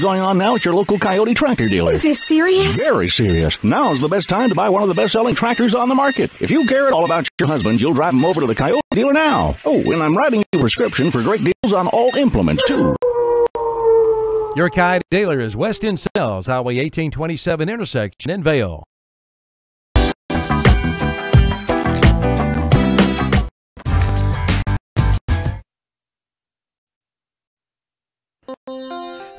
going on now at your local Coyote tractor dealer. Is this serious? Very serious. Now's the best time to buy one of the best-selling tractors on the market. If you care at all about your husband, you'll drive him over to the Coyote dealer now. Oh, and I'm writing you a prescription for great deals on all implements, too. Your Coyote dealer is Weston Sells, Highway 1827 intersection in Vail.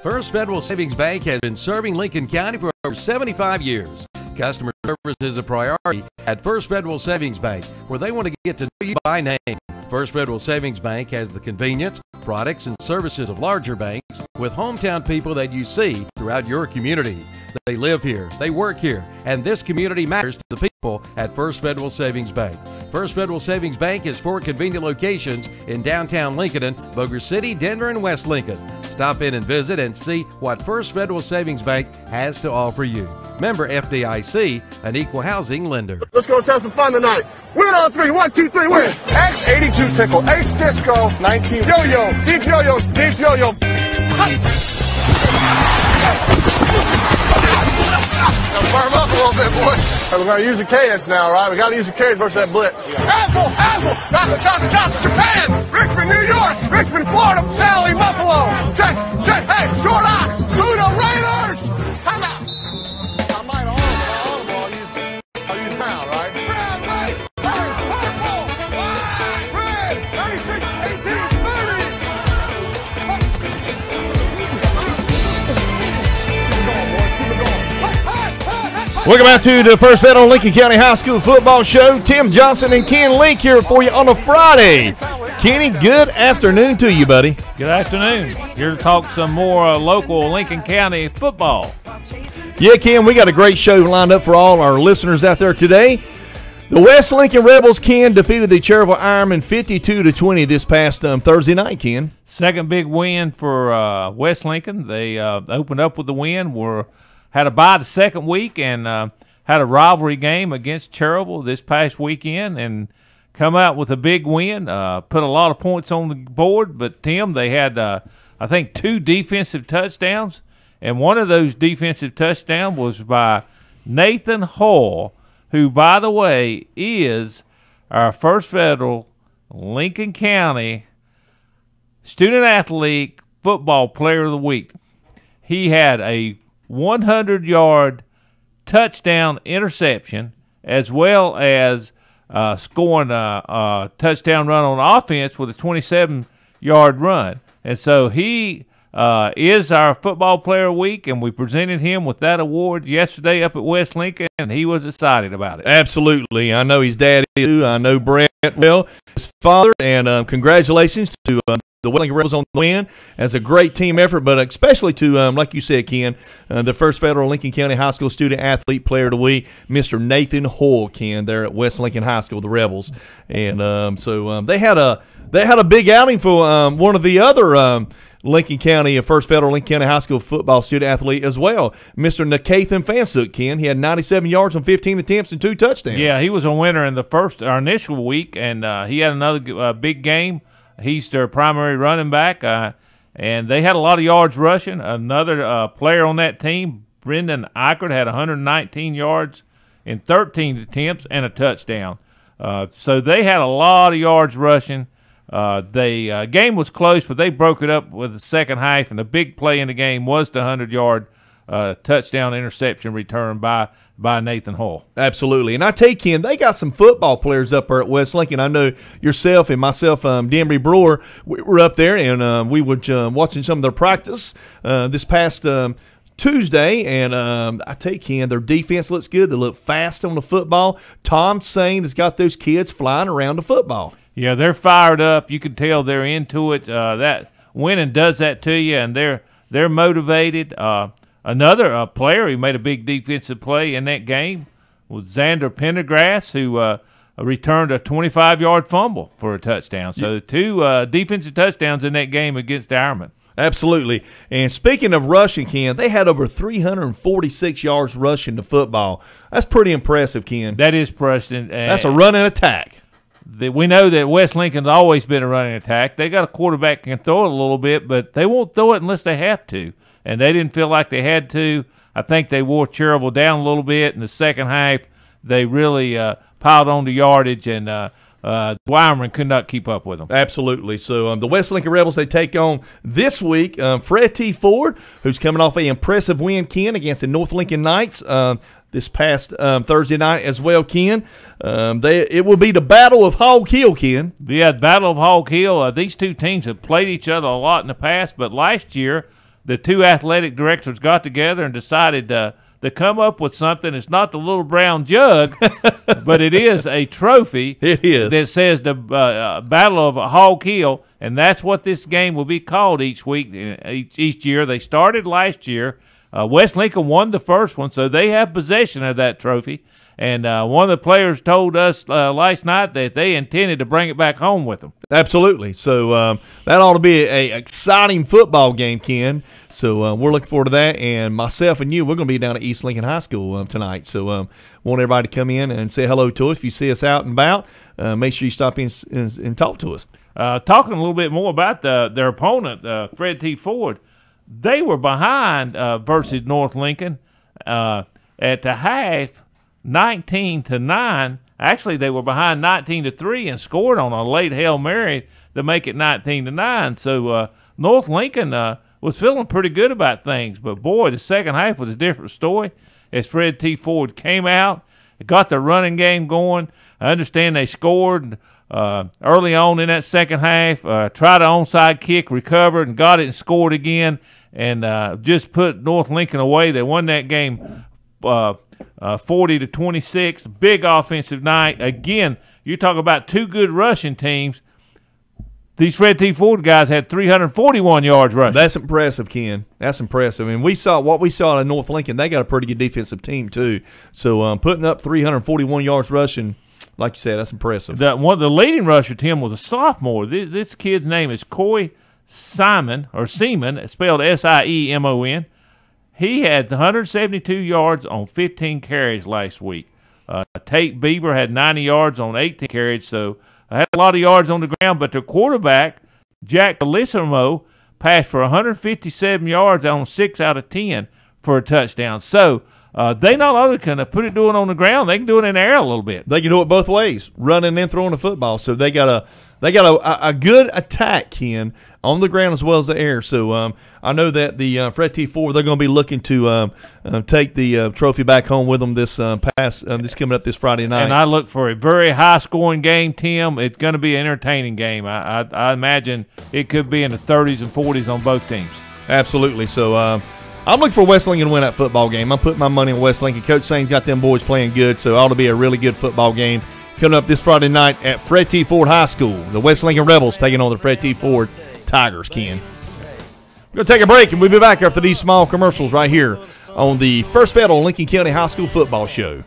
First Federal Savings Bank has been serving Lincoln County for over 75 years. Customer service is a priority at First Federal Savings Bank, where they want to get to know you by name. First Federal Savings Bank has the convenience, products, and services of larger banks with hometown people that you see throughout your community. They live here, they work here, and this community matters to the people at First Federal Savings Bank. First Federal Savings Bank has 4 convenient locations in downtown Lincolnton, Bossier City, Denver, and West Lincoln. Stop in and visit and see what First Federal Savings Bank has to offer you. Member FDIC, an equal housing lender. Let's go have some fun tonight. Win on 3. 1, 2, 3, win. X 82 pickle, H disco, 19 yo-yo, deep yo-yo, deep yo-yo. Gotta firm up a little bit, boy. We're gonna use the cadence now, right? We gotta use the cadence versus that blitz. Apple, apple, chocolate, chocolate, chocolate, Japan, Richmond, New York, Richmond, Florida, Sally, Buffalo. Check, check, hey, Short Ox, Ludo Raiders. How about? I might I'll use now, right? Red, white, purple, white, red, 36, 18, 30. Welcome back to the First Federal Lincoln County High School Football Show. Tim Johnson and Ken Link here for you on a Friday. Kenny, good afternoon to you, buddy. Good afternoon. Here to talk some more local Lincoln County football. Yeah, Ken, we got a great show lined up for all our listeners out there today. The West Lincoln Rebels, Ken, defeated the Cherville Ironmen 52-20 this past Thursday night, Ken. Second big win for West Lincoln. They opened up with the win. Had a bye the second week and had a rivalry game against Cherville this past weekend and come out with a big win. Put a lot of points on the board, but, Tim, they had, I think, 2 defensive touchdowns, and one of those defensive touchdowns was by Nathan Hall, who, by the way, is our First Federal Lincoln County Student-Athlete Football Player of the Week. He had a 100-yard touchdown interception, as well as scoring a touchdown run on offense with a 27-yard run. And so he is our football player of the week, and we presented him with that award yesterday up at West Lincoln, and he was excited about it. Absolutely. I know his dad is too. I know Brent well, his father, and congratulations to the West Lincoln Rebels on the win. As a great team effort, but especially to, like you said, Ken, the First Federal Lincoln County High School Student Athlete Player of the Week, Mr. Nathan Hoyle, Ken, there at West Lincoln High School, the Rebels. And so they had a big outing for one of the other Lincoln County, First Federal Lincoln County High School football student athlete as well, Mr. Nakathan Fansuk, Ken. He had 97 yards on 15 attempts and 2 touchdowns. Yeah, he was a winner in our initial week, and he had another big game. He's their primary running back, and they had a lot of yards rushing. Another player on that team, Brendan Eichert, had 119 yards in 13 attempts and a touchdown. So they had a lot of yards rushing. The game was close, but they broke it up with the second half, and the big play in the game was the 100-yard touchdown interception return by Nathan Hall. Absolutely. And I tell you, Ken, they got some football players up there at West Lincoln. I know yourself and myself, Denby Brewer, we were up there, and we were watching some of their practice this past Tuesday, and I tell you, Ken, their defense looks good. They look fast on the football. Tom Sane has got those kids flying around the football. Yeah, they're fired up. You can tell they're into it. That winning does that to you, and they're motivated. Another player who made a big defensive play in that game was Xander Pendergrass, who returned a 25-yard fumble for a touchdown. So 2 defensive touchdowns in that game against Ironman. Absolutely. And speaking of rushing, Ken, they had over 346 yards rushing the football. That's pretty impressive, Ken. That is impressive. That's a run and attack. We know that West Lincoln's always been a running attack. They got a quarterback that can throw it a little bit, but they won't throw it unless they have to. and they didn't feel like they had to. I think they wore Cherryville down a little bit in the second half. They really piled on the yardage, and Wyoming could not keep up with them. Absolutely. So the West Lincoln Rebels, they take on this week Fred T. Ford, who's coming off an impressive win, Ken, against the North Lincoln Knights this past Thursday night as well, Ken. It will be the Battle of Hog Hill, Ken. Yeah, the Battle of Hog Hill. These two teams have played each other a lot in the past, but last year the two athletic directors got together and decided to come up with something. It's not the little brown jug, but it is a trophy. It is. That says the Battle of Hog Hill, and that's what this game will be called each week, each year. They started last year. West Lincoln won the first one, so they have possession of that trophy. And one of the players told us last night that they intended to bring it back home with them. Absolutely. So that ought to be an exciting football game, Ken. So we're looking forward to that. And myself and you, we're going to be down at East Lincoln High School tonight. So want everybody to come in and say hello to us. If you see us out and about, make sure you stop in and talk to us. Talking a little bit more about their opponent, Fred T. Ford, they were behind versus North Lincoln at the half. 19-9. Actually, they were behind 19-3 and scored on a late Hail Mary to make it 19-9. So North Lincoln was feeling pretty good about things. But, boy, the second half was a different story as Fred T. Ford came out, got the running game going. I understand they scored early on in that second half, tried an onside kick, recovered, and got it and scored again, and just put North Lincoln away. They won that game 40-26, big offensive night. Again, you talk about two good rushing teams. These Fred T. Ford guys had 341 yards rushing. That's impressive, Ken. That's impressive. I mean, we saw in North Lincoln. They got a pretty good defensive team too. So putting up 341 yards rushing, like you said, that's impressive. One of the leading rusher, Tim, was a sophomore. This kid's name is Coy Seaman, spelled S-I-E-M-O-N. He had 172 yards on 15 carries last week. Tate Beaver had 90 yards on 18 carries, so I had a lot of yards on the ground. But their quarterback, Jack Bellissimo, passed for 157 yards on 6 out of 10 for a touchdown. So they not only can do it on the ground, they can do it in the air a little bit. They can do it both ways, running and throwing the football. So they got a good attack, Ken, on the ground as well as the air. So I know that the Fred T. Ford, they're going to be looking to take the trophy back home with them this coming up this Friday night. And I look for a very high-scoring game, Tim. It's going to be an entertaining game. I imagine it could be in the 30s and 40s on both teams. Absolutely. So I'm looking for West Lincoln to win that football game. I'm putting my money on West Lincoln. Coach Sain's got them boys playing good, so it ought to be a really good football game coming up this Friday night at Fred T. Ford High School. The West Lincoln Rebels taking on the Fred T. Ford Tigers, Ken. We're going to take a break, and we'll be back after these small commercials right here on the First Federal Lincoln County High School Football Show.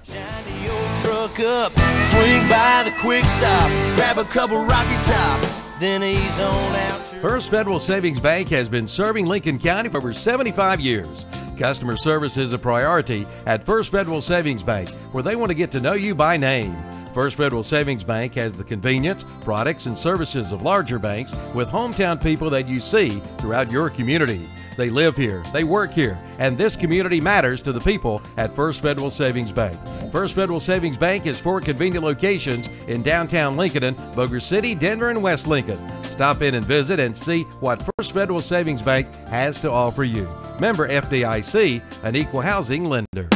Up, swing by the quick stop, grab a couple Rocky Tops, then ease on out. First Federal Savings Bank has been serving Lincoln County for over 75 years. Customer service is a priority at First Federal Savings Bank, where they want to get to know you by name. First Federal Savings Bank has the convenience, products, and services of larger banks with hometown people that you see throughout your community. They live here, they work here, and this community matters to the people at First Federal Savings Bank. First Federal Savings Bank has 4 convenient locations in downtown Lincoln, Boger City, Denver, and West Lincoln. Stop in and visit and see what First Federal Savings Bank has to offer you. Member FDIC, an equal housing lender.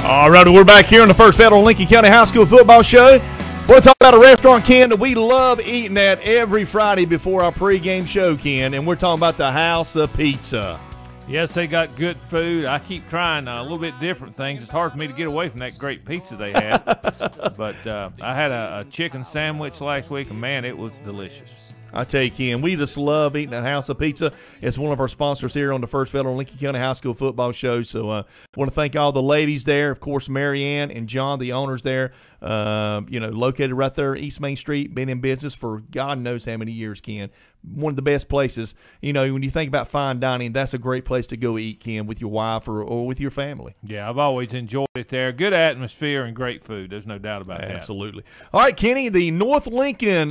All right, we're back here on the First Federal Lincoln County High School Football Show. We're talking about a restaurant, Ken, that we love eating at every Friday before our pregame show, Ken, and we're talking about the House of Pizza. Yes, they got good food. I keep trying a little bit different things. It's hard for me to get away from that great pizza they had. But I had a chicken sandwich last week, and, man, it was delicious. I tell you, Ken, we just love eating at House of Pizza. It's one of our sponsors here on the First Federal Lincoln County High School football show. So I want to thank all the ladies there. Of course, Mary Ann and John, the owners there, located right there, East Main Street, been in business for God knows how many years, Ken. One of the best places. When you think about fine dining, that's a great place to go eat, Ken, with your wife or with your family. Yeah, I've always enjoyed it there. Good atmosphere and great food. There's no doubt about that. Absolutely. All right, Kenny, the North Lincoln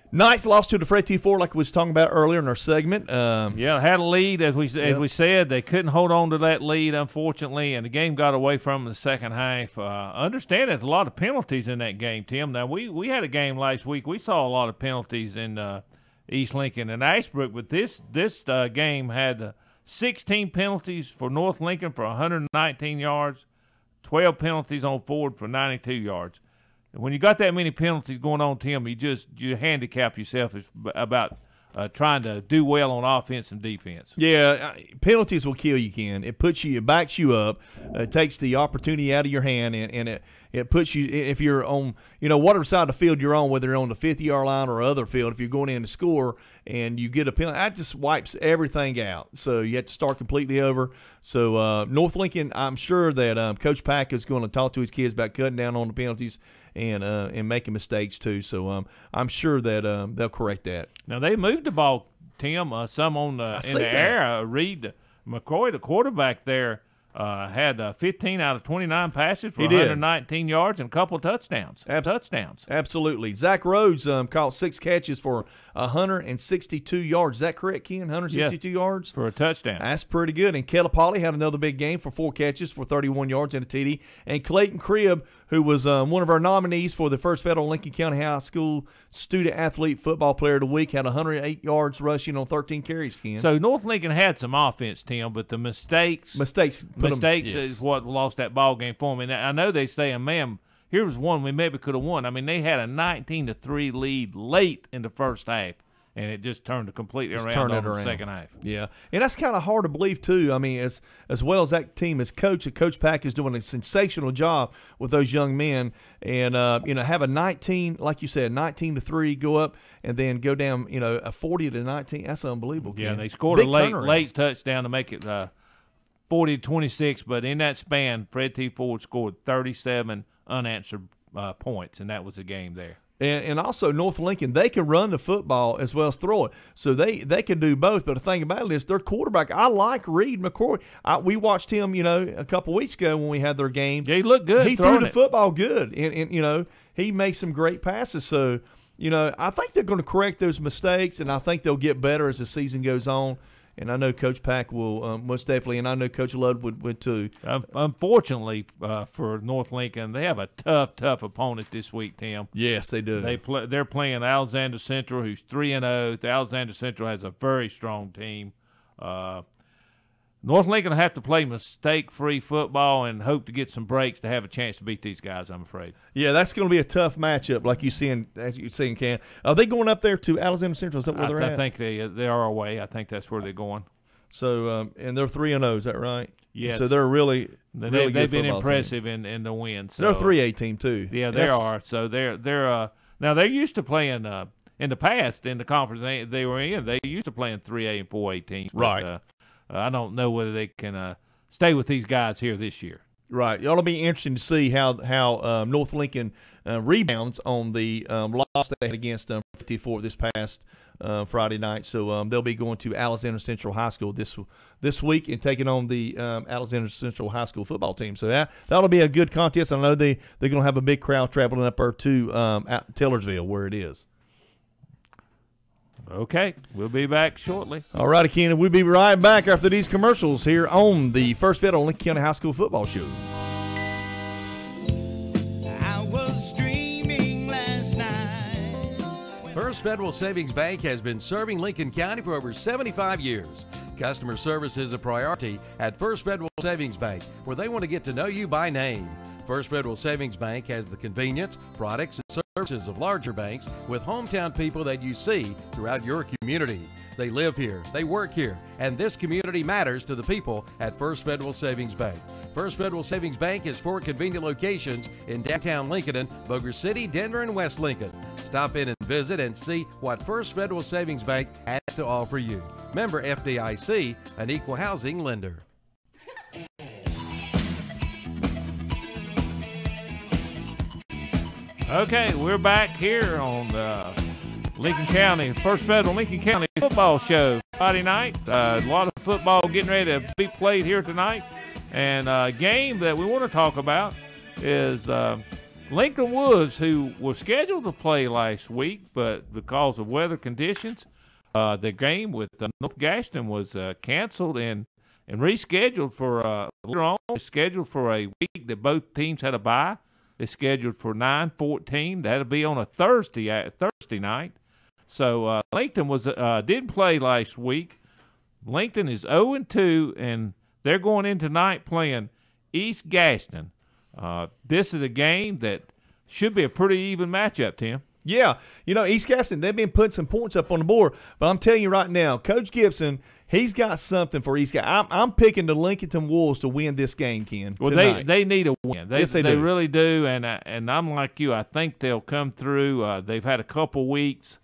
Knights lost to the Fred T4 like we was talking about earlier in our segment. Had a lead, as we said. They couldn't hold on to that lead, unfortunately, and the game got away from them in the second half. Understand there's a lot of penalties in that game, Tim. Now, we had a game last week. We saw a lot of penalties in East Lincoln and Ashbrook, but this game had 16 penalties for North Lincoln for 119 yards, 12 penalties on Ford for 92 yards. When you got that many penalties going on, Tim, you handicap yourself about trying to do well on offense and defense. Yeah, penalties will kill you, Ken. It backs you up. It takes the opportunity out of your hand, and it puts you, if you're on, whatever side of the field you're on, whether you're on the 50-yard line or other field, if you're going in to score and you get a penalty, that just wipes everything out. So you have to start completely over. So North Lincoln, I'm sure that Coach Pack is going to talk to his kids about cutting down on the penalties and making mistakes too. So I'm sure that they'll correct that. Now they moved the ball, Tim, some in the air. Reed McCoy, the quarterback there, had 15 out of 29 passes for 119 yards and a couple of touchdowns. Absolutely. Zach Rhodes caught 6 catches for 162 yards. Is that correct, Ken? 162 yards? For a touchdown. That's pretty good. And Kelly had another big game for 4 catches for 31 yards and a TD. And Clayton Cribb, who was one of our nominees for the First Federal Lincoln County High School Student Athlete Football Player of the Week, had 108 yards rushing on 13 carries, Ken. So North Lincoln had some offense, Tim, but the mistakes is what lost that ball game for them. And I know they say, man, here was one we maybe could have won. I mean, they had a 19-3 lead late in the first half, and it just turned it completely around in the second half. Yeah, and that's kind of hard to believe too. I mean, as well as that team is coached, Coach Pack is doing a sensational job with those young men, and have a 19, like you said, 19-3 go up and then go down, a 40-19. That's unbelievable. Yeah, they scored a late touchdown to make it 40-26, but in that span, Fred T. Ford scored 37 unanswered points, and that was the game there. And also North Lincoln, they can run the football as well as throw it. So they can do both. But the thing about it is their quarterback, I like Reed McCoy. We watched him, a couple weeks ago when we had their game. Yeah, he looked good. He threw the football good. And he makes some great passes. So, I think they're going to correct those mistakes, and I think they'll get better as the season goes on. And I know Coach Pack will most definitely, and I know Coach Ludd would too. Unfortunately for North Lincoln, they have a tough opponent this week, Tim. Yes, they do. They're playing Alexander Central, who's 3-0. Alexander Central has a very strong team. North Lincoln will have to play mistake-free football and hope to get some breaks to have a chance to beat these guys, I'm afraid. Yeah, that's going to be a tough matchup, like you see in Ken. Are they going up there to Alexander Central? Is that where they're at? I think they are away. I think that's where they're going. So, and they're 3-0, is that right? Yes. So they're really good. They've been impressive in the win. So. They're a 3A team too. Yeah, they are. So they're now they're used to playing in the past in the conference they were in. They used to playing 3A and 4A teams. But, right. I don't know whether they can stay with these guys here this year. Right. It'll be interesting to see how North Lincoln rebounds on the loss they had against 54 this past Friday night. So they'll be going to Alexander Central High School this week and taking on the Alexander Central High School football team. So that'll be a good contest. I know they're going to have a big crowd traveling up there to Taylorsville, where it is. Okay, we'll be back shortly. All righty, Ken. We'll be right back after these commercials here on the First Federal Lincoln County High School Football Show. I was dreaming last night. First Federal Savings Bank has been serving Lincoln County for over 75 years. Customer service is a priority at First Federal Savings Bank, where they want to get to know you by name. First Federal Savings Bank has the convenience, products, and services of larger banks with hometown people that you see throughout your community. They live here, they work here, and this community matters to the people at First Federal Savings Bank. First Federal Savings Bank has 4 convenient locations in downtown Lincoln, Boger City, Denver, and West Lincoln. Stop in and visit and see what First Federal Savings Bank has to offer you. Member FDIC, an equal housing lender. Okay, we're back here on Lincoln County, First Federal Lincoln County football show. Friday night, a lot of football getting ready to be played here tonight. And a game that we want to talk about is Lincoln Woods, who was scheduled to play last week, but because of weather conditions, the game with North Gaston was canceled and rescheduled for later on. It's scheduled for a week that both teams had a bye. It's scheduled for 9/14. That'll be on a Thursday night. So Lincoln didn't play last week. Lincoln is 0-2, and they're going in tonight playing East Gaston. This is a game that should be a pretty even matchup, Tim. Yeah, East Gaston, they've been putting some points up on the board, but I'm telling you right now, Coach Gibson, he's got something for East Gaston. I'm picking the Lincolnton Wolves to win this game, Ken. Well, they need a win. Yes, they do. Really do, and I'm like you. I think they'll come through. They've had a couple weeks.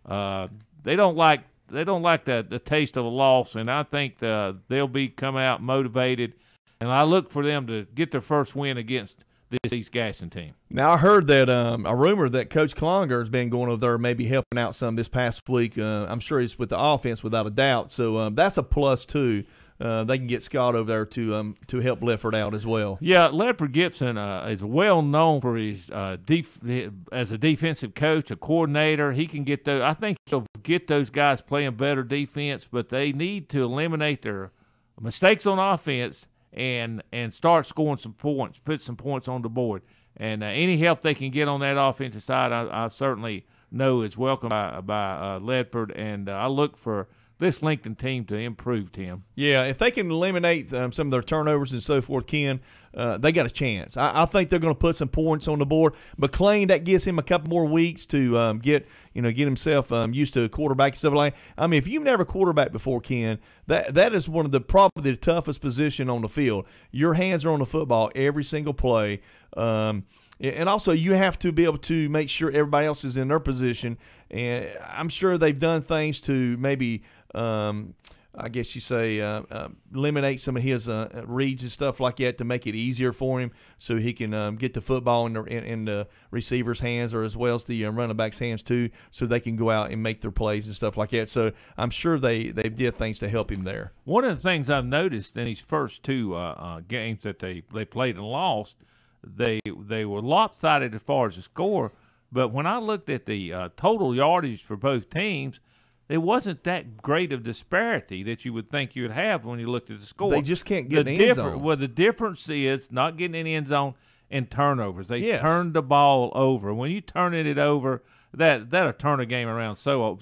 They don't like the taste of a loss, and I think they'll come out motivated. And I look for them to get their first win against this East Gaston team. Now, I heard that a rumor that Coach Clonger has been going over there maybe helping out some this past week. I'm sure he's with the offense without a doubt. So that's a plus, too. They can get Scott over there to help Lefford out as well. Yeah, Lefford Gibson is well known for his as a defensive coach, a coordinator. He can get those. I think he'll get those guys playing better defense, but they need to eliminate their mistakes on offense and start scoring some points, put some points on the board. And any help they can get on that offensive side, I certainly know is welcome by Ledford. And I look for this Lincoln team to improve, Tim. Yeah, if they can eliminate some of their turnovers and so forth, Ken, they got a chance. I think they're going to put some points on the board. McLean, that gives him a couple more weeks to get himself used to a quarterback and stuff like that. I mean, if you've never quarterbacked before, Ken, that is one of probably the toughest position on the field. Your hands are on the football every single play. And also, you have to be able to make sure everybody else is in their position. And I'm sure they've done things to maybe, I guess you say, eliminate some of his reads and stuff like that to make it easier for him so he can get the football in the receiver's hands or as well as the running back's hands too, so they can go out and make their plays and stuff like that. So I'm sure they did things to help him there. One of the things I've noticed in these first two games that they played and lost, they were lopsided as far as the score, but when I looked at the total yardage for both teams, there wasn't that great of disparity that you would think you would have when you looked at the score. They just can't get in the end zone. Well, the difference is not getting in the end zone and turnovers. They turned the ball over. When you turn it over, that'll turn a game around so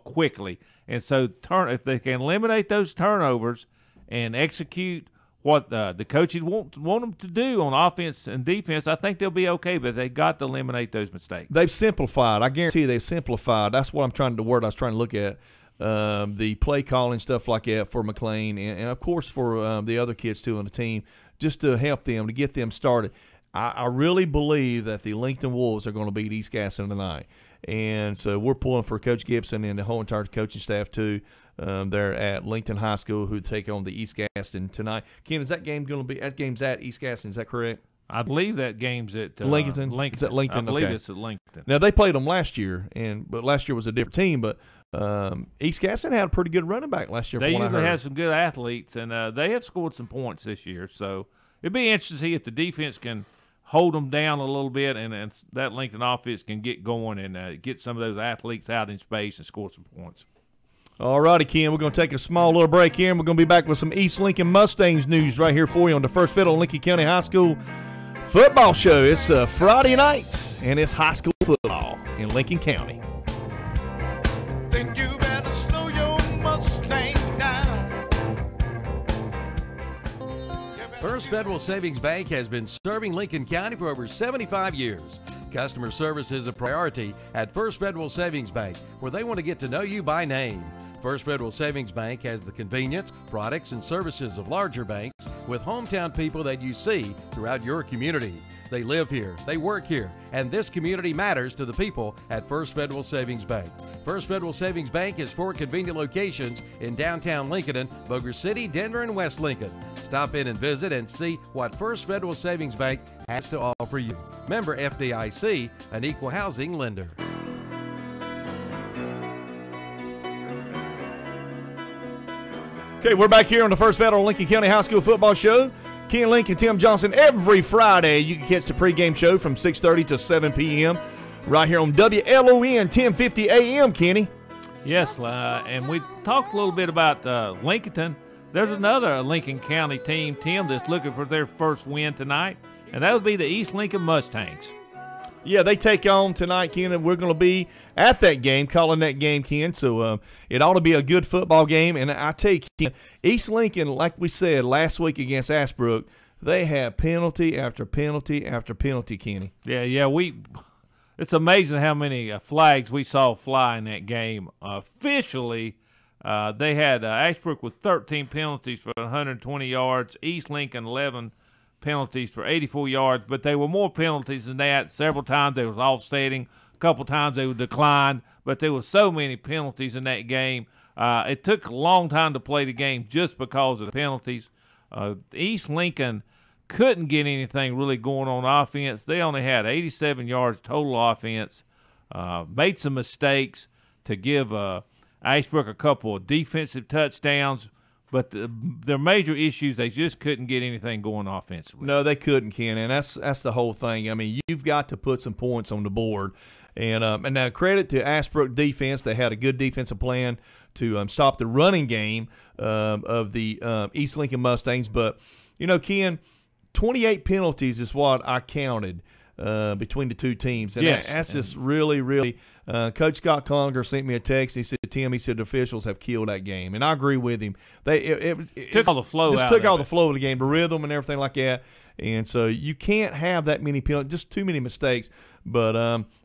quickly. And so if they can eliminate those turnovers and execute what the coaches want them to do on offense and defense, I think they'll be okay, but they got to eliminate those mistakes. They've simplified. I guarantee you they've simplified. That's what I was trying to look at, the play calling, stuff like that for McLean, and of course for the other kids too on the team, just to help them, to get them started. I really believe that the Lincoln Wolves are going to beat East Gaston tonight. And so we're pulling for Coach Gibson and the whole entire coaching staff too. They're at Lincoln High School, who take on the East Gaston tonight. Ken, is that game going to be? That game's at East Gaston. Is that correct? I believe that game's at Lincolnton. Lincoln. It's at Lincoln. I believe okay. It's at Lincoln. Now they played them last year, but last year was a different team. But East Gaston had a pretty good running back last year. They usually have some good athletes, and they have scored some points this year. So it'd be interesting to see if the defense can hold them down a little bit, and that Lincoln offense can get going and get some of those athletes out in space and score some points. All righty, Ken, we're going to take a small little break here, and we're going to be back with some East Lincoln Mustangs news right here for you on the First Federal Lincoln County High School football show. It's Friday night, and it's high school football in Lincoln County. Think you better slow your Mustang down. First Federal Savings Bank has been serving Lincoln County for over 75 years. Customer service is a priority at First Federal Savings Bank, where they want to get to know you by name. First Federal Savings Bank has the convenience, products, and services of larger banks, with hometown people that you see throughout your community. They live here, they work here, and this community matters to the people at First Federal Savings Bank. First Federal Savings Bank has 4 convenient locations in downtown Lincolnton, Bossier City, Denver, and West Lincoln. Stop in and visit and see what First Federal Savings Bank has to offer you. Member FDIC, an equal housing lender. Okay, we're back here on the First Federal Lincoln County High School Football Show. Ken Link and Tim Johnson every Friday. You can catch the pregame show from 6:30 to 7 p.m. right here on WLON 1050 AM, Kenny. Yes, and we talked a little bit about Lincolnton. There's another Lincoln County team, Tim, that's looking for their first win tonight, and that would be the East Lincoln Mustangs. Yeah, they take on tonight, Ken, and we're going to be at that game, calling that game, Ken. So it ought to be a good football game. And I tell you, Ken, East Lincoln, like we said last week against Ashbrook, they have penalty after penalty after penalty, Kenny. Yeah, it's amazing how many flags we saw fly in that game. Officially, they had Ashbrook with 13 penalties for 120 yards, East Lincoln 11 penalties for 84 yards, but they were more penalties than that. Several times they was offsetting, a couple times they would decline, but there were so many penalties in that game. It took a long time to play the game just because of the penalties. East Lincoln couldn't get anything really going on offense. They only had 87 yards total offense, made some mistakes to give Ashbrook a couple of defensive touchdowns. But their major issues, they just couldn't get anything going offensively. No, they couldn't, Ken, and that's the whole thing. I mean, you've got to put some points on the board. And now credit to Ashbrook defense. They had a good defensive plan to stop the running game of the East Lincoln Mustangs. But, Ken, 28 penalties is what I counted between the two teams. And yes. That's just really, really Coach Scott Conger sent me a text. He said, Tim, the officials have killed that game. And I agree with him. It took all the flow just out took of all it. the flow of the game, the rhythm and everything like that. And so you can't have that many penalties, just too many mistakes. But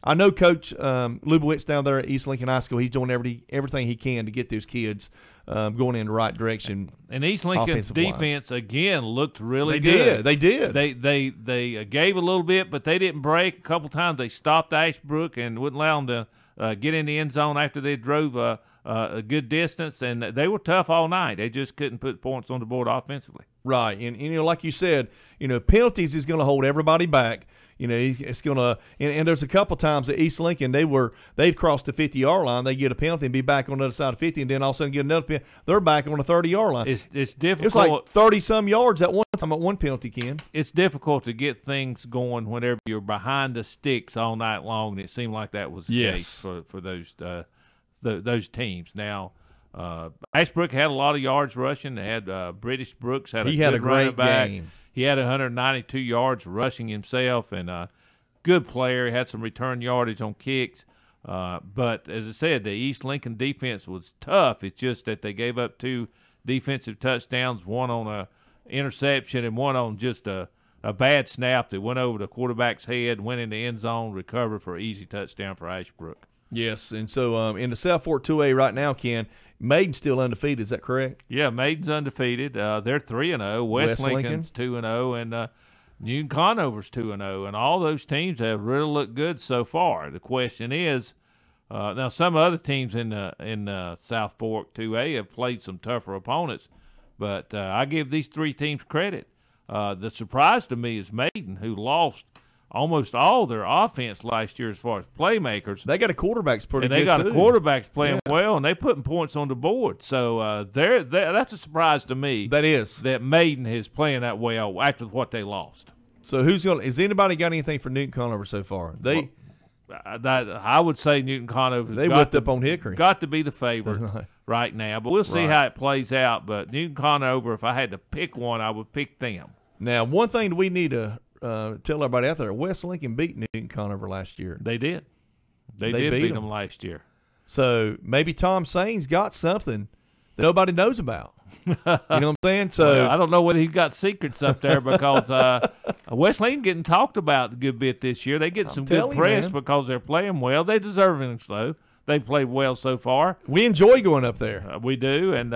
I know Coach Lubowitz down there at East Lincoln High School, he's doing everything he can to get those kids going in the right direction. And East Lincoln's defense, again, looked really good. They did. They gave a little bit, but they didn't break. A couple times they stopped Ashbrook and wouldn't allow them to get in the end zone after they drove a good distance. And they were tough all night. They just couldn't put points on the board offensively. Right, and like you said, penalties is going to hold everybody back. It's going to, and there's a couple times at East Lincoln they've crossed the 50-yard line. They get a penalty and be back on the other side of 50, and then all of a sudden get another penalty. They're back on the 30-yard line. It's difficult. It's like 30-some yards at one time at one penalty, Ken. It's difficult to get things going whenever you're behind the sticks all night long, and it seemed like that was the case for those teams. Now, Ashbrook had a lot of yards rushing. They had British Brooks had a great game. He had 192 yards rushing himself, and good player. He had some return yardage on kicks. But as I said, the East Lincoln defense was tough. It's just that they gave up 2 defensive touchdowns, one on a interception and one on just a bad snap that went over the quarterback's head, went in the end zone, recovered for an easy touchdown for Ashbrook. Yes, and so in the South Fork 2A right now, Ken, Maiden's still undefeated. Is that correct? Yeah, Maiden's undefeated. They're 3-0. West Lincoln's 2-0, and Newton Conover's 2-0. And all those teams have really looked good so far. The question is, now some other teams in South Fork 2A have played some tougher opponents, but I give these 3 teams credit. The surprise to me is Maiden, who lost almost all their offense last year as far as playmakers. They got a quarterback's pretty good, and they got too. a quarterback's playing well, and they putting points on the board. So that's a surprise to me. That is. That Maiden is playing that well after what they lost. So has anybody got anything for Newton Conover so far? I would say Newton Conover. They whipped up on Hickory. Got to be the favorite right now, but we'll see how it plays out. But Newton Conover, if I had to pick one, I would pick them. Now, one thing we need to tell everybody out there, West Lincoln beat Newton Conover last year. They did. They did beat them last year. So maybe Tom Sain's got something that nobody knows about. You know what I'm saying? So well, I don't know whether he's got secrets up there because West Lincoln getting talked about a good bit this year. They get some good press because they're playing well. They deserve it, so they've played well so far. We enjoy going up there. We do, and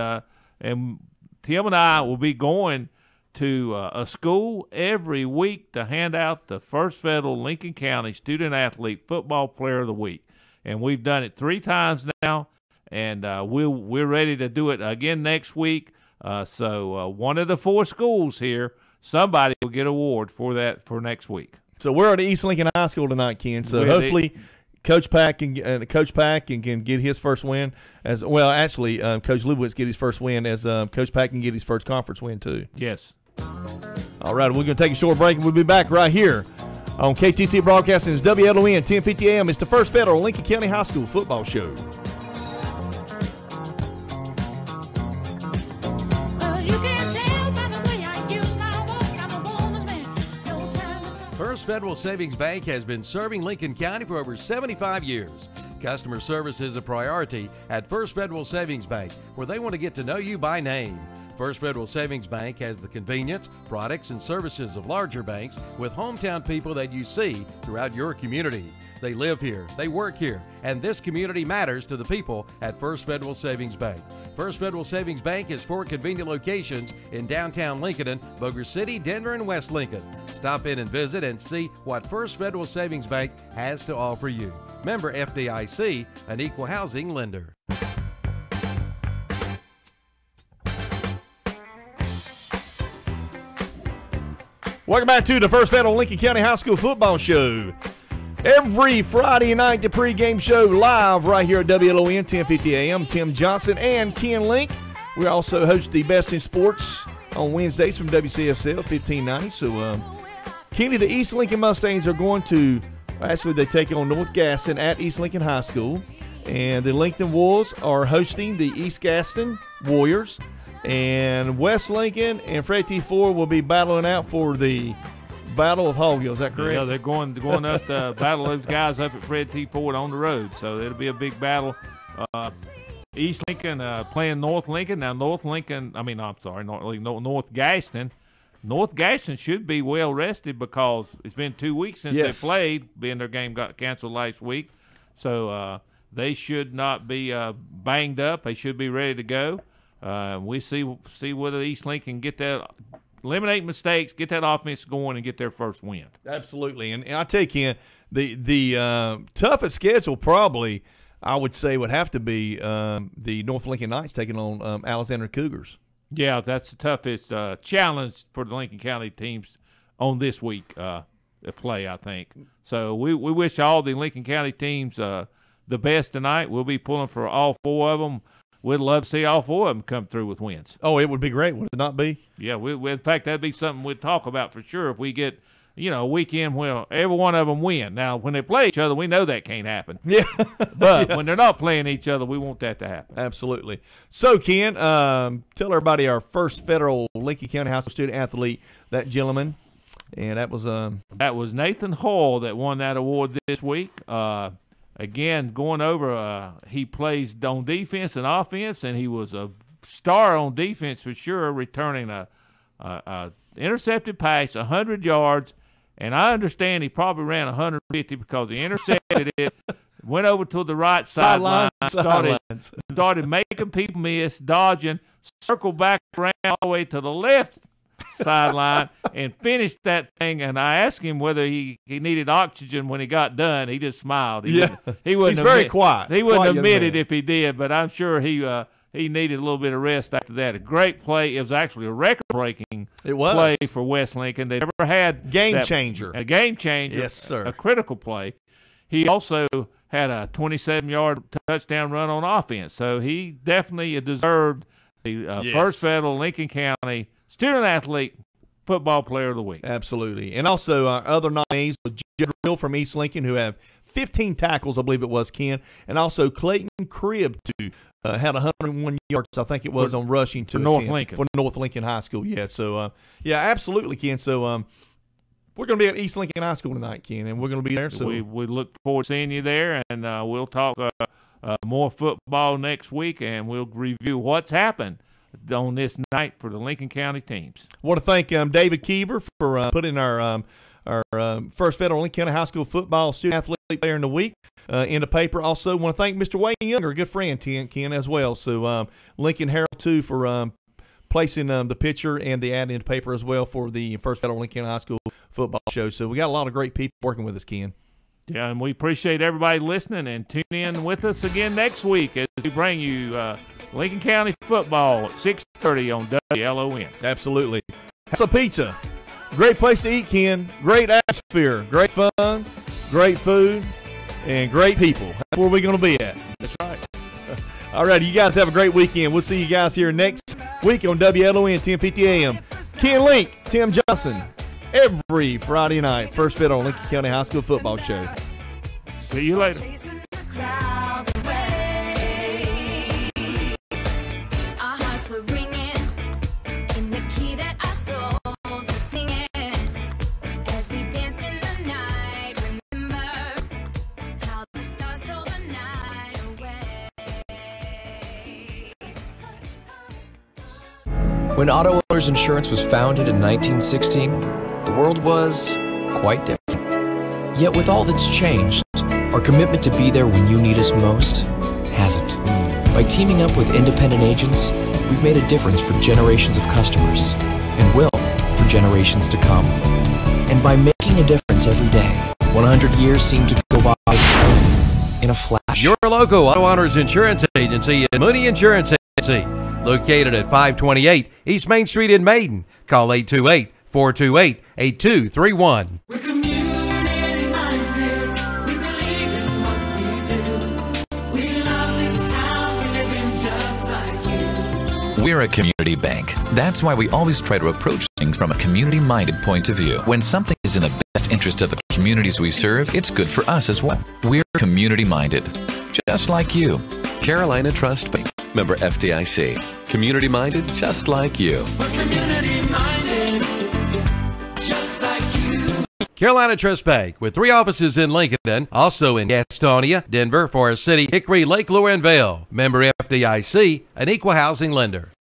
Tim and I will be going to a school every week to hand out the First Federal Lincoln County Student Athlete Football Player of the Week. And we've done it 3 times now, and we're ready to do it again next week. So one of the 4 schools here, somebody will get an award for that for next week. So we're at East Lincoln High School tonight, Ken. So hopefully Coach Pack can get his first win as well. Actually, Coach Lubowitz get his first win as Coach Pack can get his first conference win too. Yes. All right, we're going to take a short break, and we'll be back right here on KTC Broadcasting. It's WLON 1050 AM. It's the First Federal Lincoln County High School Football Show. First Federal Savings Bank has been serving Lincoln County for over 75 years. Customer service is a priority at First Federal Savings Bank, where they want to get to know you by name. First Federal Savings Bank has the convenience, products, and services of larger banks with hometown people that you see throughout your community. They live here, they work here, and this community matters to the people at First Federal Savings Bank. First Federal Savings Bank has 4 convenient locations in downtown Lincoln, Boger City, Denver, and West Lincoln. Stop in and visit and see what First Federal Savings Bank has to offer you. Member FDIC, an equal housing lender. Welcome back to the First Federal Lincoln County High School Football Show. Every Friday night, the pregame show live right here at WLON 1050 AM. Tim Johnson and Ken Link. We also host the Best in Sports on Wednesdays from WCSL 1590. So, Kenny, the East Lincoln Mustangs are going to, actually they take on North Gaston at East Lincoln High School. And the Lincoln Wolves are hosting the East Gaston Warriors. And West Lincoln and Fred T. Ford will be battling out for the Battle of Hoggill. Is that correct? Yeah, they're going up to battle those guys up at Fred T. Ford on the road. So it'll be a big battle. East Lincoln playing North Lincoln. Now, North Gaston. North Gaston should be well rested because it's been 2 weeks since they played, being their game got canceled last week. So they should not be banged up. They should be ready to go. We see whether East Lincoln get that, eliminate mistakes, get that offense going, and get their first win. Absolutely, and I tell you, Ken, the toughest schedule probably I would say would have to be the North Lincoln Knights taking on Alexander Cougars. Yeah, that's the toughest challenge for the Lincoln County teams on this week play, I think. So we wish all the Lincoln County teams the best tonight. We'll be pulling for all 4 of them. We'd love to see all 4 of them come through with wins. Oh, it would be great, would it not be? Yeah, in fact, that'd be something we'd talk about for sure if we get, a weekend where every one of them win. Now, when they play each other, we know that can't happen. Yeah. But when they're not playing each other, we want that to happen. Absolutely. So, Ken, tell everybody our First Federal Lincoln County High School student athlete, that gentleman, and that was Nathan Hall that won that award this week. Again, going over, he plays on defense and offense, and he was a star on defense for sure, returning a intercepted pass, 100 yards, and I understand he probably ran 150 because he intercepted it, went over to the right sideline, started making people miss, dodging, circled back around all the way to the left sideline and finished that thing. And I asked him whether he needed oxygen when he got done. He just smiled. He wouldn't He's very quiet. He wouldn't admit it if he did, but I'm sure he needed a little bit of rest after that. A great play. It was actually a record-breaking play for West Lincoln. They never had game changer. A game changer. Yes, sir. A critical play. He also had a 27-yard touchdown run on offense. So he definitely deserved the First Federal Lincoln County Student Athlete Football Player of the Week. Absolutely. And also our other nominees, Jill from East Lincoln, who have 15 tackles, I believe it was, Ken. And also Clayton Cribb, who had 101 yards, I think it was, on rushing to North Lincoln. For North Lincoln High School. Yeah, so, absolutely, Ken. So, we're going to be at East Lincoln High School tonight, Ken, and we're going to be there. So we look forward to seeing you there, and we'll talk more football next week, and we'll review what's happened on this night for the Lincoln County teams. I want to thank David Keever for putting our First Federal Lincoln County High School Football Student Athlete Player in the Week in the paper. Also want to thank Mr. Wayne Younger, a good friend, Ken, as well. So Lincoln Herald, too, for placing the picture and the ad in the paper as well for the First Federal Lincoln County High School football show. So we got a lot of great people working with us, Ken. Yeah, and we appreciate everybody listening, and tune in with us again next week as we bring you Lincoln County football at 6:30 on WLON. Absolutely. House Pizza. Great place to eat, Ken. Great atmosphere. Great fun. Great food. And great people. That's where we're going to be at. That's right. All right, you guys have a great weekend. We'll see you guys here next week on WLON 1050 AM. Ken Link, Tim Johnson, every Friday night, First Federal Lincoln County High School football show. See you later. When Auto Owners Insurance was founded in 1916, the world was quite different. Yet with all that's changed, our commitment to be there when you need us most hasn't. By teaming up with independent agents, we've made a difference for generations of customers, and will for generations to come. And by making a difference every day, 100 years seem to go by in a flash. Your local Auto Owners Insurance Agency is Mooney Insurance Agency, located at 528 East Main Street in Maiden. Call 828-428-8231. We're community-minded. We believe in what we do. We love this town. We live in just like you. We're a community bank. That's why we always try to approach things from a community-minded point of view. When something is in the best interest of the communities we serve, it's good for us as well. We're community-minded, just like you. Carolina Trust Bank. Member FDIC. Community-minded, just like you. We're community-minded, just like you. Carolina Trust Bank, with 3 offices in Lincolnton, also in Gastonia, Denver, Forest City, Hickory, Lake Lure, and Vail. Member FDIC, an equal housing lender.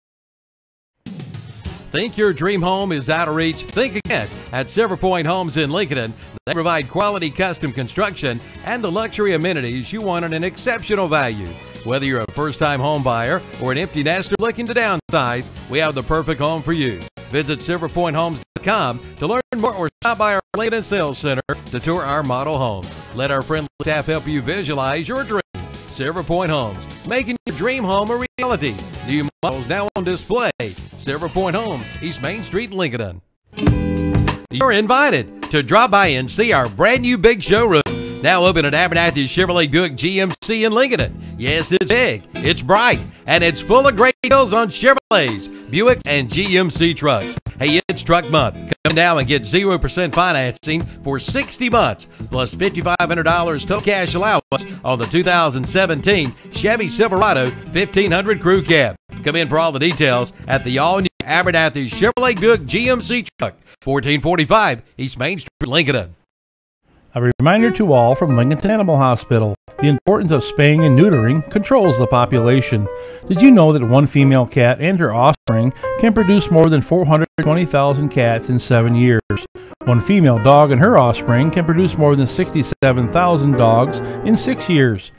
Think your dream home is out of reach? Think again. At Silver Point Homes in Lincolnton, they provide quality custom construction and the luxury amenities you want at an exceptional value. Whether you're a first-time home buyer or an empty nester looking to downsize, we have the perfect home for you. Visit silverpointhomes.com to learn more or stop by our Lincoln Sales Center to tour our model homes. Let our friendly staff help you visualize your dream. Silver Point Homes, making your dream home a reality. New models now on display. Silver Point Homes, East Main Street, Lincolnton. You're invited to drop by and see our brand new big showroom. Now open at Abernathy Chevrolet Buick GMC in Lincolnton. Yes, it's big, it's bright, and it's full of great deals on Chevrolets, Buicks, and GMC trucks. Hey, it's Truck Month. Come now and get 0% financing for 60 months, plus $5,500 total cash allowance on the 2017 Chevy Silverado 1500 Crew Cab. Come in for all the details at the all-new Abernathy Chevrolet Buick GMC truck, 1445 East Main Street, Lincolnton. A reminder to all from Lincolnton Animal Hospital. The importance of spaying and neutering controls the population. Did you know that one female cat and her offspring can produce more than 420,000 cats in 7 years? One female dog and her offspring can produce more than 67,000 dogs in 6 years.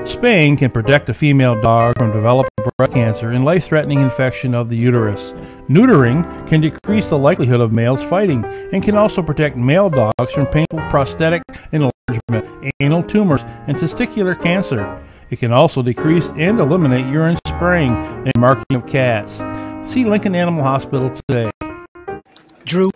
Spaying can protect a female dog from developing breast cancer and life-threatening infection of the uterus. Neutering can decrease the likelihood of males fighting and can also protect male dogs from painful prosthetic enlargement, anal tumors, and testicular cancer. It can also decrease and eliminate urine spraying and marking of cats. See Lincoln Animal Hospital today. Drew,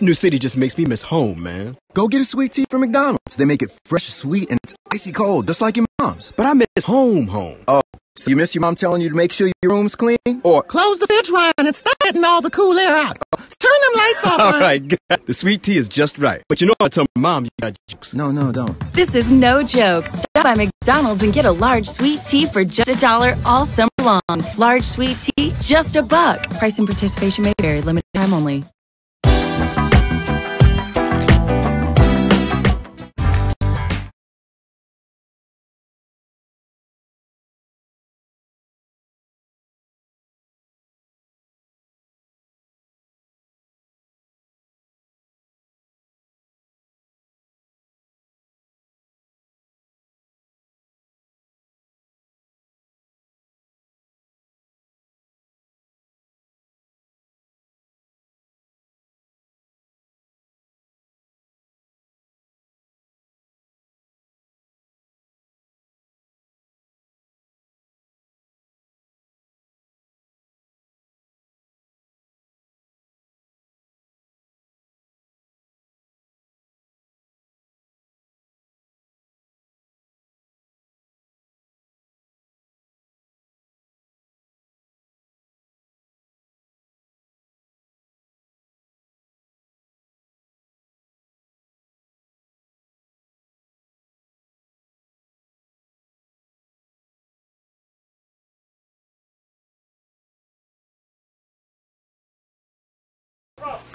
New City just makes me miss home, man. Go get a sweet tea from McDonald's. They make it fresh, sweet, and it's icy cold, just like your mom's. But I miss home. Oh, so you miss your mom telling you to make sure your room's clean? Or close the fridge, Ryan, and stop letting all the cool air out. Turn them lights off, All right, good. The sweet tea is just right. But you know I tell my mom you got jokes. No, don't. This is no joke. Stop by McDonald's and get a large sweet tea for just $1 all summer long. Large sweet tea, just $1. Price and participation may vary. Limited time only.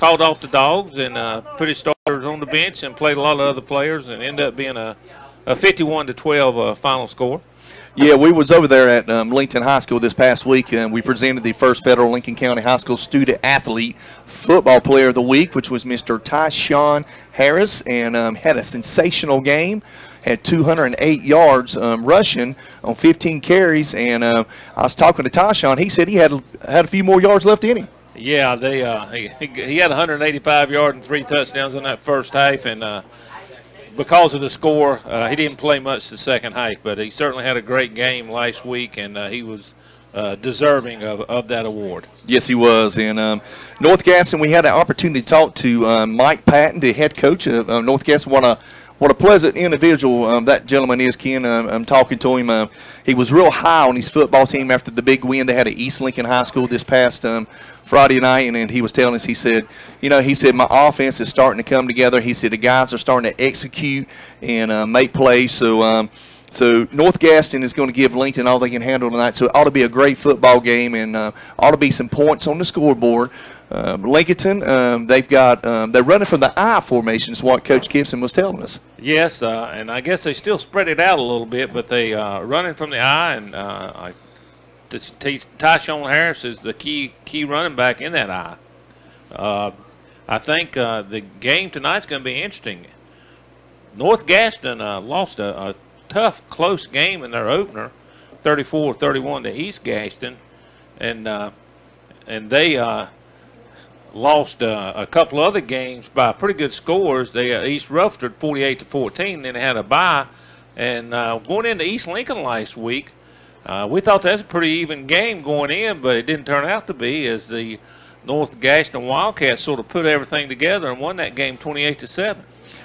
called off the dogs and put his starters on the bench and played a lot of other players and ended up being a 51-12 final score. Yeah, we was over there at Lincolnton High School this past week, and we presented the first Federal Lincoln County High School Student Athlete Football Player of the Week, which was Mr. Tyshawn Harris, and had a sensational game. Had 208 yards rushing on 15 carries, and I was talking to Tyshawn. He said he had a few more yards left in him. Yeah, he had 185 yards and 3 touchdowns in that first half, and because of the score, he didn't play much the second half, but he certainly had a great game last week, and he was deserving of that award. Yes, he was. And North Gaston, we had an opportunity to talk to Mike Patton, the head coach of North Gaston. What a pleasant individual that gentleman is, Ken. I'm talking to him. He was real high on his football team after the big win they had at East Lincoln High School this past Friday night, and he was telling us, he said, my offense is starting to come together. He said the guys are starting to execute and make plays. So North Gaston is going to give Lincoln all they can handle tonight. So it ought to be a great football game and ought to be some points on the scoreboard. Lincolnton, they're running from the I formation is what Coach Gibson was telling us. Yes, and I guess they still spread it out a little bit, but they running from the I, and Tyshawn Harris is the key running back in that I. I think the game tonight's going to be interesting. North Gaston lost a tough, close game in their opener, 34-31 to East Gaston, and they lost a couple other games by pretty good scores. They East Rutherford 48-14, then they had a bye, and going into East Lincoln last week, we thought that's a pretty even game going in, but it didn't turn out to be, as the North Gaston Wildcats sort of put everything together and won that game 28-7.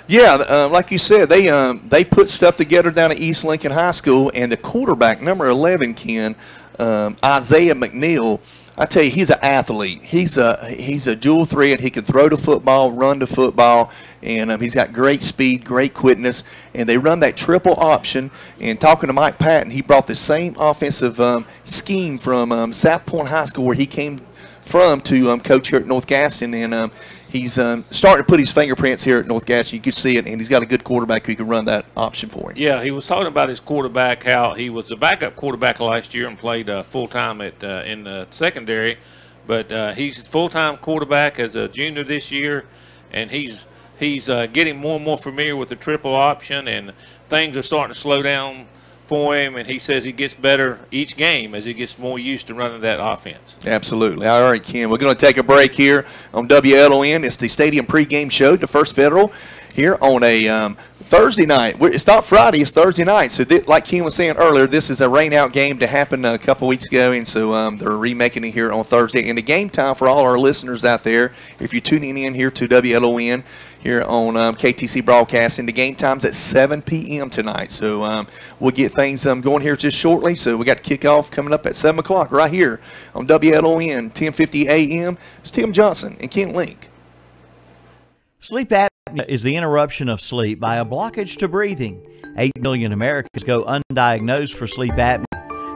Yeah, like you said, they put stuff together down at East Lincoln High School, and the quarterback, number 11, Ken, Isaiah McNeil, I tell you, he's an athlete. He's a dual threat. He can throw the football, run the football, and he's got great speed, great quickness. And they run that triple option. And talking to Mike Patton, he brought the same offensive scheme from South Point High School, where he came from, to coach here at North Gaston, and he's starting to put his fingerprints here at North Gaston. You can see it, and he's got a good quarterback who can run that option for him. Yeah, he was talking about his quarterback, how he was a backup quarterback last year and played full-time in the secondary, but he's a full-time quarterback as a junior this year, and he's getting more and more familiar with the triple option, and things are starting to slow down for him, and he says he gets better each game as he gets more used to running that offense. Absolutely. All right, Ken, we're going to take a break here on WLON. It's the Stadium pregame show, the First Federal, here on a Thursday night. It's not Friday, it's Thursday night. So like Ken was saying earlier, this is a rain-out game that happened a couple weeks ago, and so they're remaking it here on Thursday. And the game time for all our listeners out there, if you're tuning in here to WLON here on KTC Broadcasting, the game time's at 7 p.m. tonight. So we'll get things going here just shortly. So we got kickoff coming up at 7 o'clock right here on WLON 1050 AM. It's Tim Johnson and Ken Link. Sleep apnea is the interruption of sleep by a blockage to breathing. 8 million Americans go undiagnosed for sleep apnea.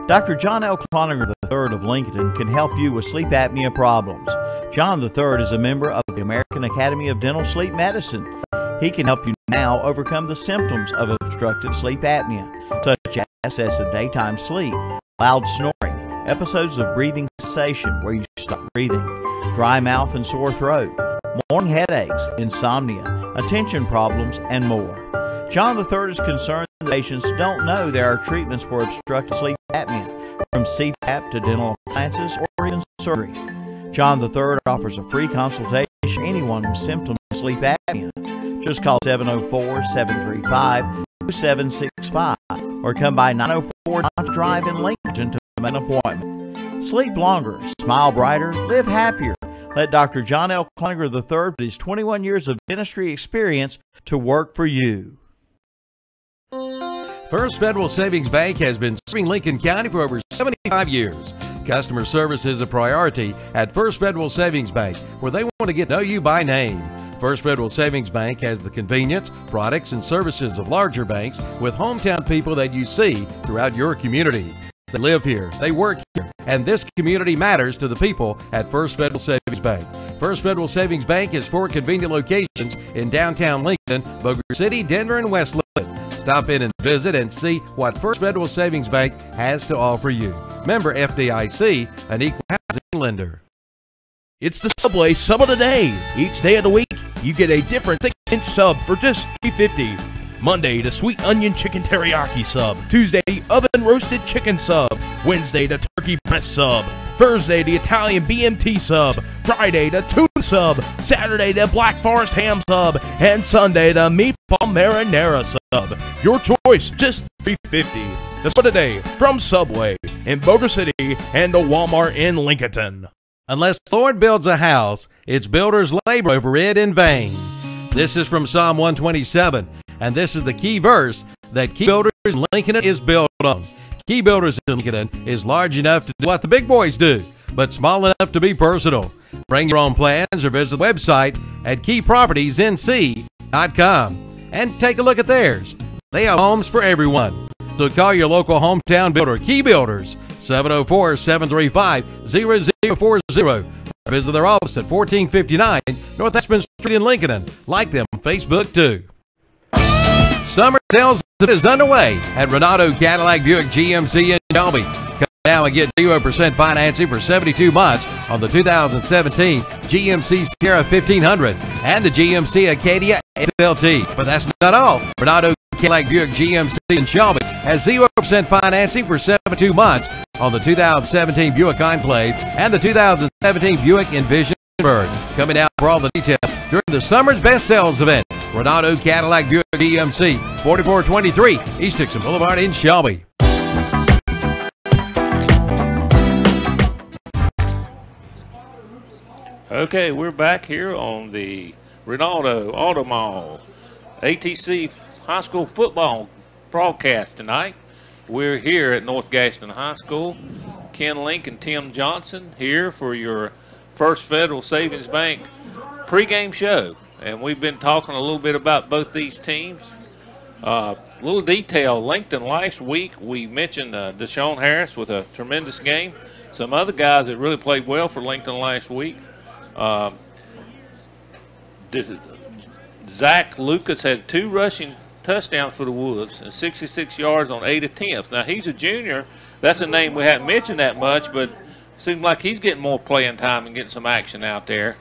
Dr. John L. Cloninger III of Lincolnton can help you with sleep apnea problems. John III is a member of the American Academy of Dental Sleep Medicine. He can help you now overcome the symptoms of obstructive sleep apnea, such as excessive daytime sleep, loud snoring, episodes of breathing cessation where you stop breathing, dry mouth and sore throat, morning headaches, insomnia, attention problems, and more. John III is concerned that patients don't know there are treatments for obstructive sleep apnea, from CPAP to dental appliances or even surgery. John III offers a free consultation for anyone with symptoms of sleep apnea. Just call 704-735-2765 or come by 904 Dodge Drive in Lincolnton to make an appointment. Sleep longer, smile brighter, live happier. Let Dr. John L. Cloninger III, with his 21 years of dentistry experience, to work for you. First Federal Savings Bank has been serving Lincoln County for over 75 years. Customer service is a priority at First Federal Savings Bank, where they want to get to know you by name. First Federal Savings Bank has the convenience, products, and services of larger banks with hometown people that you see throughout your community. They live here, they work here, and this community matters to the people at First Federal Savings Bank. First Federal Savings Bank has 4 convenient locations in downtown Lincoln, Bossier City, Denver, and West Lilly. Stop in and visit and see what First Federal Savings Bank has to offer you. Member FDIC, an equal housing lender. It's the Subway Sub of the Day. Each day of the week, you get a different 6-inch sub for just $3.50. Monday, the sweet onion chicken teriyaki sub. Tuesday, the oven roasted chicken sub. Wednesday, the turkey breast sub. Thursday, the Italian BMT sub. Friday, the tuna sub. Saturday, the Black Forest ham sub. And Sunday, the meatball marinara sub. Your choice, just $3.50. The Sub of the Day from Subway in Bossier City and the Walmart in Lincolnton. Unless the Lord builds a house, its builders labor over it in vain. This is from Psalm 127, and this is the key verse that Key Builders in Lincolnton is built on. Key Builders in Lincolnton is large enough to do what the big boys do, but small enough to be personal. Bring your own plans or visit the website at keypropertiesnc.com and take a look at theirs. They have homes for everyone. So call your local hometown builder, Key Builders, 704-735-0040. Visit their office at 1459 North Aspen Street in Lincoln. Like them on Facebook, too. Summer sales is underway at Renato Cadillac Buick GMC in Shelby. Come now and get 0% financing for 72 months on the 2017 GMC Sierra 1500 and the GMC Acadia SLT. But that's not all. Renato Cadillac Buick GMC in Shelby has 0% financing for 72 months on the 2017 Buick Enclave and the 2017 Buick Envision. Coming out for all the details during the summer's best sales event. Renato Cadillac Buick GMC, 4423 East Dixon Boulevard in Shelby. Okay, we're back here on the Ronaldo Auto Mall ATC High School football broadcast tonight. We're here at North Gaston High School. Ken Link and Tim Johnson here for your First Federal Savings Bank pregame show. And we've been talking a little bit about both these teams. Little detail, Lincoln last week, we mentioned Deshaun Harris with a tremendous game. Some other guys that really played well for Lincoln last week. Zach Lucas had 2 rushing touchdowns for the Wolves and 66 yards on 8 attempts. Now, he's a junior. That's a name we haven't mentioned that much, but it seems like he's getting more playing time and getting some action out there.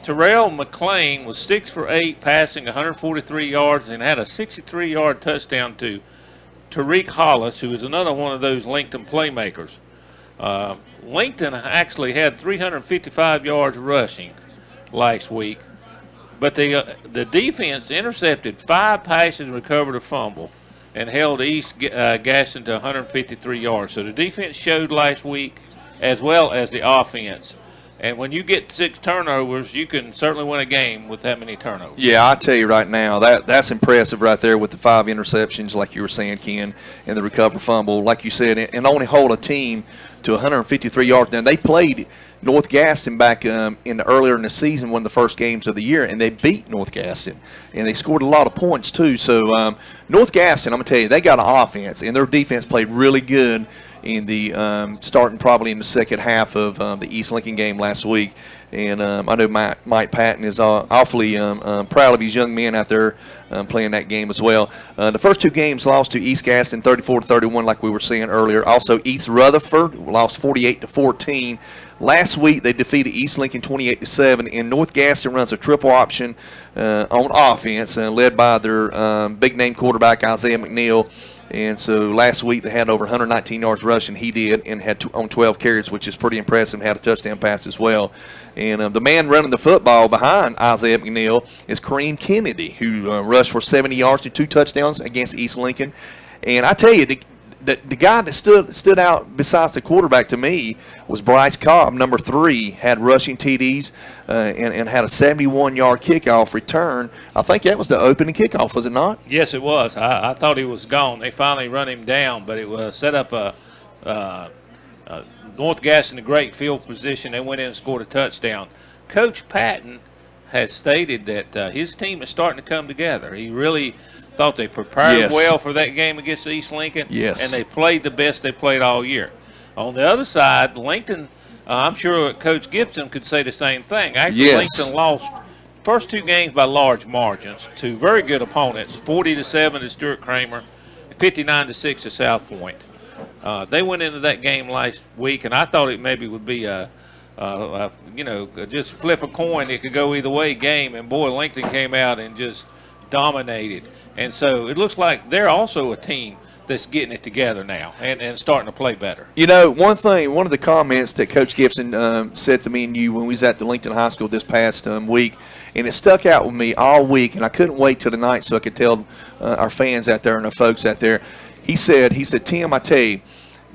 Terrell McClain was 6 for 8, passing 143 yards, and had a 63-yard touchdown to Tariq Hollis, who is another one of those Lincoln playmakers. Lincoln actually had 355 yards rushing last week, but the defense intercepted 5 passes and recovered a fumble and held East Gaston to 153 yards. So the defense showed last week as well as the offense. And when you get 6 turnovers, you can certainly win a game with that many turnovers. Yeah, I tell you right now, that's impressive right there with the 5 interceptions, like you were saying, Ken, and the recovered fumble, like you said, and only hold a team to 153 yards. Now, they played North Gaston back earlier in the season, one of the first games of the year, and they beat North Gaston, and they scored a lot of points too. So North Gaston, I'm going to tell you, they got an offense, and their defense played really good in the starting probably in the second half of the East Lincoln game last week. And I know Mike Patton is awfully proud of his young men out there playing that game as well. The first 2 games lost to East Gaston 34-31, like we were saying earlier. Also, East Rutherford lost 48-14. Last week they defeated East Lincoln 28-7, and North Gaston runs a triple option on offense, led by their big-name quarterback Isaiah McNeil. And so last week they had over 119 yards rushing. He did, and had on 12 carries, which is pretty impressive. Had a touchdown pass as well. And the man running the football behind Isaiah McNeil is Kareem Kennedy, who rushed for 70 yards and 2 touchdowns against East Lincoln. And I tell you, the guy that stood out besides the quarterback to me was Bryce Cobb, number 3, had rushing TDs and had a 71-yard kickoff return. I think that was the opening kickoff, was it not? Yes, it was. I thought he was gone. They finally run him down, but it was set up North Gaston in a great field position. They went in and scored a touchdown. Coach Patton has stated that his team is starting to come together. He really thought they prepared well for that game against East Lincoln, and they played the best they played all year. On the other side, Lincoln I'm sure Coach Gibson could say the same thing. Actually, Yes. Lincoln lost first two games by large margins to very good opponents, 40-7 to Stuart Kramer, 59-6 to South Point. They went into that game last week, and I thought it maybe would be just flip a coin. It could go either way game, and boy, Lincoln came out and just dominated. And so it looks like they're also a team that's getting it together now and starting to play better. You know, one of the comments that Coach Gibson said to me and you when we was at the Lincoln High School this past week, and it stuck out with me all week, and I couldn't wait till tonight so I could tell our fans out there and our folks out there. He said, Tim, I tell you,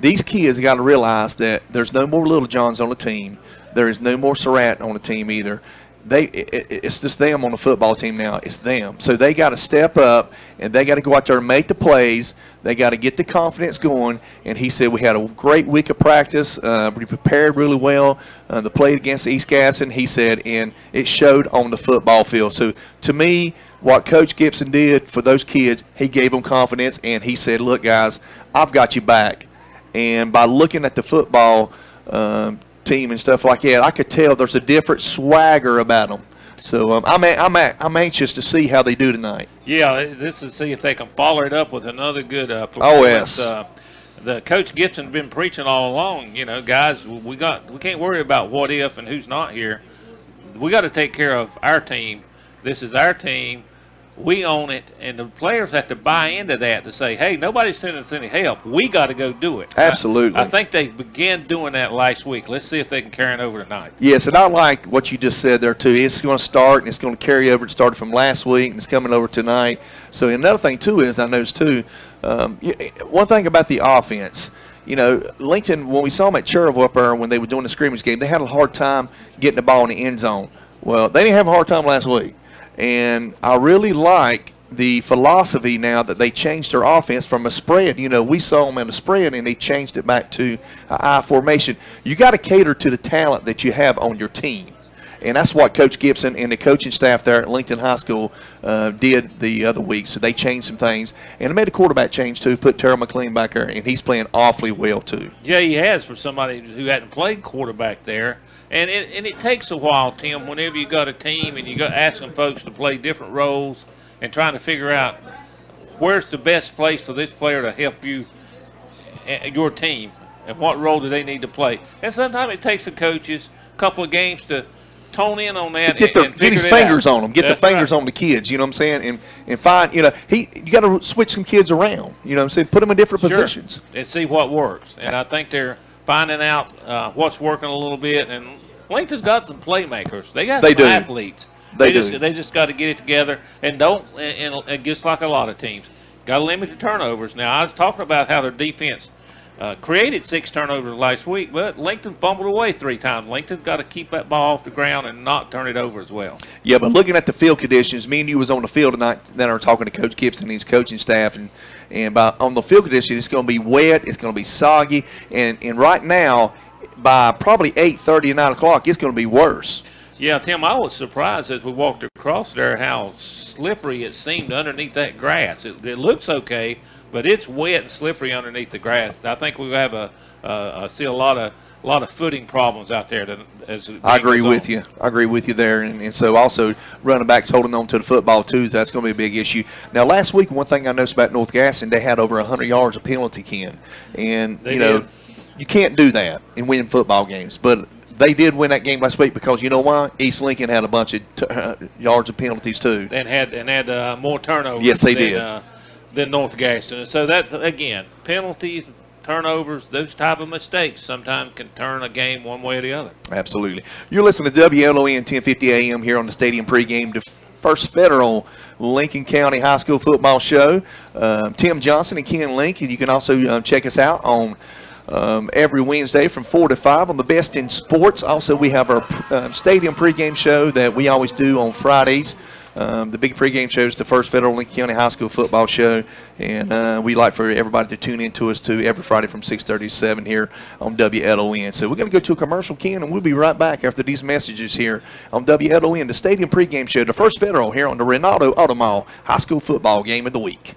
these kids got to realize that there's no more Little Johns on the team. There is no more Surratt on the team either. It's just them on the football team now. It's them. So they got to step up, and they got to go out there and make the plays. They got to get the confidence going. And he said we had a great week of practice. We prepared really well. The play against East Gaston, he said, and it showed on the football field. So to me, what Coach Gibson did for those kids, he gave them confidence, and he said, look, guys, I've got you back. And by looking at the football team and stuff like that, I could tell there's a different swagger about them. So I'm anxious to see how they do tonight. Yeah, this is see if they can follow it up with another good performance. Oh, yes. The Coach Gibson's been preaching all along. You know, guys, we can't worry about what if and who's not here. We got to take care of our team. This is our team. We own it, and the players have to buy into that to say, hey, nobody's sending us any help. We got to go do it. Absolutely. I think they began doing that last week. Let's see if they can carry it over tonight. Yes, and I like what you just said there, too. It's going to start, and it's going to carry over. It started from last week, and it's coming over tonight. So another thing, too, is I noticed, too, one thing about the offense, you know, Lincoln, when we saw them at Cherville up there when they were doing the scrimmage game, they had a hard time getting the ball in the end zone. Well, they didn't have a hard time last week. And I really like the philosophy now that they changed their offense from a spread. You know, we saw them in a spread, and they changed it back to an I formation. You got to cater to the talent that you have on your team. And that's what Coach Gibson and the coaching staff there at Lincoln High School did the other week. So they changed some things. And they made a quarterback change, too, put Terrell McLean back there, and he's playing awfully well, too. Yeah, he has for somebody who hadn't played quarterback there. And it takes a while, Tim, whenever you got a team and you got asking folks to play different roles and trying to figure out where's the best place for this player to help you, your team, and what role do they need to play. And sometimes it takes the coaches a couple of games to tone in on that get his fingers on them, get the fingers on the kids, you know what I'm saying, and find, you know, you got to switch some kids around, you know what I'm saying, put them in different positions. And see what works. And I think they're finding out what's working a little bit, and Lincoln's got some playmakers. They got some athletes. They just got to get it together, and and just like a lot of teams, got to limit the turnovers. Now, I was talking about how their defense created 6 turnovers last week, but Lincoln fumbled away 3 times. Lincoln's got to keep that ball off the ground and not turn it over as well. Yeah, but looking at the field conditions, me and you was on the field tonight. Then I were talking to Coach Gibson and his coaching staff, and on the field conditions, it's going to be wet, it's going to be soggy, and right now, by probably 8:30 or 9 o'clock, it's going to be worse. Yeah, Tim, I was surprised as we walked across there how slippery it seemed underneath that grass. It looks okay, but it's wet and slippery underneath the grass. I think we have see a lot of footing problems out there. I agree with you. I agree with you there. And so also running backs holding on to the football, too, that's going to be a big issue. Now, last week, one thing I noticed about North Gaston, they had over 100 yards of penalty, Ken. And, you can't do that and win football games. But they did win that game last week because, you know why? East Lincoln had a bunch of yards of penalties, too. And had more turnovers. Yes, they did. Than North Gaston. And so that's, again, penalties, turnovers, those type of mistakes sometimes can turn a game one way or the other. Absolutely. You're listening to WLON 1050 AM here on the Stadium Pregame to First Federal Lincoln County High School Football Show. Tim Johnson and Ken Link. And you can also check us out on every Wednesday from 4 to 5 on the Best in Sports. Also, we have our Stadium Pregame Show that we always do on Fridays. The big pregame show is the First Federal Lincoln County High School Football Show, and we like for everybody to tune in to us, too, every Friday from 6:30 to 7 here on WLON. So we're going to go to a commercial, Ken, and we'll be right back after these messages here on WLON, the Stadium Pregame Show, the First Federal here on the Renato Auto Mall High School Football Game of the Week.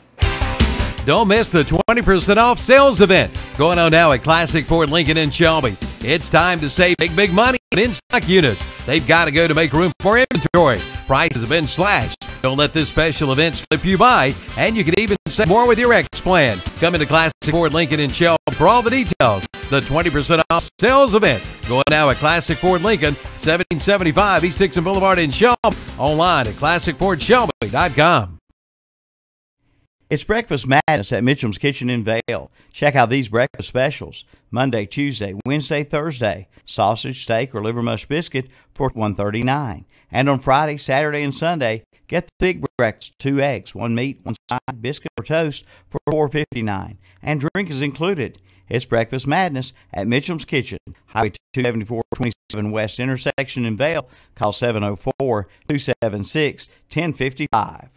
Don't miss the 20% off sales event going on now at Classic Ford Lincoln in Shelby. It's time to save big money on in-stock units. They've got to go to make room for inventory. Prices have been slashed. Don't let this special event slip you by, and you can even save more with your X plan. Come into Classic Ford Lincoln in Shelby for all the details. The 20% off sales event going now at Classic Ford Lincoln, 1775 East Dixon Boulevard in Shelby. Online at classicfordshelby.com. It's Breakfast Madness at Mitchum's Kitchen in Vale. Check out these breakfast specials. Monday, Tuesday, Wednesday, Thursday. Sausage, steak, or liver mush biscuit for $1.39. And on Friday, Saturday, and Sunday, get the big breakfast, 2 eggs, 1 meat, 1 side, biscuit or toast for $4.59. And drink is included. It's Breakfast Madness at Mitchum's Kitchen, Highway 274, 27 West intersection in Vale. Call 704-276-1055.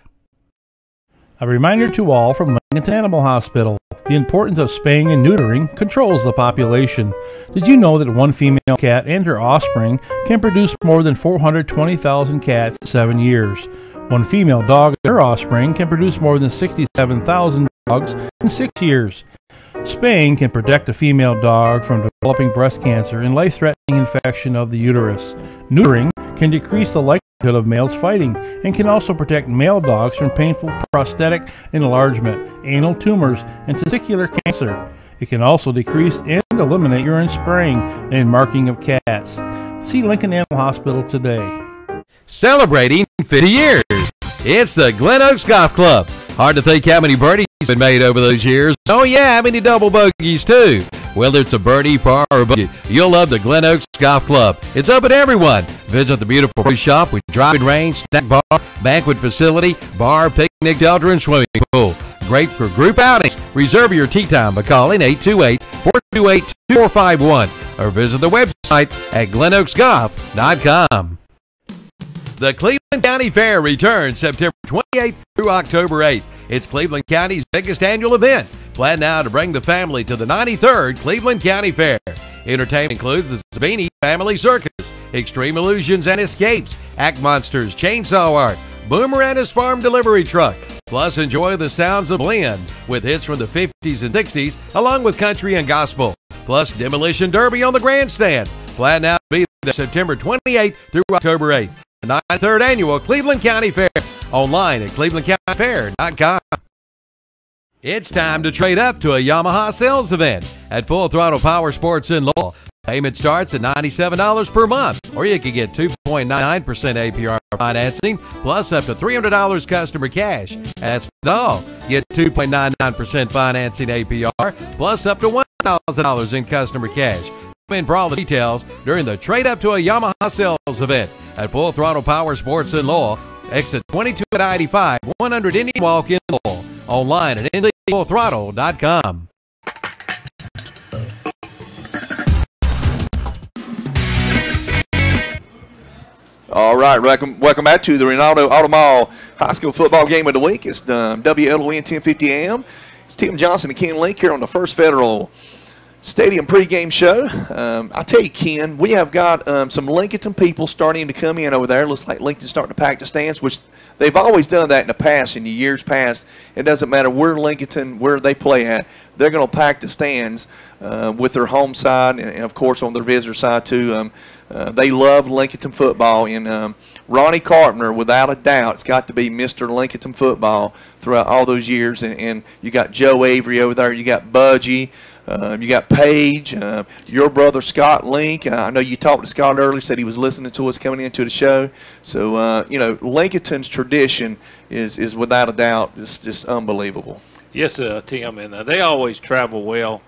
A reminder to all from Lincolnton Animal Hospital. The importance of spaying and neutering controls the population. Did you know that one female cat and her offspring can produce more than 420,000 cats in 7 years? One female dog and her offspring can produce more than 67,000 dogs in 6 years. Spaying can protect a female dog from developing breast cancer and life-threatening infection of the uterus. Neutering can decrease the likelihood of males fighting and can also protect male dogs from painful prosthetic enlargement, anal tumors, and testicular cancer. It can also decrease and eliminate urine spraying and marking of cats. See Lincoln Animal Hospital today. Celebrating 50 years. It's the Glen Oaks Golf Club. Hard to think how many birdies have been made over those years. Oh yeah, how many double bogeys too. Whether it's a birdie, par, or bogey, you'll love the Glen Oaks Golf Club. It's open to everyone. Visit the beautiful pro shop with driving range, snack bar, banquet facility, bar, picnic, shelter, and swimming pool. Great for group outings. Reserve your tee time by calling 828-428-2451 or visit the website at glenoaksgolf.com. The Cleveland County Fair returns September 28th through October 8th. It's Cleveland County's biggest annual event. Plan now to bring the family to the 93rd Cleveland County Fair. Entertainment includes the Savini Family Circus, Extreme Illusions and Escapes, Act Monsters, Chainsaw Art, Boomer and his Farm Delivery Truck. Plus, enjoy the sounds of blend with hits from the 50s and 60s, along with country and gospel. Plus, Demolition Derby on the grandstand. Plan now to be there September 28th through October 8th. The 93rd Annual Cleveland County Fair. Online at clevelandcountyfair.com. It's time to trade up to a Yamaha sales event at Full Throttle Power Sports in Lowell. Payment starts at $97 per month, or you can get 2.99% APR financing, plus up to $300 customer cash. That's all. Get 2.99% financing APR, plus up to $1,000 in customer cash. Come in for all the details during the Trade Up to a Yamaha sales event at Full Throttle Power Sports in Lowell. Exit 22 at I-85, 100 Indian Walk in Lowell. Online at IndyFullThrottle.com. All right, welcome back to the Ronaldo Auto Mall High School Football Game of the Week. It's WLON 1050 AM. It's Tim Johnson and Ken Link here on the First Federal Stadium pregame show. I tell you, Ken, we have got some Lincolnton people starting to come in over there. Looks like Lincoln's starting to pack the stands, which they've always done that in the past, in the years past. It doesn't matter where Lincolnton, where they play at, they're going to pack the stands with their home side and, of course, on their visitor side, too. They love Lincolnton football, and Ronnie Carpenter, without a doubt, it's got to be Mr. Lincolnton football throughout all those years. And you got Joe Avery over there, you got Budgie, you got Paige, your brother Scott Link. I know you talked to Scott earlier, said he was listening to us coming into the show. So, you know, Lincolnton's tradition is without a doubt just unbelievable. Yes, Tim, and they always travel well.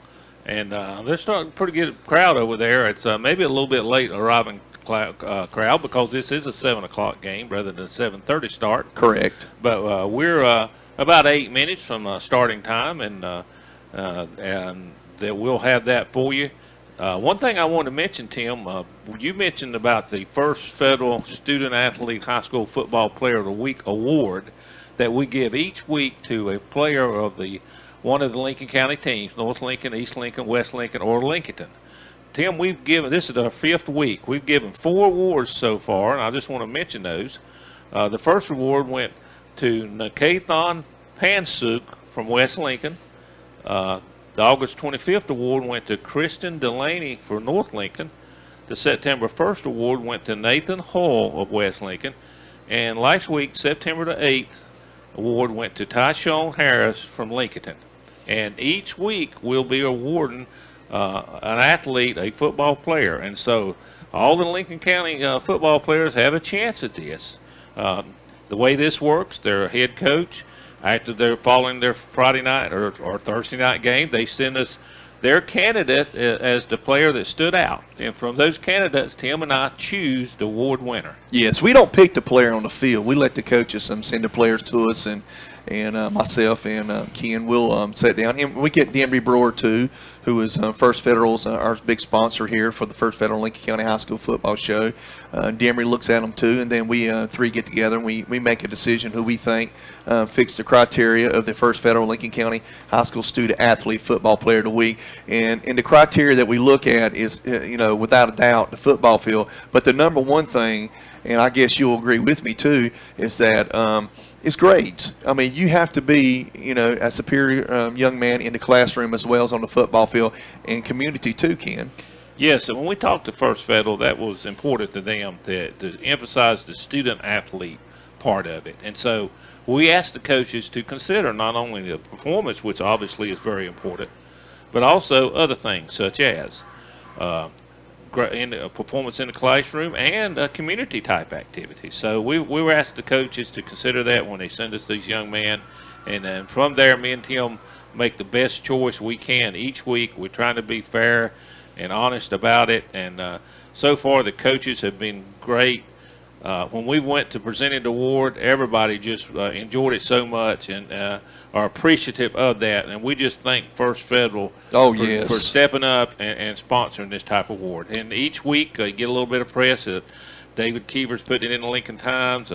And they're starting a pretty good crowd over there. It's maybe a little bit late arriving crowd because this is a 7 o'clock game rather than a 7:30 start. Correct. But we're about 8 minutes from starting time, and that we'll have that for you. One thing I want to mention, Tim, you mentioned about the First Federal Student Athlete High School Football Player of the Week award that we give each week to a player of one of the Lincoln County teams, North Lincoln, East Lincoln, West Lincoln, or Lincolnton. Tim, we've given, this is our 5th week. We've given 4 awards so far, and I just want to mention those. The first award went to Nakathon Pansuk from West Lincoln. The The August 25th award went to Kristen Delaney for North Lincoln. The September 1st award went to Nathan Hull of West Lincoln. And last week, September the 8th, award went to Tyshawn Harris from Lincolnton. And each week we'll be awarding an athlete, a football player. And so all the Lincoln County football players have a chance at this. The way this works, their head coach, after they're following their Friday night or Thursday night game, they send us their candidate as the player that stood out. And from those candidates, Tim and I choose the award winner. Yes, we don't pick the player on the field. We let the coaches send the players to us, and myself and Ken will sit down. And we get Demry Brewer, too, who is First Federal's our big sponsor here for the First Federal Lincoln County High School Football Show. Demry looks at them, too, and then we three get together and we make a decision who we think fits the criteria of the First Federal Lincoln County High School Student Athlete Football Player of the Week. And the criteria that we look at is, without a doubt, the football field. But the number one thing, and I guess you'll agree with me, too, is that it's grades. I mean, you have to be, a superior young man in the classroom as well as on the football field, and community too, Ken. Yes, and when we talked to First Federal, that was important to them to emphasize the student athlete part of it. And so we asked the coaches to consider not only the performance, which obviously is very important, but also other things such as performance in the classroom and community type activities. So we were asked the coaches to consider that when they send us these young men, and then from there me and Tim make the best choice we can each week. We're trying to be fair and honest about it, and so far the coaches have been great. When we went to presenting the award, everybody just enjoyed it so much and are appreciative of that. And we just thank First Federal for stepping up and sponsoring this type of award. And each week they get a little bit of press. David Keever's putting it in the Lincoln Times.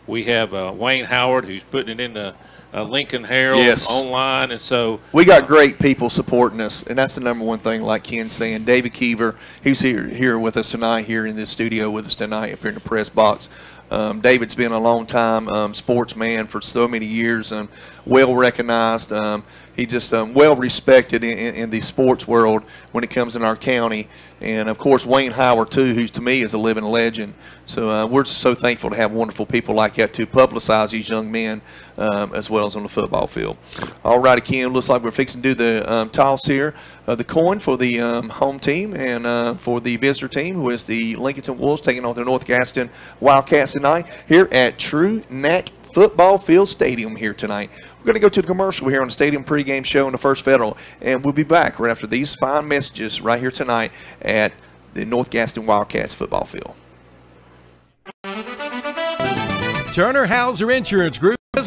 We have Wayne Howard, who's putting it in the Lincoln Herald online, and so we got great people supporting us, and that's the number one thing. Like Ken's saying, David Keever, he's here with us tonight, here in this studio with us tonight, up here in the press box. David's been a long time sportsman for so many years, and well recognized. He just well respected in the sports world when it comes in our county. And of course Wayne Howard too, who to me is a living legend. So we're so thankful to have wonderful people like that to publicize these young men as well as on the football field. All right, Ken, looks like we're fixing to do the toss here. The coin for the home team and for the visitor team, who is the Lincolnton Wolves, taking on the North Gaston Wildcats tonight here at True Neck Football Field Stadium here tonight. We're going to go to the commercial here on the Stadium pregame show in the First Federal, and we'll be back right after these fine messages right here tonight at the North Gaston Wildcats football field. Turner Hauser Insurance Group has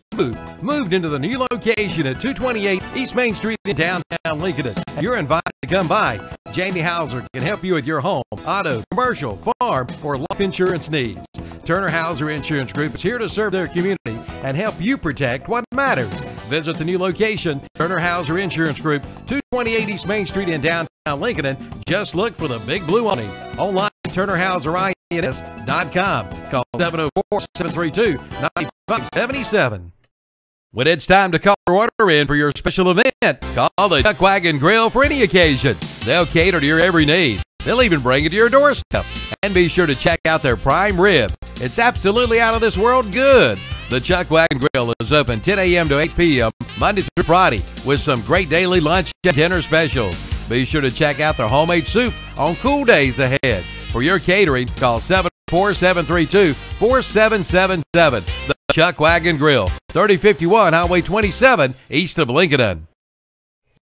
moved into the new location at 228 East Main Street in downtown Lincoln. You're invited to come by. Jamie Hauser can help you with your home, auto, commercial, farm, or life insurance needs. Turner Hauser Insurance Group is here to serve their community and help you protect what matters. Visit the new location, Turner Hauser Insurance Group, 228 East Main Street in downtown Lincoln, and just look for the big blue awning. Online at TurnerHauserINS.com. Call 704-732-9577. When it's time to call or order in for your special event, call the Chuck Wagon Grill for any occasion. They'll cater to your every need. They'll even bring it to your doorstep. And be sure to check out their prime rib. It's absolutely out of this world good. The Chuck Wagon Grill is open 10 a.m. to 8 p.m. Monday through Friday with some great daily lunch and dinner specials. Be sure to check out their homemade soup on cool days ahead. For your catering, call 747-332-4777. The Chuck Wagon Grill, 3051 Highway 27, east of Lincoln.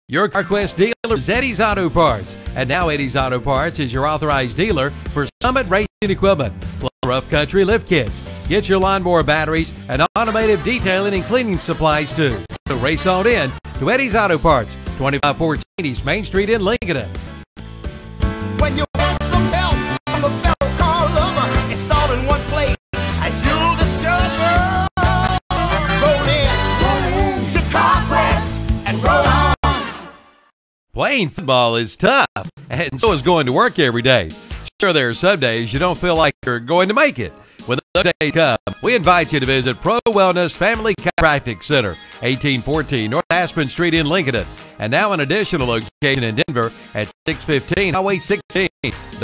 Your CarQuest dealer is Eddie's Auto Parts. And now Eddie's Auto Parts is your authorized dealer for Summit Racing Equipment, plus rough country lift kits. Get your lawnmower batteries and automotive detailing and cleaning supplies too. So race on in to Eddie's Auto Parts, 2514 East Main Street in Lincoln. When you want some help from a fellow car lover, it's all in one place, as you'll discover. Roll in to CarQuest and roll on. Playing football is tough, and so is going to work every day. Sure, there are some days you don't feel like you're going to make it. When those days come, we invite you to visit Pro Wellness Family Chiropractic Center, 1814 North Aspen Street in Lincolnton, and now an additional location in Denver at 615 Highway 16.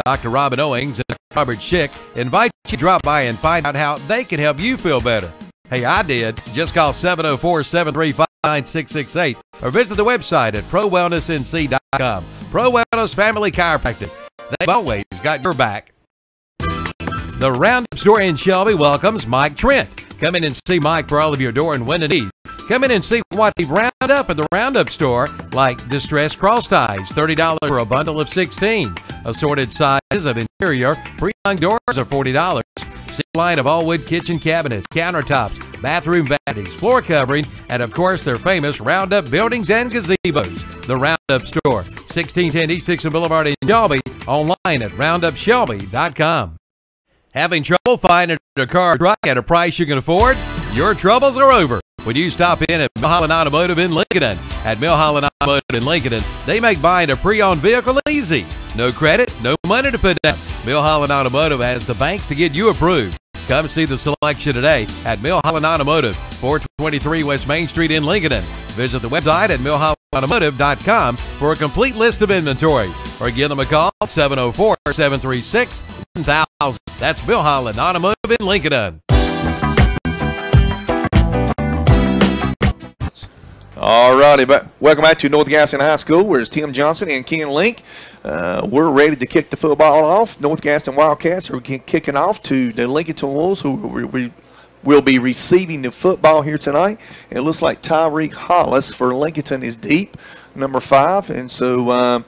Dr. Robin Owings and Robert Schick invite you to drop by and find out how they can help you feel better. Hey, I did. Just call 704-735-9668 or visit the website at prowellnessnc.com. Pro Wellness Family Chiropractic. They've always got your back. The Roundup Store in Shelby welcomes Mike Trent. Come in and see Mike for all of your door and window needs. Come in and see what they round up at the Roundup Store, like distressed cross ties, $30 for a bundle of 16. Assorted sizes of interior pre-hung doors are $40. See a line of all-wood kitchen cabinets, countertops, bathroom vanities, floor covering, and of course their famous Roundup buildings and gazebos. The Roundup Store, 1610 East Dixon Boulevard in Shelby, online at roundupshelby.com. Having trouble finding a car or truck at a price you can afford? Your troubles are over when you stop in at Milholland Automotive in Lincolnton. At Milholland Automotive in Lincolnton, they make buying a pre-owned vehicle easy. No credit, no money to put down. Milholland Automotive has the banks to get you approved. Come see the selection today at Milholland Automotive, 423 West Main Street in Lincolnton. Visit the website at milhollandautomotive.com for a complete list of inventory, or give them a call at 704-736-1000. That's Milholland Automotive in Lincolnton. All righty, welcome back to North Gaston High School, where it's Tim Johnson and Ken Link. We're ready to kick the football off. North Gaston Wildcats are kicking off to the Lincolnton Wolves, who will be receiving the football here tonight. It looks like Tyreek Hollis for Lincolnton is deep, number 5, and so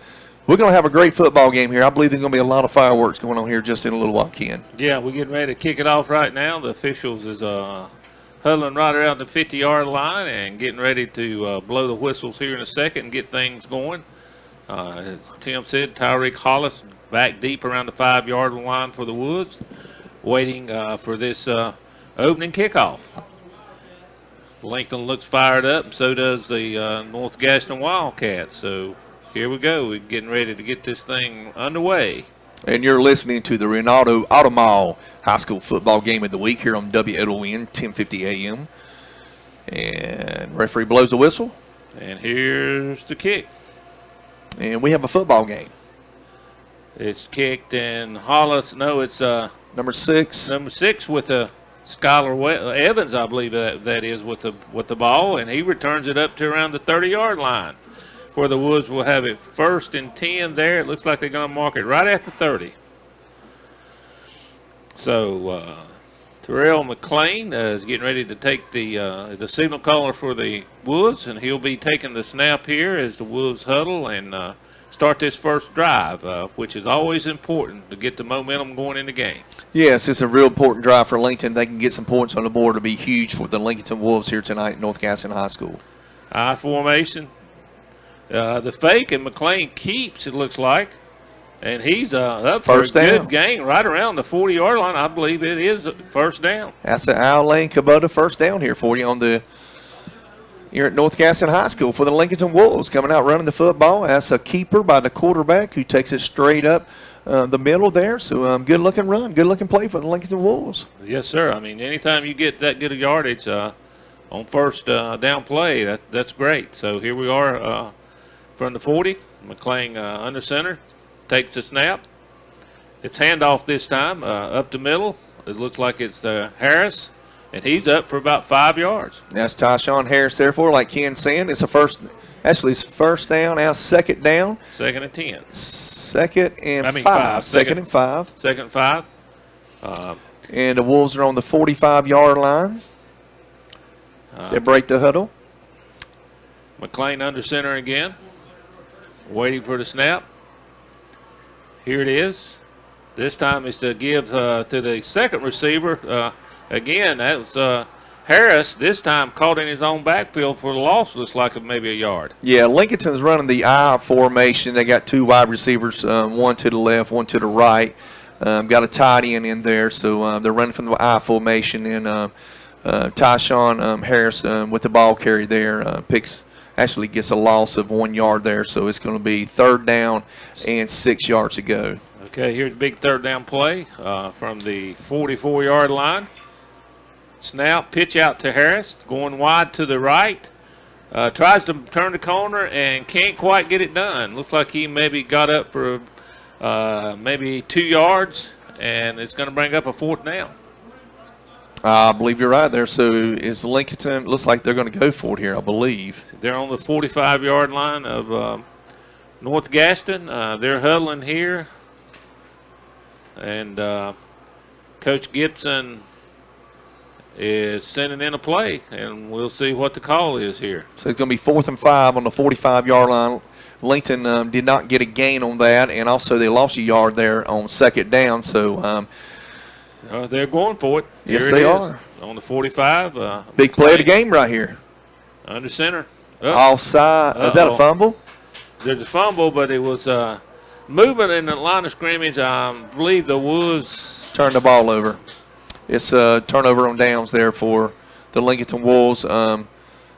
we're going to have a great football game here. I believe there's going to be a lot of fireworks going on here just in a little while, Ken. Yeah, we're getting ready to kick it off right now. The officials is huddling right around the 50-yard line and getting ready to blow the whistles here in a second and get things going. As Tim said, Tyreek Hollis back deep around the 5-yard line for the Woods, waiting for this opening kickoff. Lincoln looks fired up, and so does the North Gaston Wildcats. So here we go. We're getting ready to get this thing underway. And you're listening to the Ronaldo Automall High School Football Game of the Week here on WLON 1050 AM. And referee blows the whistle. And here's the kick. And we have a football game. It's kicked, and Hollis, no, it's number 6. Number 6 with Skylar Evans, I believe that is, with the ball, and he returns it up to around the 30-yard line, where the Woods will have it 1st and 10 there. It looks like they're going to mark it right at the 30. So Terrell McLean is getting ready to take the signal caller for the Woods, and he'll be taking the snap here as the Woods huddle and start this first drive, which is always important to get the momentum going in the game. Yes, it's a real important drive for Lincoln. They can get some points on the board to be huge for the Lincolnton Wolves here tonight at North Gaston High School. I formation. The fake, and McLean keeps, it looks like. And he's up for a good gain right around the 40-yard line. I believe it is first down. That's an Al Lane Kubota first down here for you here at North Gaston High School for the Lincolnton Wolves. Coming out running the football. That's a keeper by the quarterback who takes it straight up the middle there. So good-looking run, good-looking play for the Lincolnton Wolves. Yes, sir. I mean, anytime you get that good a yardage on first down play, that's great. So here we are from the 40. McLean under center. Takes the snap. It's handoff this time up the middle. It looks like it's Harris, and he's up for about 5 yards. That's Tyshawn Harris there for, like Ken's saying. It's first down, now second down. 2nd and 10. 2nd and 5. Second and 5. 2nd and 5. And the Wolves are on the 45-yard line. They break the huddle. McLean under center again. Waiting for the snap. Here it is. This time is to give to the second receiver. Again, that was Harris. This time caught in his own backfield for the loss. Looks like maybe a yard. Yeah, Lincolnton's running the I formation. They got 2 wide receivers, one to the left, one to the right. Got a tight end in there, so they're running from the I formation. And Tyshawn Harris with the ball carry there actually gets a loss of 1 yard there, so it's going to be 3rd down and 6 yards to go. Okay, here's a big 3rd down play from the 44-yard line. Snap, pitch out to Harris, going wide to the right. Tries to turn the corner and can't quite get it done. Looks like he maybe got up for maybe 2 yards, and it's going to bring up a 4th down. I believe you're right there. So is Lincolnton, looks like they're going to go for it here, I believe. They're on the 45-yard line of North Gaston. They're huddling here. And Coach Gibson is sending in a play, and we'll see what the call is here. So it's going to be 4th and 5 on the 45-yard line. Lincoln did not get a gain on that, and also they lost a yard there on 2nd down. So they're going for it. Yes, Here they it are. is, on the 45. Big play of the game right here. Under center. Offside. Is that a fumble? There's a fumble, but it was movement in the line of scrimmage. I believe the Wolves turned the ball over. It's a turnover on downs there for the Lincolnton Wolves.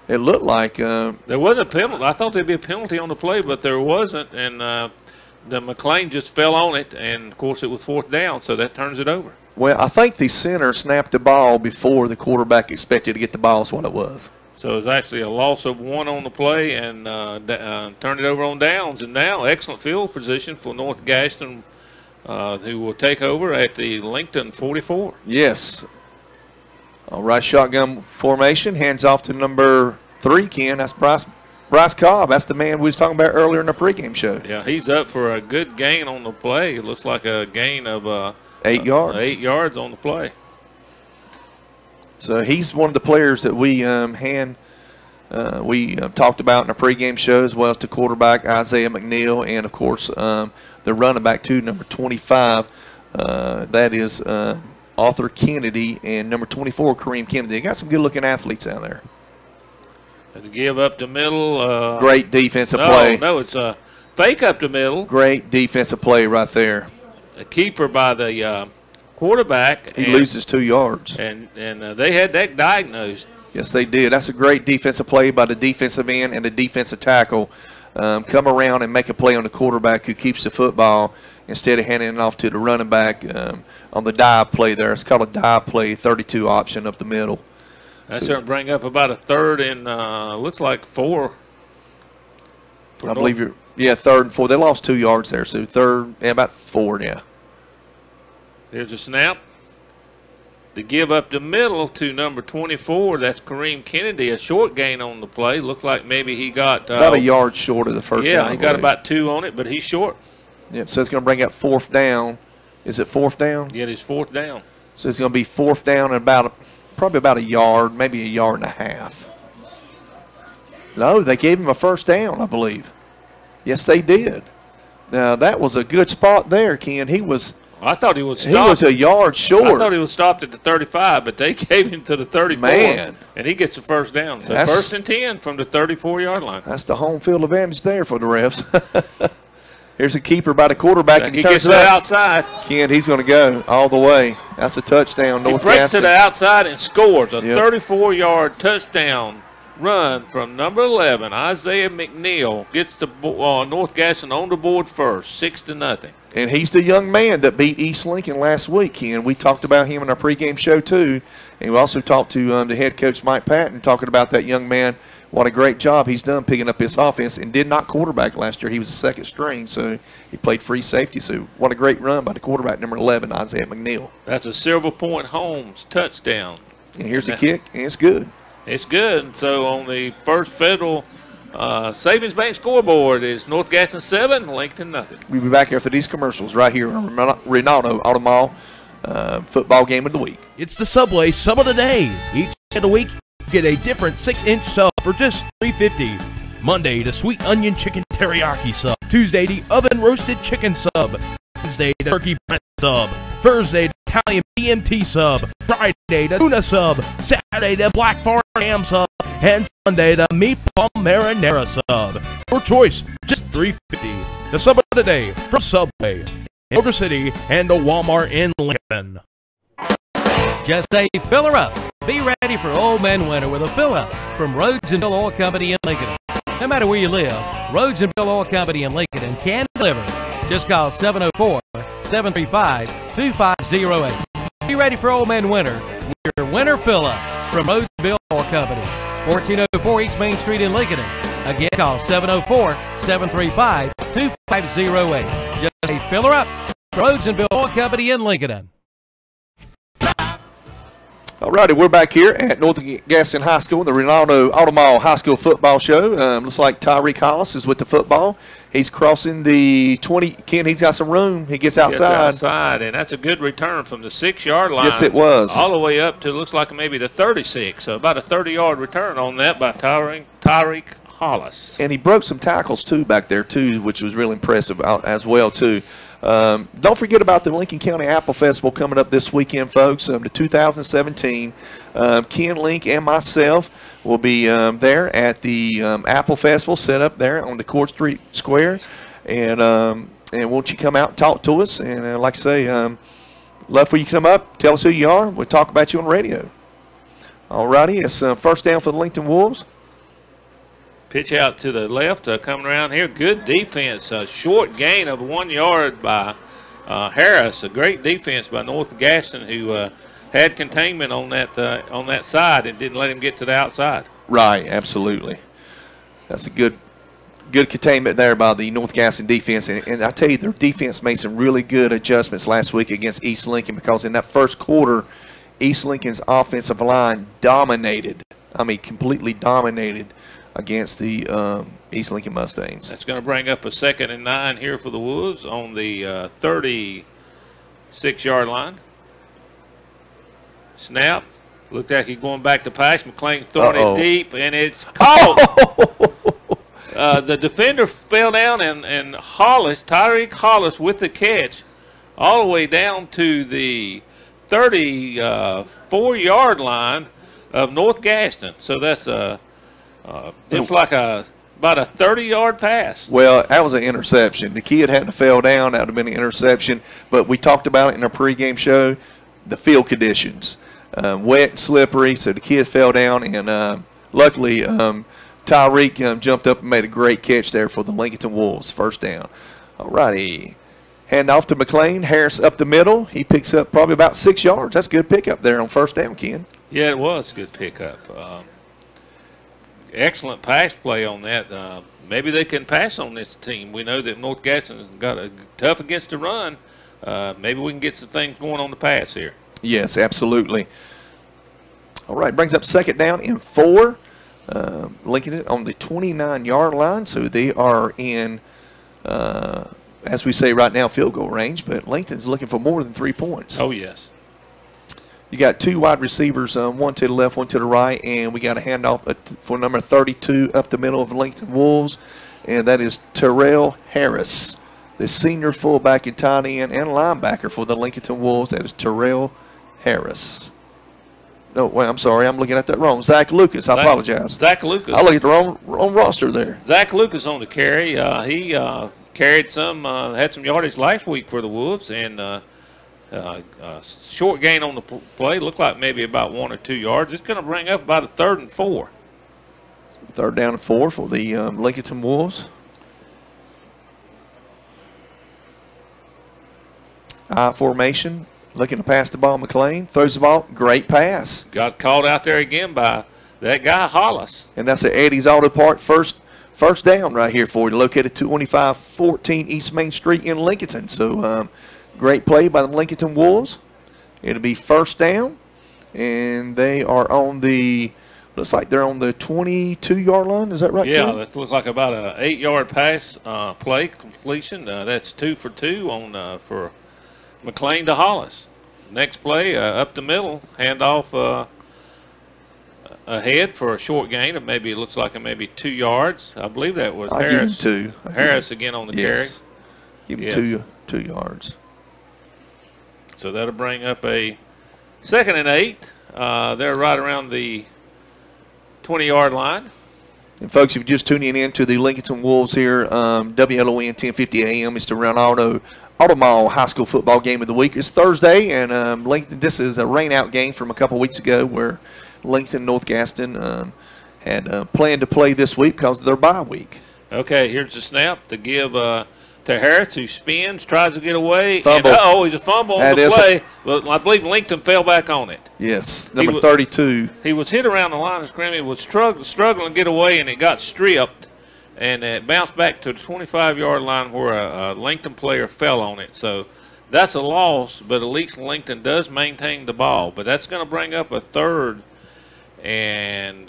It looked like there wasn't a penalty. I thought there'd be a penalty on the play, but there wasn't, and the McLean just fell on it, and of course it was 4th down, so that turns it over. Well, I think the center snapped the ball before the quarterback expected to get the ball is what it was. So it was actually a loss of 1 on the play, and turned it over on downs, and now excellent field position for North Gaston, who will take over at the Lincoln 44. Yes. All right, shotgun formation. Hands off to number 3, Ken. That's Bryce Cobb. That's the man we was talking about earlier in the pregame show. Yeah, he's up for a good gain on the play. It looks like a gain of 8 yards. 8 yards on the play. So he's one of the players that we talked about in the pregame show, as well as the quarterback Isaiah McNeil, and of course the running back too, number 25. That is Arthur Kennedy, and number 24 Kareem Kennedy. They got some good-looking athletes out there. To give up the middle. Great defensive play. No, it's a fake up the middle. Great defensive play right there. A keeper by the quarterback. He loses 2 yards. And they had that diagnosed. Yes, they did. That's a great defensive play by the defensive end and the defensive tackle. Come around and make a play on the quarterback who keeps the football instead of handing it off to the running back on the dive play there. It's called a dive play, 32 option up the middle. That's going to bring up about a 3rd and looks like 4. I believe you're, 3rd and 4. They lost 2 yards there, so 3rd and about 4, yeah. There's a snap. To give up the middle to number 24, that's Kareem Kennedy, a short gain on the play. Looked like maybe he got about a yard short of the first down. Yeah, he got about 2 on it, but he's short. Yep, so it's going to bring up 4th down. Is it 4th down? Yeah, it's 4th down. So it's going to be 4th down and probably about a yard, maybe a yard and a half. No, they gave him a 1st down, I believe. Yes, they did. Now, that was a good spot there, Ken. I thought he was stopped. He was a yard short. I thought he was stopped at the 35, but they gave him to the 34. Man. And he gets the 1st down. So 1st and 10 from the 34-yard line. That's the home field advantage there for the refs. Here's a keeper by the quarterback. And he gets to the outside. Ken, he's going to go all the way. That's a touchdown. He breaks to the outside and scores a 34-yard touchdown run from number 11. Isaiah McNeil gets the North Gaston on the board first, 6-0. And he's the young man that beat East Lincoln last week, Ken. We talked about him in our pregame show, too. And we also talked to the head coach, Mike Patton, talking about that young man. What a great job he's done picking up his offense, and did not quarterback last year. He was the 2nd string, so he played free safety. So what a great run by the quarterback, number 11, Isaiah McNeil. That's a Silver Point Holmes touchdown. And here's the kick, and it's good. It's good. So on the First Federal Savings Bank scoreboard is North Gaston 7, Lincoln nothing. We'll be back after these commercials right here on Ronaldo Auto Mall football game of the week. It's the Subway Sub of the Day. Each day of the week, you get a different 6-inch sub for just $3.50. Monday, the sweet onion chicken teriyaki sub. Tuesday, the oven roasted chicken sub. Wednesday, the turkey breast sub. Thursday, the Italian BMT sub. Friday, the tuna sub. Saturday, the black forest ham sub. And Sunday, the meatball marinara sub. Your choice, just $3.50. The Sub of the Day from Subway in Culver City and the Walmart in Lincoln. Just a filler up. Be ready for Old Man Winter with a fill up from Rhodes and Bill Oil Company in Lincoln. No matter where you live, Rhodes and Bill Oil Company in Lincoln can deliver. Just call 704-735-2508. Be ready for Old Man Winter your winner fill-up from Road Bill Company, 1404 East Main Street in Lincolnton. Again, call 704-735-2508. Just a filler up. Roads and Bill Company in Lincolnton. All righty, we're back here at North Gaston High School, the Ronaldo Automall High School football show. Looks like Tyreek Hollis is with the football. He's crossing the 20. Ken, he's got some room. He gets outside. And that's a good return from the 6-yard line. Yes, it was. All the way up to, looks like maybe the 36. So about a 30-yard return on that by Tyreek Hollis. And he broke some tackles, too, back there, too, which was really impressive as well, too. Don't forget about the Lincoln County Apple Festival coming up this weekend, folks. The 2017. Ken Link and myself will be there at the Apple Festival, set up there on the Court Street Square. And won't you come out and talk to us? And like I say, love for you to come up, tell us who you are. We'll talk about you on the radio. All righty, it's first down for the Lincoln Wolves. Pitch out to the left, coming around here. Good defense. A short gain of 1 yard by Harris. A great defense by North Gaston, who had containment on that side and didn't let him get to the outside. Right, absolutely. That's a good containment there by the North Gaston defense. And I tell you, their defense made some really good adjustments last week against East Lincoln, because in that first quarter, East Lincoln's offensive line dominated. I mean, completely dominated against the East Lincoln Mustangs. That's going to bring up a 2nd and 9 here for the Wolves on the 36-yard line. Snap. Looked like he's going back to pass. McClain throwing it deep, and it's caught. The defender fell down, and Hollis, Tyreek Hollis, with the catch all the way down to the 34-yard line of North Gaston. So that's it's like about a 30-yard pass. Well, that was an interception. The kid hadn't fell down. That would have been an interception. But we talked about it in our pregame show, the field conditions. Wet and slippery, so the kid fell down. And luckily, Tyreek jumped up and made a great catch there for the Lincolnton Wolves. First down. All righty. Hand off to McClain. Harris up the middle. He picks up probably about 6 yards. That's a good pickup there on first down, Ken. Yeah, it was a good pickup. Excellent pass play on that. Maybe they can pass on this team. We know that North Gaston's got a tough against the run. Maybe we can get some things going on the pass here. Yes, absolutely. All right, brings up 2nd down and 4. Lincoln on the 29-yard line, so they are in, as we say right now, field goal range. But Lincoln's looking for more than 3 points. Oh, yes. You got 2 wide receivers, one to the left, one to the right, and we got a handoff for number 32 up the middle of the Lincoln Wolves, and that is Terrell Harris, the senior fullback and tight end and linebacker for the Lincoln Wolves. That is Terrell Harris. No, wait, I'm sorry. I'm looking at that wrong. Zach Lucas. I apologize. Zach Lucas. I looked at the wrong roster there. Zach Lucas on the carry. He carried had some yardage last week for the Wolves, and short gain on the play. Looked like maybe about 1 or 2 yards. It's going to bring up about a 3rd and 4. 3rd down and 4 for the Lincoln Wolves. I formation. Looking to pass the ball. McClain throws the ball. Great pass. Got called out there again by that guy Hollis. And that's at Eddie's Auto Parts. First down right here for you. Located 2514 East Main Street in Lincolnton. So great play by the Lincoln Wolves. It'll be first down. And they are on the, looks like they're on the 22-yard line. Is that right? Yeah, Ken? that looks like about a 8-yard pass play completion. That's 2 for 2 on for McClain to Hollis. Next play, up the middle, handoff ahead for a short gain of maybe, it looks like maybe 2 yards. I believe that was Harris. Give him 2. Harris again on the carry. Give him 2 yards. So that'll bring up a 2nd and 8. They're right around the 20-yard line. And, folks, if you're just tuning in to the Lincolnton Wolves here, WLON 1050 AM is the Ronaldo Automall High School football game of the week. It's Thursday, and Lincoln, this is a rain-out game from a couple weeks ago where Lincoln North Gaston had planned to play this week because of their bye week. Okay, here's the snap to give to Harris, who spins, tries to get away. Fumble. And, he's a fumble on That the is play. But I believe Lincoln fell back on it. Yes, number 32. He was hit around the line of scrimmage, was struggling to get away, and it got stripped. And it bounced back to the 25-yard line where a Lincoln player fell on it. So that's a loss, but at least Lincoln does maintain the ball. But that's going to bring up a third and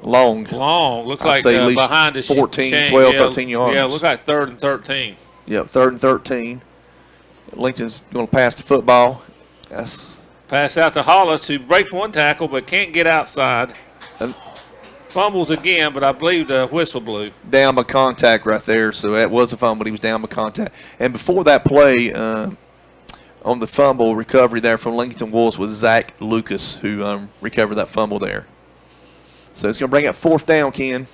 long. Looks I'd like say at least behind the 14, chain. 12, 13 yards. Yeah, it looks like 3rd and 13. Yep, 3rd and 13. Lincoln's going to pass the football. Pass out to Hollis, who breaks one tackle but can't get outside. Fumbles again, but I believe the whistle blew. Down by contact right there, so that was a fumble. He was down by contact. And before that play, on the fumble recovery there from Lincolnton Wolves was Zach Lucas, who recovered that fumble there. So it's going to bring up 4th down, Ken.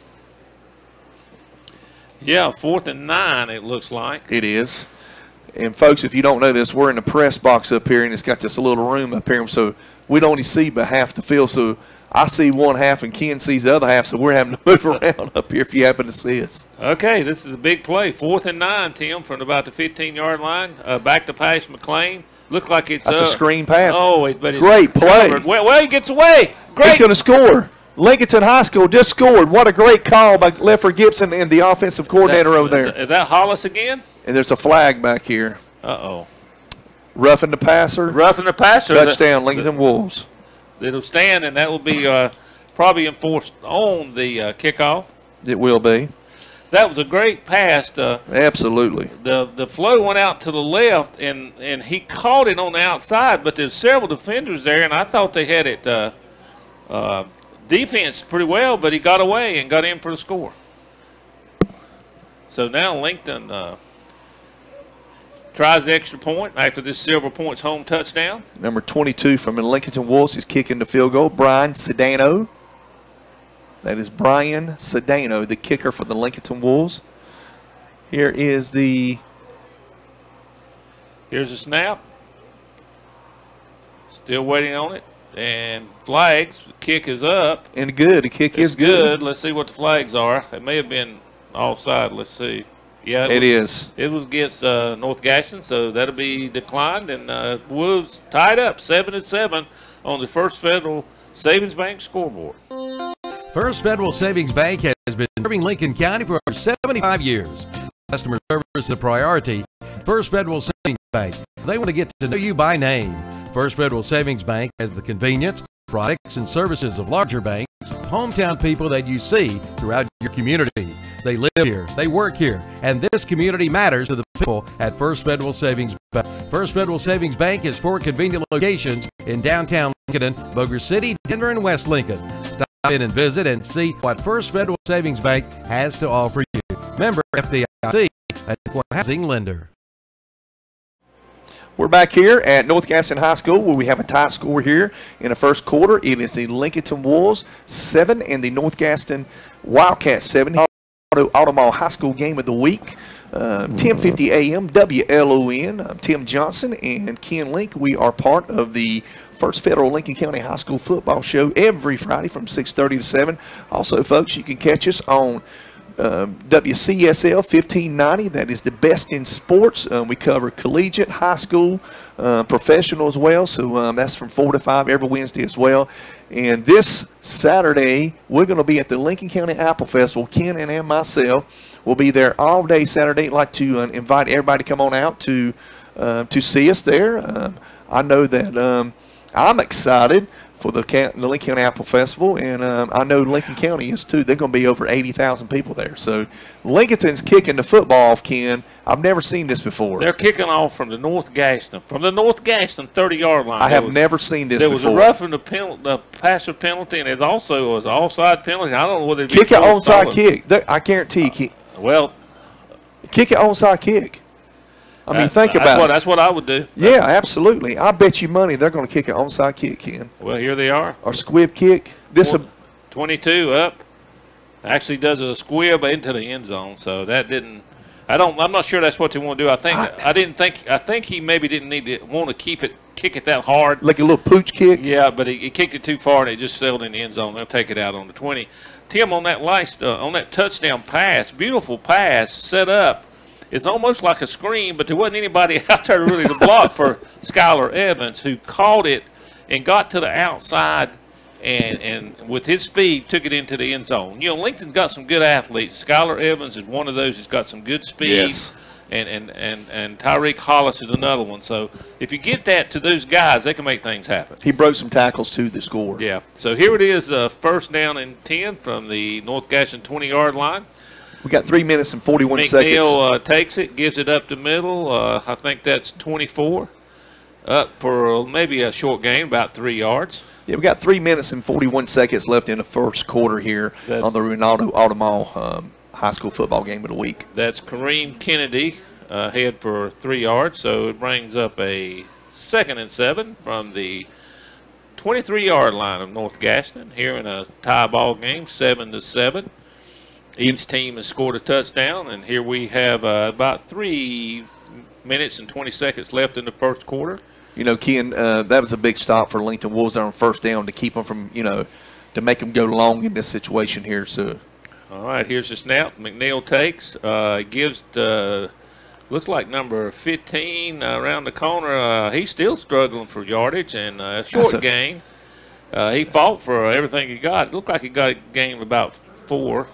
Yeah, 4th and 9, it looks like. It is. And, folks, if you don't know this, we're in the press box up here, and it's got this little room up here, so we don't only see but half the field. So I see one half and Ken sees the other half, so we're having to move around up here if you happen to see us. Okay, this is a big play. 4th and 9, Tim, from about the 15-yard line. Back to pass McLean. Look like it's That's a screen pass. But it's great play. Covered. Well, he gets away. Great. He's going to score. Lincolnton High School just scored. What a great call by Leffler Gibson and the offensive coordinator over there. Is that Hollis again? And there's a flag back here. Uh-oh. Roughing the passer. Roughing the passer. Touchdown, Lincolnton Wolves. It'll stand, and that will be probably enforced on the kickoff. It will be. That was a great pass. Absolutely. The flow went out to the left, and he caught it on the outside, but there's several defenders there, and I thought they had it defense pretty well, but he got away and got in for the score. So now Lincoln tries the extra point after this Silver Point's home touchdown. Number 22 from the Lincolnton Wolves is kicking the field goal, Brian Sedano. That is Brian Sedano, the kicker for the Lincolnton Wolves. Here's the snap. Still waiting on it. And flags. The kick is up. And good. The kick is good. Let's see what the flags are. It may have been offside. Let's see. Yeah, it is. It was against North Gaston, so that'll be declined. And Wolves tied up 7-7 on the First Federal Savings Bank scoreboard. First Federal Savings Bank has been serving Lincoln County for over 75 years. Customer service is a priority. First Federal Savings Bank. They want to get to know you by name. First Federal Savings Bank has the convenience, products, and services of larger banks, hometown people that you see throughout your community. They live here, they work here, and this community matters to the people at First Federal Savings Bank. First Federal Savings Bank has 4 convenient locations in downtown Lincoln, Boger City, Denver, and West Lincoln. Stop in and visit and see what First Federal Savings Bank has to offer you. Member FDIC, an equal housing lender. We're back here at North Gaston High School where we have a tie score here in the first quarter. It is the Lincolnton Wolves 7 and the North Gaston Wildcats 7. Auto Mall High School game of the week. 1050 AM, WLON. I'm Tim Johnson and Ken Link. We are part of the First Federal Lincoln County High School football show every Friday from 6:30 to 7. Also, folks, you can catch us on WCSL 1590. That is the best in sports. We cover collegiate, high school, professional as well. So that's from 4 to 5 every Wednesday as well. And this Saturday, we're going to be at the Lincoln County Apple Festival. Ken and myself will be there all day Saturday. I'd like to invite everybody to come on out to see us there. I know that I'm excited for the Lincoln County Apple Festival, and I know Lincoln County is too. They're going to be over 80,000 people there. So Lincolnton's kicking the football off, Ken. I've never seen this before. They're kicking off from the North Gaston 30-yard line. I have never seen this before. There was a roughing the passer penalty, and it also was an offside penalty. I don't know whether kick an onside kick. I guarantee you. Kick an onside kick. I mean, think about it. That's what I would do. Yeah, absolutely. I bet you money they're going to kick an onside kick, Ken. Well, here they are. Or squib kick. 22 up. Actually does a squib into the end zone. So that didn't. I'm not sure that's what they want to do. I think he maybe didn't want to kick it that hard. Like a little pooch kick. Yeah, but he kicked it too far and it just sailed in the end zone. They'll take it out on the 20. Tim, on that touchdown pass, beautiful pass, set up It's almost like a screen, but there wasn't anybody out there really to block for Skylar Evans, who caught it and got to the outside and with his speed took it into the end zone. You know, Lincoln's got some good athletes. Skylar Evans is one of those who's got some good speed. Yes. And Tyreek Hollis is another one. So if you get that to those guys, they can make things happen. He broke some tackles to the score. Yeah. So here it is, first down and 10 from the North Gaston 20-yard line. We got 3 minutes and 41 seconds. McNeil takes it, gives it up the middle. I think that's 24. Up for maybe a short gain, about 3 yards. Yeah, we got 3 minutes and 41 seconds left in the first quarter here on the Ronaldo Automall high school football game of the week. That's Kareem Kennedy head for 3 yards, so it brings up a 2nd and 7 from the 23-yard line of North Gaston here in a tie ball game, 7-7. Each team has scored a touchdown, and here we have about 3 minutes and 20 seconds left in the first quarter. You know, Ken, that was a big stop for Lincoln Wolves on first down to keep them from, to make them go long in this situation here. So, all right, here's the snap. McNeil takes, gives looks like number 15 around the corner. He's still struggling for yardage and a short gain. He fought for everything he got. It looked like he got a gain of about 4.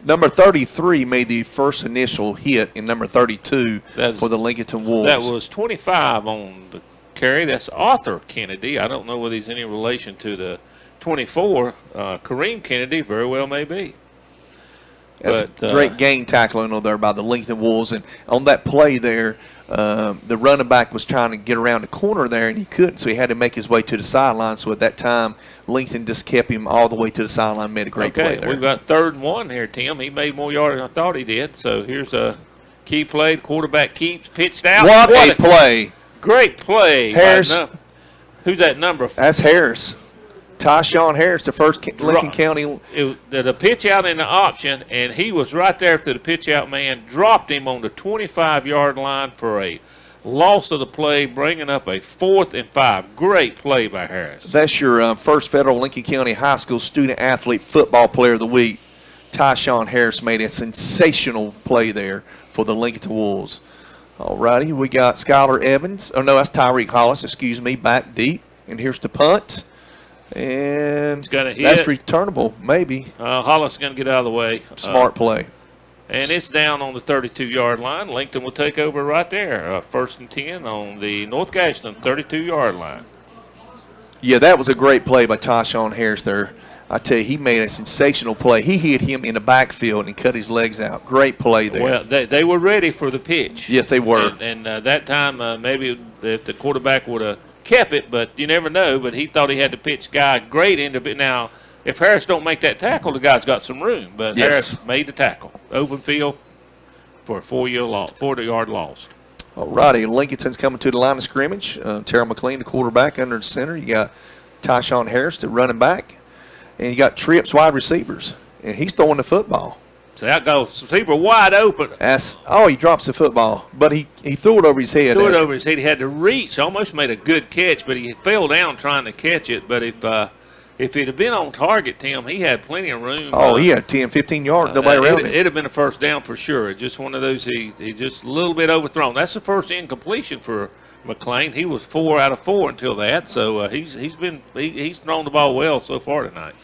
Number 33 made the first initial hit, in number 32 for the Lincolnton Wolves. That was 25 on the carry. That's Arthur Kennedy. I don't know whether he's any relation to the 24. Kareem Kennedy very well may be. That's a great gain tackling on there by the Lincoln Wolves. And on that play there, the running back was trying to get around the corner there, and he couldn't, so he had to make his way to the sideline. So at that time, Lincoln just kept him all the way to the sideline, made a great play there. We've got 3rd and 1 here, Tim. He made more yards than I thought he did. So here's a key play. The quarterback keeps, pitched out. What a play. Great play. Harris. Who's that number? That's Harris. Tyshawn Harris, the first Lincoln County. The pitch out in the option, and he was right there after the pitch out man, dropped him on the 25-yard line for a loss of the play, bringing up a 4th and 5. Great play by Harris. That's your first Federal Lincoln County High School Student Athlete Football Player of the Week. Tyshawn Harris made a sensational play there for the Lincoln Wolves. All righty, we got Skylar Evans. Oh, no, that's Tyreek Hollis, excuse me, back deep. And here's the punt. And that's returnable, maybe. Hollis is going to get out of the way. Smart play. And it's down on the 32-yard line. Lincoln will take over right there. 1st and 10 on the North Gaston 32-yard line. Yeah, that was a great play by Tyshawn Harris there. I tell you, he made a sensational play. He hit him in the backfield and cut his legs out. Great play there. Well, they were ready for the pitch. Yes, they were. And that time, maybe if the quarterback would have kept it, but you never know. But he thought he had to pitch guy great into it. Now, if Harris don't make that tackle, the guy's got some room. But Harris made the tackle. Open field for a 40-yard loss. All righty, Lincolnton's coming to the line of scrimmage. Terrell McLean, the quarterback, under the center. You got Tyshawn Harris, the running back. And you got Trips, wide receivers. And he's throwing the football. So that goes receiver wide open. He drops the football. But he threw it over his head. Threw it over his head. He had to reach. Almost made a good catch, but he fell down trying to catch it. But if it had been on target, Tim, he had plenty of room. Oh, he had 10, 15 yards. Nobody around him. It'd have been a first down for sure. Just one of those, he just a little bit overthrown. That's the first incompletion for McLean. He was 4 out of 4 until that. So he's thrown the ball well so far tonight.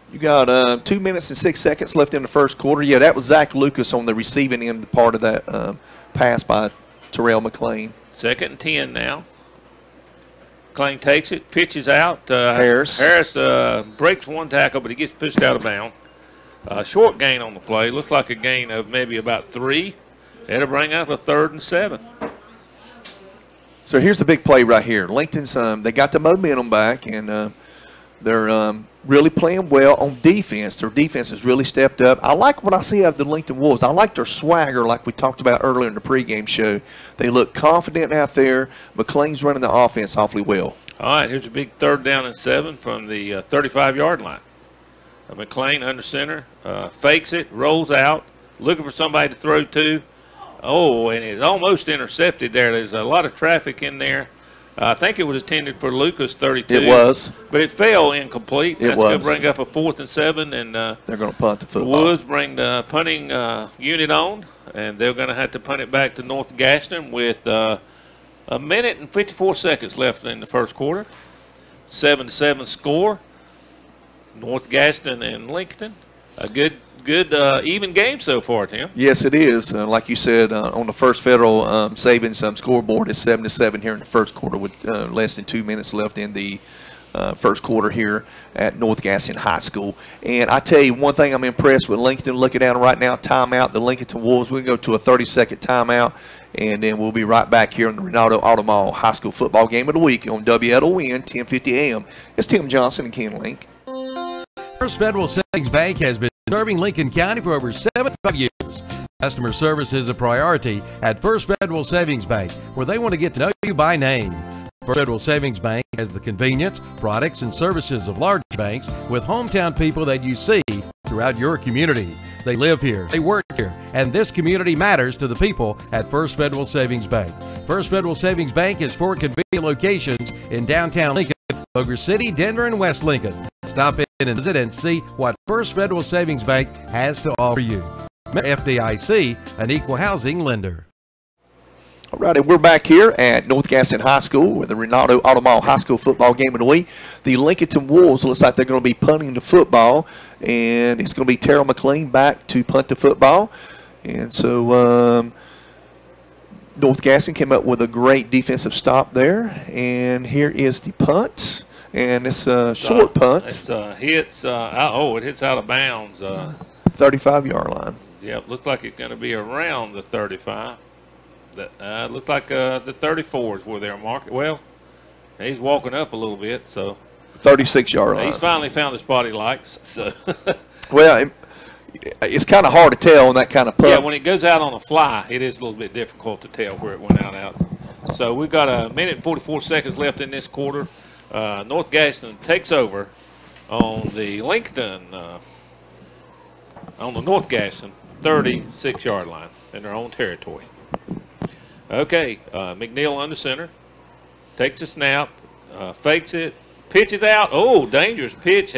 You got 2 minutes and 6 seconds left in the first quarter. Yeah, that was Zach Lucas on the receiving end part of that pass by Terrell McLean. 2nd and 10 now. McLean takes it, pitches out. Harris breaks one tackle, but he gets pushed out of bounds. Short gain on the play. Looks like a gain of maybe about 3. That'll bring up a 3rd and 7. So here's the big play right here. Lincoln's they got the momentum back, and they're really playing well on defense. Their defense has really stepped up. I like what I see out of the Lincoln Wolves. I like their swagger like we talked about earlier in the pregame show. They look confident out there. McLean's running the offense awfully well. All right, here's a big 3rd down and 7 from the 35-yard line. McLean under center, fakes it, rolls out, looking for somebody to throw to. Oh, and it's almost intercepted there. There's a lot of traffic in there. I think it was intended for Lucas 32. It was. But it fell incomplete. That's going to bring up a 4th and 7. And they're going to punt the football. Woods bring the punting unit on. and they're going to have to punt it back to North Gaston with a minute and 54 seconds left in the first quarter. 7-7 score. North Gaston and Lincolnton. A good even game so far, Tim. Yes, it is. Like you said, on the First Federal Savings scoreboard, it's 7-7 here in the first quarter with less than 2 minutes left in the first quarter here at North Gaston High School. And I tell you one thing I'm impressed with Lincolnton. Looking down right now, timeout, the Lincolnton Wolves. We're going to go to a 30-second timeout, and then we'll be right back here on the Ronaldo Automall High School Football Game of the Week on WLON 1050 AM. It's Tim Johnson and Ken Link. First Federal Savings Bank has been serving Lincoln County for over 75 years. Customer service is a priority at First Federal Savings Bank, where they want to get to know you by name. First Federal Savings Bank has the convenience, products, and services of large banks with hometown people that you see throughout your community. They live here, they work here, and this community matters to the people at First Federal Savings Bank. First Federal Savings Bank has 4 convenient locations in downtown Lincoln, Boger City, Denver, and West Lincoln. Stop in and visit and see what First Federal Savings Bank has to offer you. FDIC, an equal housing lender. All right, and we're back here at North Gaston High School with the Ronaldo Automall High School Football Game of the Week. The Lincolnton Wolves looks like they're going to be punting the football, and it's going to be Terrell McLean back to punt the football. And so North Gaston came up with a great defensive stop there, and here is the punt. And it's a short punt. It's hits. It hits out of bounds. 35-yard line. Yep, looked like it's going to be around the 35. That looked like the 34s were there, Mark. Well, he's walking up a little bit, so 36-yard line. He's finally found a spot he likes. So, well, it's kind of hard to tell on that kind of punt. Yeah, when it goes out on a fly, it is a little bit difficult to tell where it went out. So we've got a minute and 44 seconds left in this quarter. North Gaston takes over on the Lincolnton, on the North Gaston 36-yard line in their own territory. Okay, McNeil under center, takes a snap, fakes it, pitches out. Oh, dangerous pitch.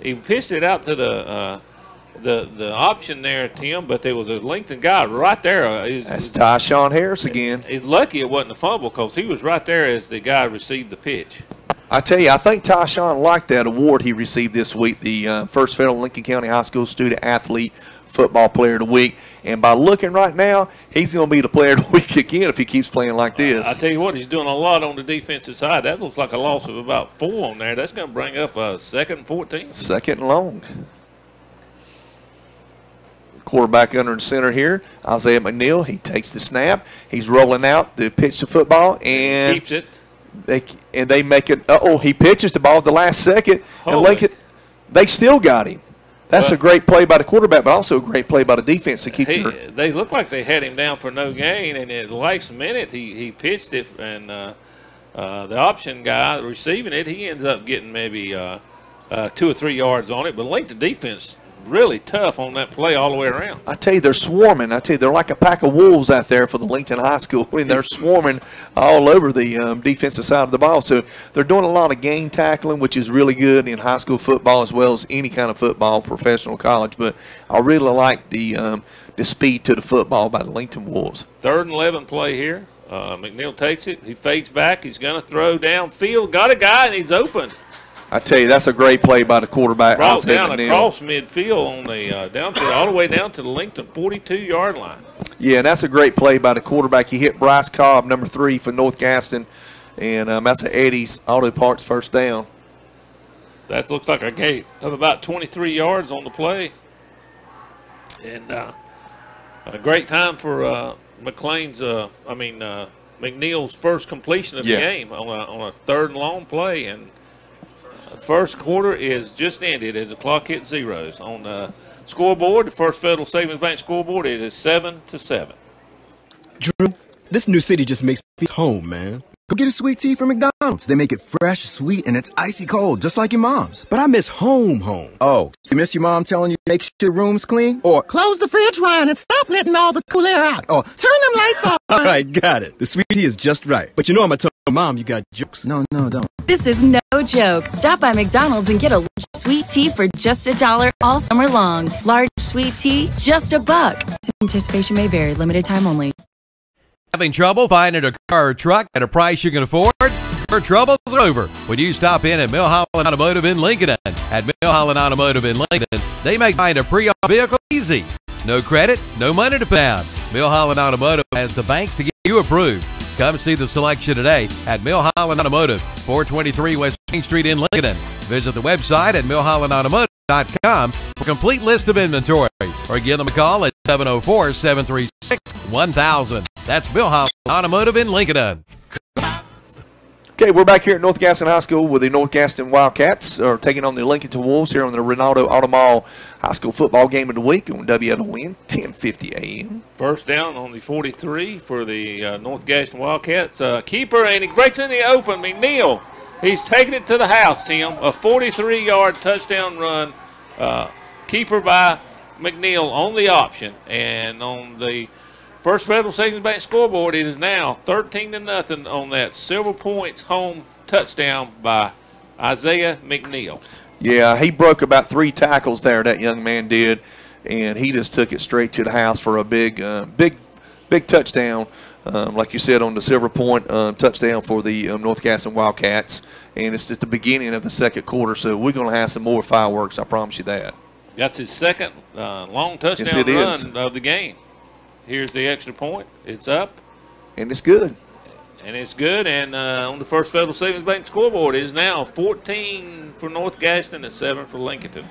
He pitched it out to the option there, Tim, but there was a Lincoln guy right there. That's Tyshawn Harris again. He's lucky it wasn't a fumble because he was right there as the guy received the pitch. I tell you, I think Tyshawn liked that award he received this week, the First Federal Lincoln County High School Student Athlete Football Player of the Week. And by looking right now, he's going to be the Player of the Week again if he keeps playing like this. I tell you what, he's doing a lot on the defensive side. That looks like a loss of about 4 on there. That's going to bring up a 2nd and 14. 2nd and long. Quarterback under the center here, Isaiah McNeil. He takes the snap. He's rolling out the pitch to football, and keeps it. They make it. He pitches the ball at the last second, and Lincoln, they still got him. That's a great play by the quarterback, but also a great play by the defense to keep. They look like they had him down for no gain, and at the last minute he pitched it, and the option guy receiving it, he ends up getting maybe 2 or 3 yards on it. But Lincoln defense really tough on that play all the way around. I tell you, they're swarming. I tell you, they're like a pack of wolves out there for the Lincoln High School, and they're swarming all over the defensive side of the ball. So they're doing a lot of game tackling, which is really good in high school football as well as any kind of football, professional, college. But I really like the speed to the football by the Lincoln Wolves. 3rd and 11 play here. McNeil takes it. He fades back. He's going to throw downfield. Got a guy, and he's open. I tell you, that's a great play by the quarterback. Brought down across midfield on the all the way down to the Lincoln 42-yard line. Yeah, and that's a great play by the quarterback. He hit Bryce Cobb, number 3 for North Gaston, and that's an Eddie's Auto Parts first down. That looks like a gate of about 23 yards on the play, and a great time for McNeil's first completion of the game on a 3rd and long play. And first quarter is just ended as the clock hit zeros. On the scoreboard, the First Federal Savings Bank scoreboard, it is 7-7. Drew, this new city just makes me home, man. Go get a sweet tea from McDonald's. They make it fresh, sweet, and it's icy cold, just like your mom's. But I miss home. Oh, so you miss your mom telling you to make sure your room's clean? Or close the fridge, Ryan, and stop letting all the cool air out. Or turn them lights off. All right, got it. The sweet tea is just right. But you know Mom, you got jokes. No, don't. This is no joke. Stop by McDonald's and get a large sweet sweet tea for just $1 all summer long. Large sweet tea, just $1. Participation may vary. Limited time only. Having trouble finding a car or truck at a price you can afford? Your trouble's over when you stop in at Milholland Automotive in Lincolnton. At Milholland Automotive in Lincolnton, they make buying a pre-owned vehicle easy. No credit, no money to put down. Milholland Automotive has the banks to get you approved. Come see the selection today at Milholland Automotive, 423 West Main Street in Lincolnton. Visit the website at milhollandautomotive.com for a complete list of inventory, or give them a call at 704-736-1000. That's Milholland Automotive in Lincolnton. Okay, we're back here at North Gaston High School with the North Gaston Wildcats are taking on the Lincolnton Wolves here on the Ronaldo Automall High School football game of the week on WLON 1050 AM. First down on the 43 for the North Gaston Wildcats. Keeper, and he breaks in the open. McNeil, he's taking it to the house, Tim. A 43-yard touchdown run. Keeper by McNeil on the option. And on the First Federal Savings Bank scoreboard, it is now 13-0 on that Silver Points home touchdown by Isaiah McNeil. Yeah, he broke about 3 tackles there, that young man did, and he just took it straight to the house for a big touchdown. Like you said, on the Silver Point touchdown for the North Gaston Wildcats, and it's just the beginning of the second quarter, so we're going to have some more fireworks, I promise you that. That's his second long touchdown run of the game. Here's the extra point. It's up. And it's good. And it's good. And on the First Federal Savings Bank scoreboard, it is now 14 for North Gaston and 7 for Lincolnton.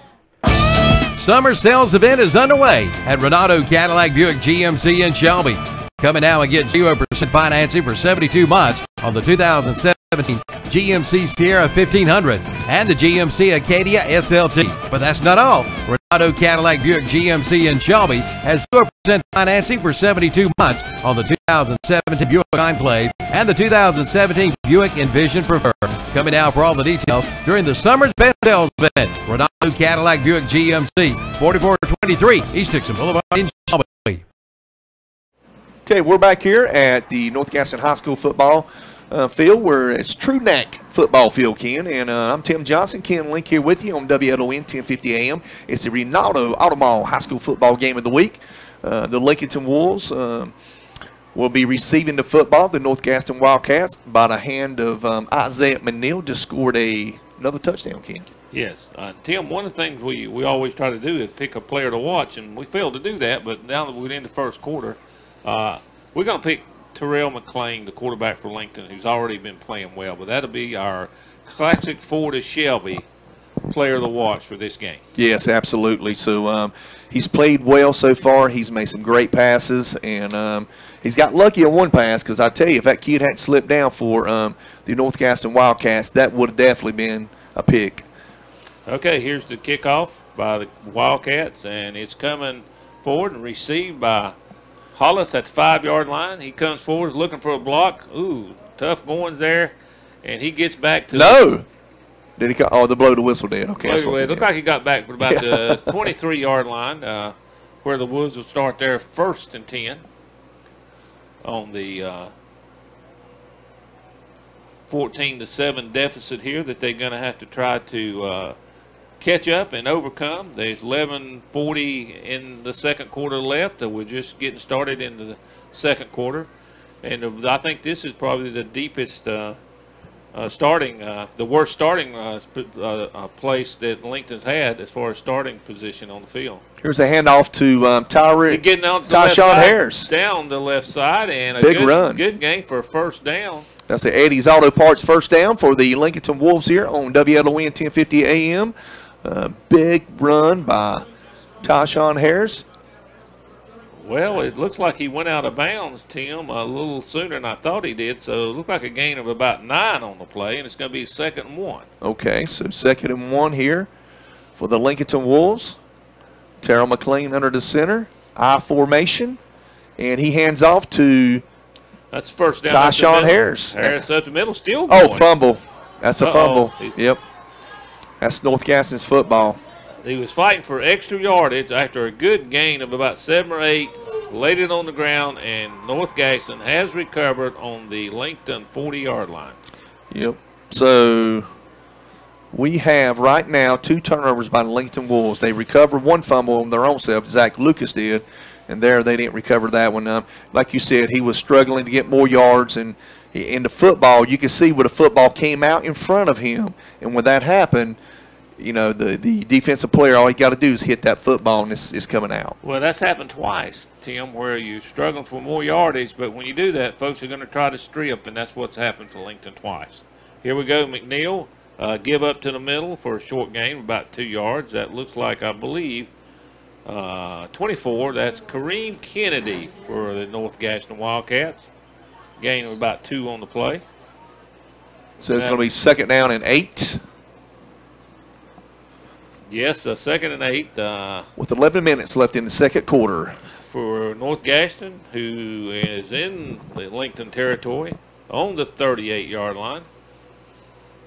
Summer sales event is underway at Ronaldo Cadillac Buick GMC in Shelby. Come in now and get 0% financing for 72 months on the 2017 GMC Sierra 1500 and the GMC Acadia SLT. But that's not all. Ronaldo Cadillac Buick GMC in Shelby has 0% financing for 72 months on the 2017 Buick Enclave and the 2017 Buick Envision Preferred. Coming now for all the details during the summer's best sales event. Ronaldo Cadillac Buick GMC, 4423 East Dixon Boulevard in Shelby. Okay, we're back here at the North Gaston High School football field, where it's True Neck football field, Ken. And I'm Tim Johnson. Ken Link here with you on WLON 1050 AM. It's the Ronaldo Automall High School football game of the week. The Lincolnton Wolves will be receiving the football. The North Gaston Wildcats, by the hand of Isaiah McNeil, just scored another touchdown, Ken. Yes. Tim, one of the things we always try to do is pick a player to watch, and we failed to do that. But now that we're in the first quarter, we're going to pick Terrell McClain, the quarterback for Lincoln, who's already been playing well. But that'll be our classic Ford to Shelby player to watch for this game. Yes, absolutely. So he's played well so far. He's made some great passes, and he's got lucky on one pass, because I tell you, if that kid hadn't slipped down for the North Gaston Wildcats, that would have definitely been a pick. Okay, here's the kickoff by the Wildcats, and it's coming forward and received by Hollis at the 5-yard line. He comes forward looking for a block. Ooh, tough goings there. And he gets back to Did he – oh, the blow the whistle did. Okay. It looked like he got back for about the 23-yard line, where the Wolves will start their 1st and 10 on the 14-7 deficit here that they're going to have to try to catch up and overcome. There's 11:40 in the second quarter left. We're just getting started in the second quarter. And I think this is probably the deepest the worst starting place that Lincoln's had as far as starting position on the field. Here's a handoff to Tyshawn Harris. Down the left side, and a big run. Good game for a first down. That's the Eddie's Auto Parts first down for the Lincolnton Wolves here on WLON 1050 AM. Big run by Tyshawn Harris. Well, it looks like he went out of bounds, Tim, a little sooner than I thought he did. So it looked like a gain of about 9 on the play, and it's going to be 2nd and 1. Okay, so 2nd and 1 here for the Lincolnton Wolves. Terrell McClain under the center, I formation, and he hands off to that's first down. Tyshawn Harris. Harris up the middle, still going. Oh, fumble. That's a fumble. Yep. That's North Gaston's football. He was fighting for extra yardage after a good gain of about 7 or 8, laid it on the ground, and North Gaston has recovered on the Lincoln 40-yard line. Yep. So We have right now 2 turnovers by the Lincolnton Wolves. They recovered 1 fumble on their own self. Zach Lucas did, and there they didn't recover that one. Like you said, he was struggling to get more yards, and in the football, you can see where the football came out in front of him, and when that happened, you know, the defensive player, all you got to do is hit that football, and it's coming out. Well, that's happened twice, Tim, where you're struggling for more yardage, but when you do that, folks are going to try to strip, and that's what's happened for Lincoln twice. Here we go, McNeil. Give up to the middle for a short gain, about 2 yards. That looks like, I believe, 24. That's Kareem Kennedy for the North Gaston Wildcats. Gain of about 2 on the play. So it's going to be 2nd down and 8. Yes, 2nd and 8. With 11 minutes left in the second quarter. For North Gaston, who is in the Lincoln territory, on the 38-yard line.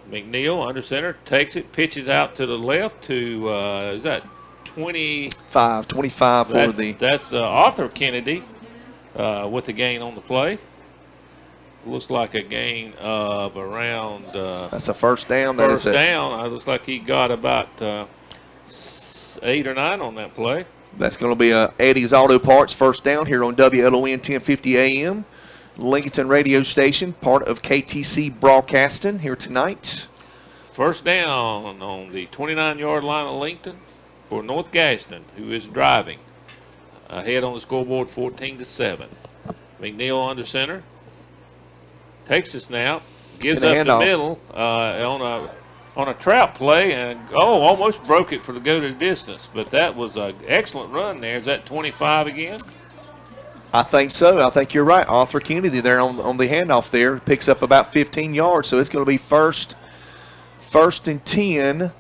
McNeil, under center, takes it, pitches out to the left to, is that 25 for the. That's Arthur Kennedy with the gain on the play. Looks like a gain of around. That's a first down. First down. Looks like he got about 8 or 9 on that play. That's going to be Eddie's Auto Parts first down here on WLON 1050 AM. Lincolnton radio station, part of KTC Broadcasting here tonight. First down on the 29-yard line of Lincoln for North Gaston, who is driving. Ahead on the scoreboard 14-7. McNeil under center. Takes the snap. Gives up the middle on a trap play, and almost broke it for the go to the distance. But that was an excellent run there. Is that 25 again? I think so. I think you're right. Arthur Kennedy there on the handoff there picks up about 15 yards. So it's going to be first and 10,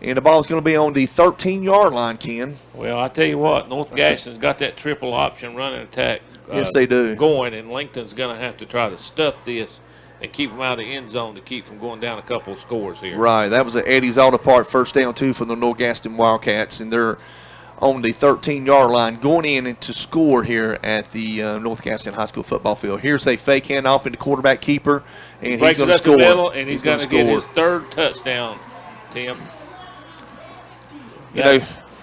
and the ball is going to be on the 13-yard line, Ken. Well, I tell you what, North Gaston's got that triple option running attack. Yes, they do. Going, and Lincoln's going to have to try to stuff this and keep them out of the end zone to keep from going down a couple of scores here. Right. That was an Eddie's Auto Part first down, too, for the North Gaston Wildcats, and they're on the 13-yard line, going in to score here at the North Gaston High School football field. Here's a fake handoff into quarterback keeper, and he's going to score. Middle, and he's going to get his 3rd touchdown, Tim.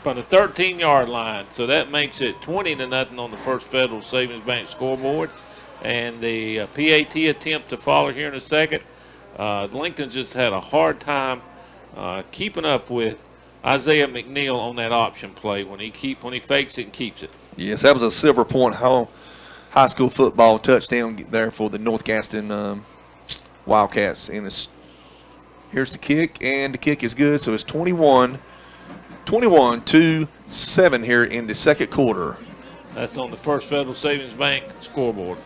From the 13-yard line, so that makes it 20-0 on the First Federal Savings Bank scoreboard. And the PAT attempt to follow here in a second. Lincoln just had a hard time keeping up with Isaiah McNeil on that option play when he fakes it and keeps it. Yes, that was a Silver Point high school football touchdown there for the North Gaston Wildcats. And here's the kick, and the kick is good. So it's 21-7 here in the second quarter. That's on the First Federal Savings Bank scoreboard.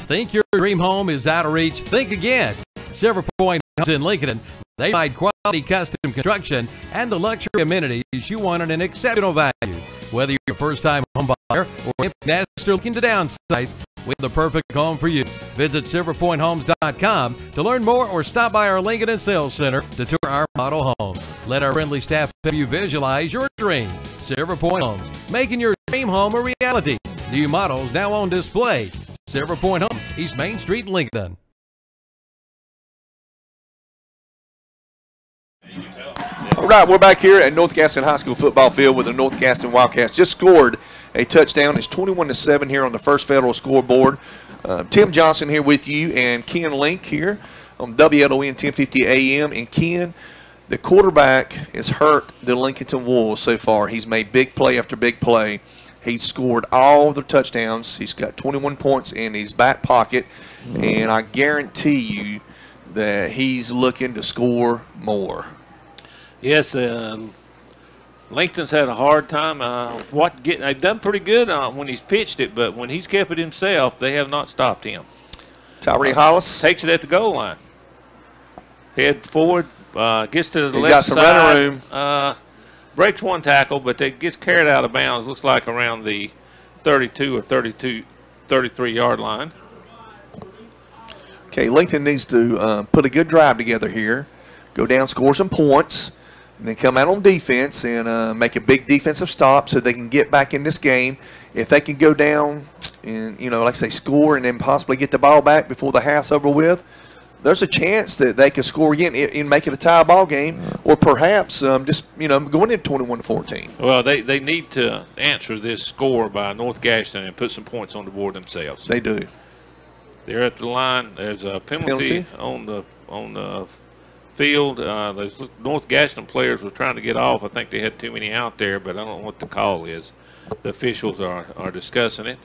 Think your dream home is out of reach? Think again. Silver Point Homes in Lincoln. They provide quality custom construction and the luxury amenities you want at an exceptional value. Whether you're a first-time home buyer or empty nester looking to downsize, we have the perfect home for you. Visit silverpointhomes.com to learn more or stop by our Lincoln Sales Center to tour our model homes. Let our friendly staff help you visualize your dream. Silver Point Homes, making your dream home a reality. New models now on display. Silver Point Homes, East Main Street, Lincoln. All right, we're back here at North Gaston High School football field with the North Gaston Wildcats. Just scored a touchdown. It's 21-7 here on the First Federal scoreboard. Tim Johnson here with you and Ken Link here on WLON 1050 AM. And Ken, the quarterback has hurt the Lincolnton Wolves so far. He's made big play after big play. He's scored all the touchdowns. He's got 21 points in his back pocket, and I guarantee you that he's looking to score more. Yes, Lincoln's had a hard time. They've done pretty good when he's pitched it, but when he's kept it himself, they have not stopped him. Tyree Hollis takes it at the goal line. Head forward, gets to the He's left got some side. running room. Breaks one tackle, but it gets carried out of bounds. Looks like around the 32 or 33-yard line. Okay, Lincoln needs to put a good drive together here, go down, score some points, and then come out on defense and make a big defensive stop so they can get back in this game. If they can go down and, like I say, score and then possibly get the ball back before the half's over with, there's a chance that they could score again and make it a tie ball game, or perhaps just going into 21-14. Well, they need to answer this score by North Gaston and put some points on the board themselves. They do. They're at the line. There's a penalty on the field. Those North Gaston players were trying to get off. I think they had too many out there, but I don't know what the call is. The officials are discussing it,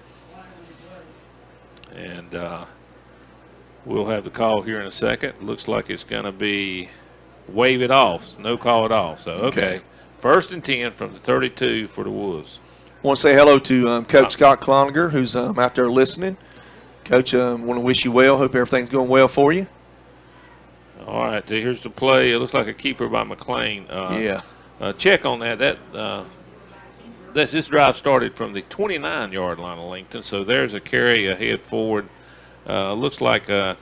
and we'll have the call here in a second. Looks like it's going to be wave it off. No call at all. So, okay. 1st and 10 from the 32 for the Wolves. I want to say hello to Coach Scott Cloninger, who's out there listening. Coach, want to wish you well. Hope everything's going well for you. All right, here's the play. It looks like a keeper by McLean. Check on that. This drive started from the 29-yard line of Lincoln, so there's a carry ahead forward. Looks like to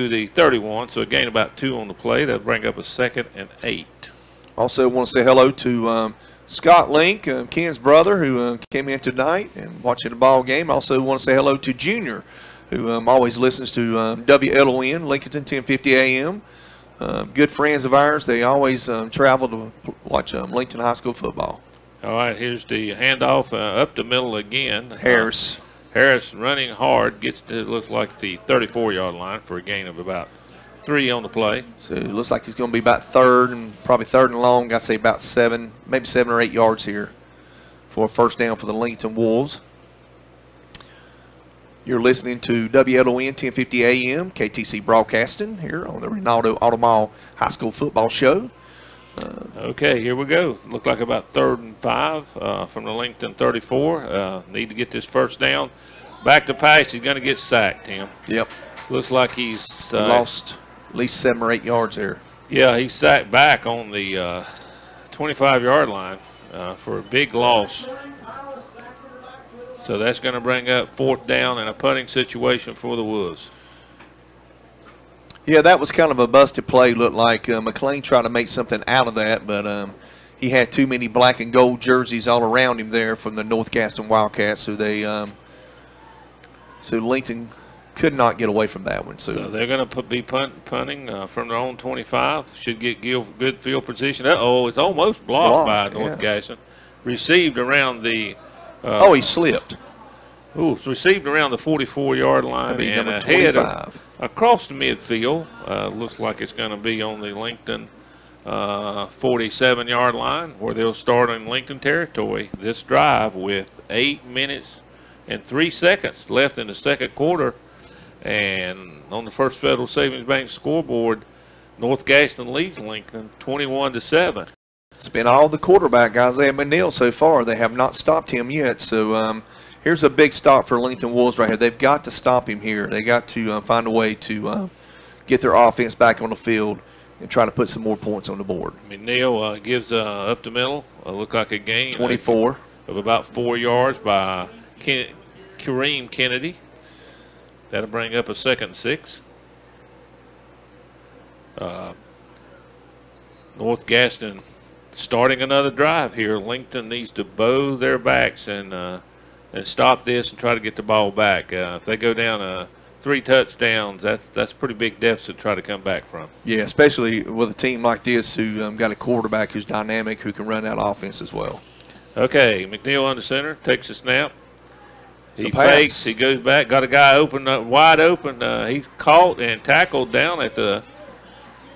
the 31, so a gain about 2 on the play. That'll bring up a 2nd and 8. Also want to say hello to Scott Link, Ken's brother, who came in tonight and watching the ball game. Also want to say hello to Junior, who always listens to WLON, Lincolnton 1050 AM. Good friends of ours. They always travel to watch Lincoln High School football. All right, here's the handoff up the middle again. Harris running hard, gets to, it looks like the 34-yard line for a gain of about 3 on the play. So it looks like he's going to be about probably third and long. I'd say about 7, maybe 7 or 8 yards here for a first down for the Lincolnton Wolves. You're listening to WLON 1050 AM, KTC broadcasting here on the Ronaldo Automall High School Football Show. Okay, here we go. Look like about 3rd and 5 from the Lincoln 34. Need to get this first down. Back to pass. He's going to get sacked, Tim. Yep. Looks like he's lost at least 7 or 8 yards there. Yeah, he's sacked back on the 25-yard line for a big loss. So that's going to bring up 4th down and a punting situation for the Wolves. Yeah, that was kind of a busted play. Looked like McLean tried to make something out of that, but he had too many black and gold jerseys all around him there from the North Gaston Wildcats, so so Lincoln could not get away from that one. So they're going to be punting from their own 25. Should get good field position. It's almost blocked by North Gaston. Received around the he slipped. It's received around the 44-yard line and ahead across the midfield. Looks like it's going to be on the Lincoln 47-yard line, where they'll start in Lincoln territory this drive with 8 minutes and 3 seconds left in the second quarter. And on the First Federal Savings Bank scoreboard, North Gaston leads Lincoln 21-7. It's been all the quarterback, Isaiah McNeil, so far. They have not stopped him yet. So here's a big stop for Lincoln Wolves right here. They've got to stop him here. They got to find a way to get their offense back on the field and try to put some more points on the board. McNeil gives up the middle. Look like a gain 24 of about 4 yards by Kareem Kennedy. That'll bring up a 2nd and 6. North Gaston starting another drive here. Lincoln needs to bow their backs and stop this and try to get the ball back. If they go down 3 touchdowns, that's pretty big deficit to try to come back from. Yeah, especially with a team like this who got a quarterback who's dynamic, who can run that offense as well. Okay, McNeil under center, takes a snap. He fakes, he goes back, got a guy wide open. He's caught and tackled down at the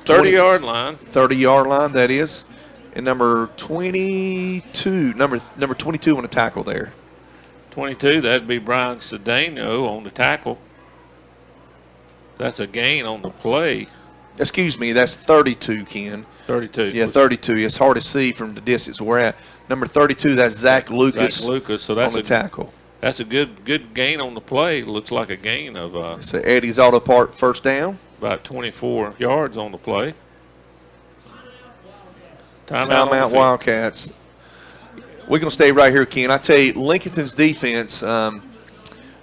30-yard line. 30-yard line, that is. And number 22, number 22 on the tackle there. 22, that'd be Brian Cedeno on the tackle. That's a gain on the play. Excuse me, that's 32, Ken. 32. Yeah, 32. It's hard to see from the distance we're at. Number 32, that's Zach Lucas. Zach Lucas, so that's on the tackle. That's a good gain on the play. Looks like a gain of so Eddie's Auto Part first down. About 24 yards on the play. Timeout Wildcats. We're going to stay right here, Ken. I tell you, Lincolnton's defense,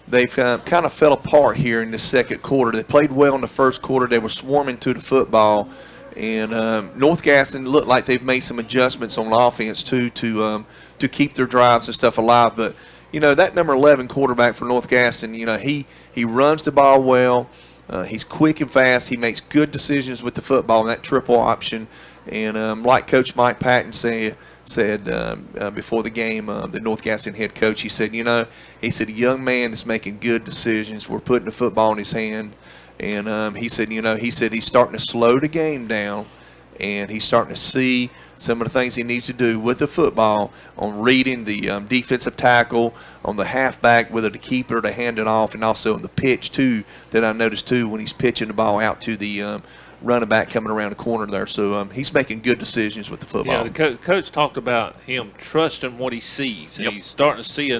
they've kind of fell apart here in the second quarter. They played well in the first quarter. They were swarming to the football. And North Gaston looked like they've made some adjustments on offense, too, to keep their drives and stuff alive. But, you know, that number 11 quarterback for North Gaston, you know, he runs the ball well. He's quick and fast. He makes good decisions with the football in that triple option. And like Coach Mike Patton said before the game, the North Gaston head coach, he said, a young man is making good decisions. We're putting the football in his hand. And he said he's starting to slow the game down, and he's starting to see some of the things he needs to do with the football on reading the defensive tackle, on the halfback, whether to keep it or to hand it off, and also on the pitch, too, that I noticed, too, when he's pitching the ball out to the running back coming around the corner there. So he's making good decisions with the football. Yeah, the coach talked about him trusting what he sees. Yep. He's starting to see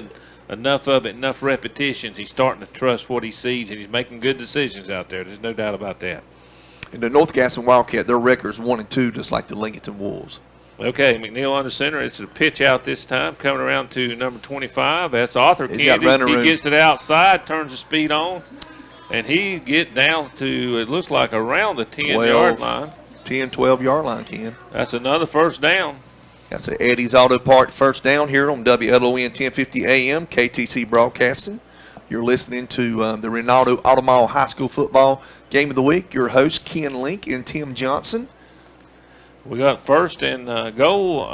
enough of it, enough repetitions. He's starting to trust what he sees, and he's making good decisions out there. There's no doubt about that. And the North Gaston Wildcat, their record's 1-2, just like the Lincolnton Wolves. Okay, McNeil under center. It's a pitch out this time, coming around to number 25. That's Arthur Kennedy. He gets to the outside, turns the speed on, and he gets down to, it looks like, around the 10-yard line. 10, 12-yard line, Ken. That's another first down. That's a Eddie's Auto Part first down here on WLON 1050 AM, KTC Broadcasting. You're listening to the Ronaldo Automall High School Football Game of the Week. Your host, Ken Link and Tim Johnson. We got first and goal,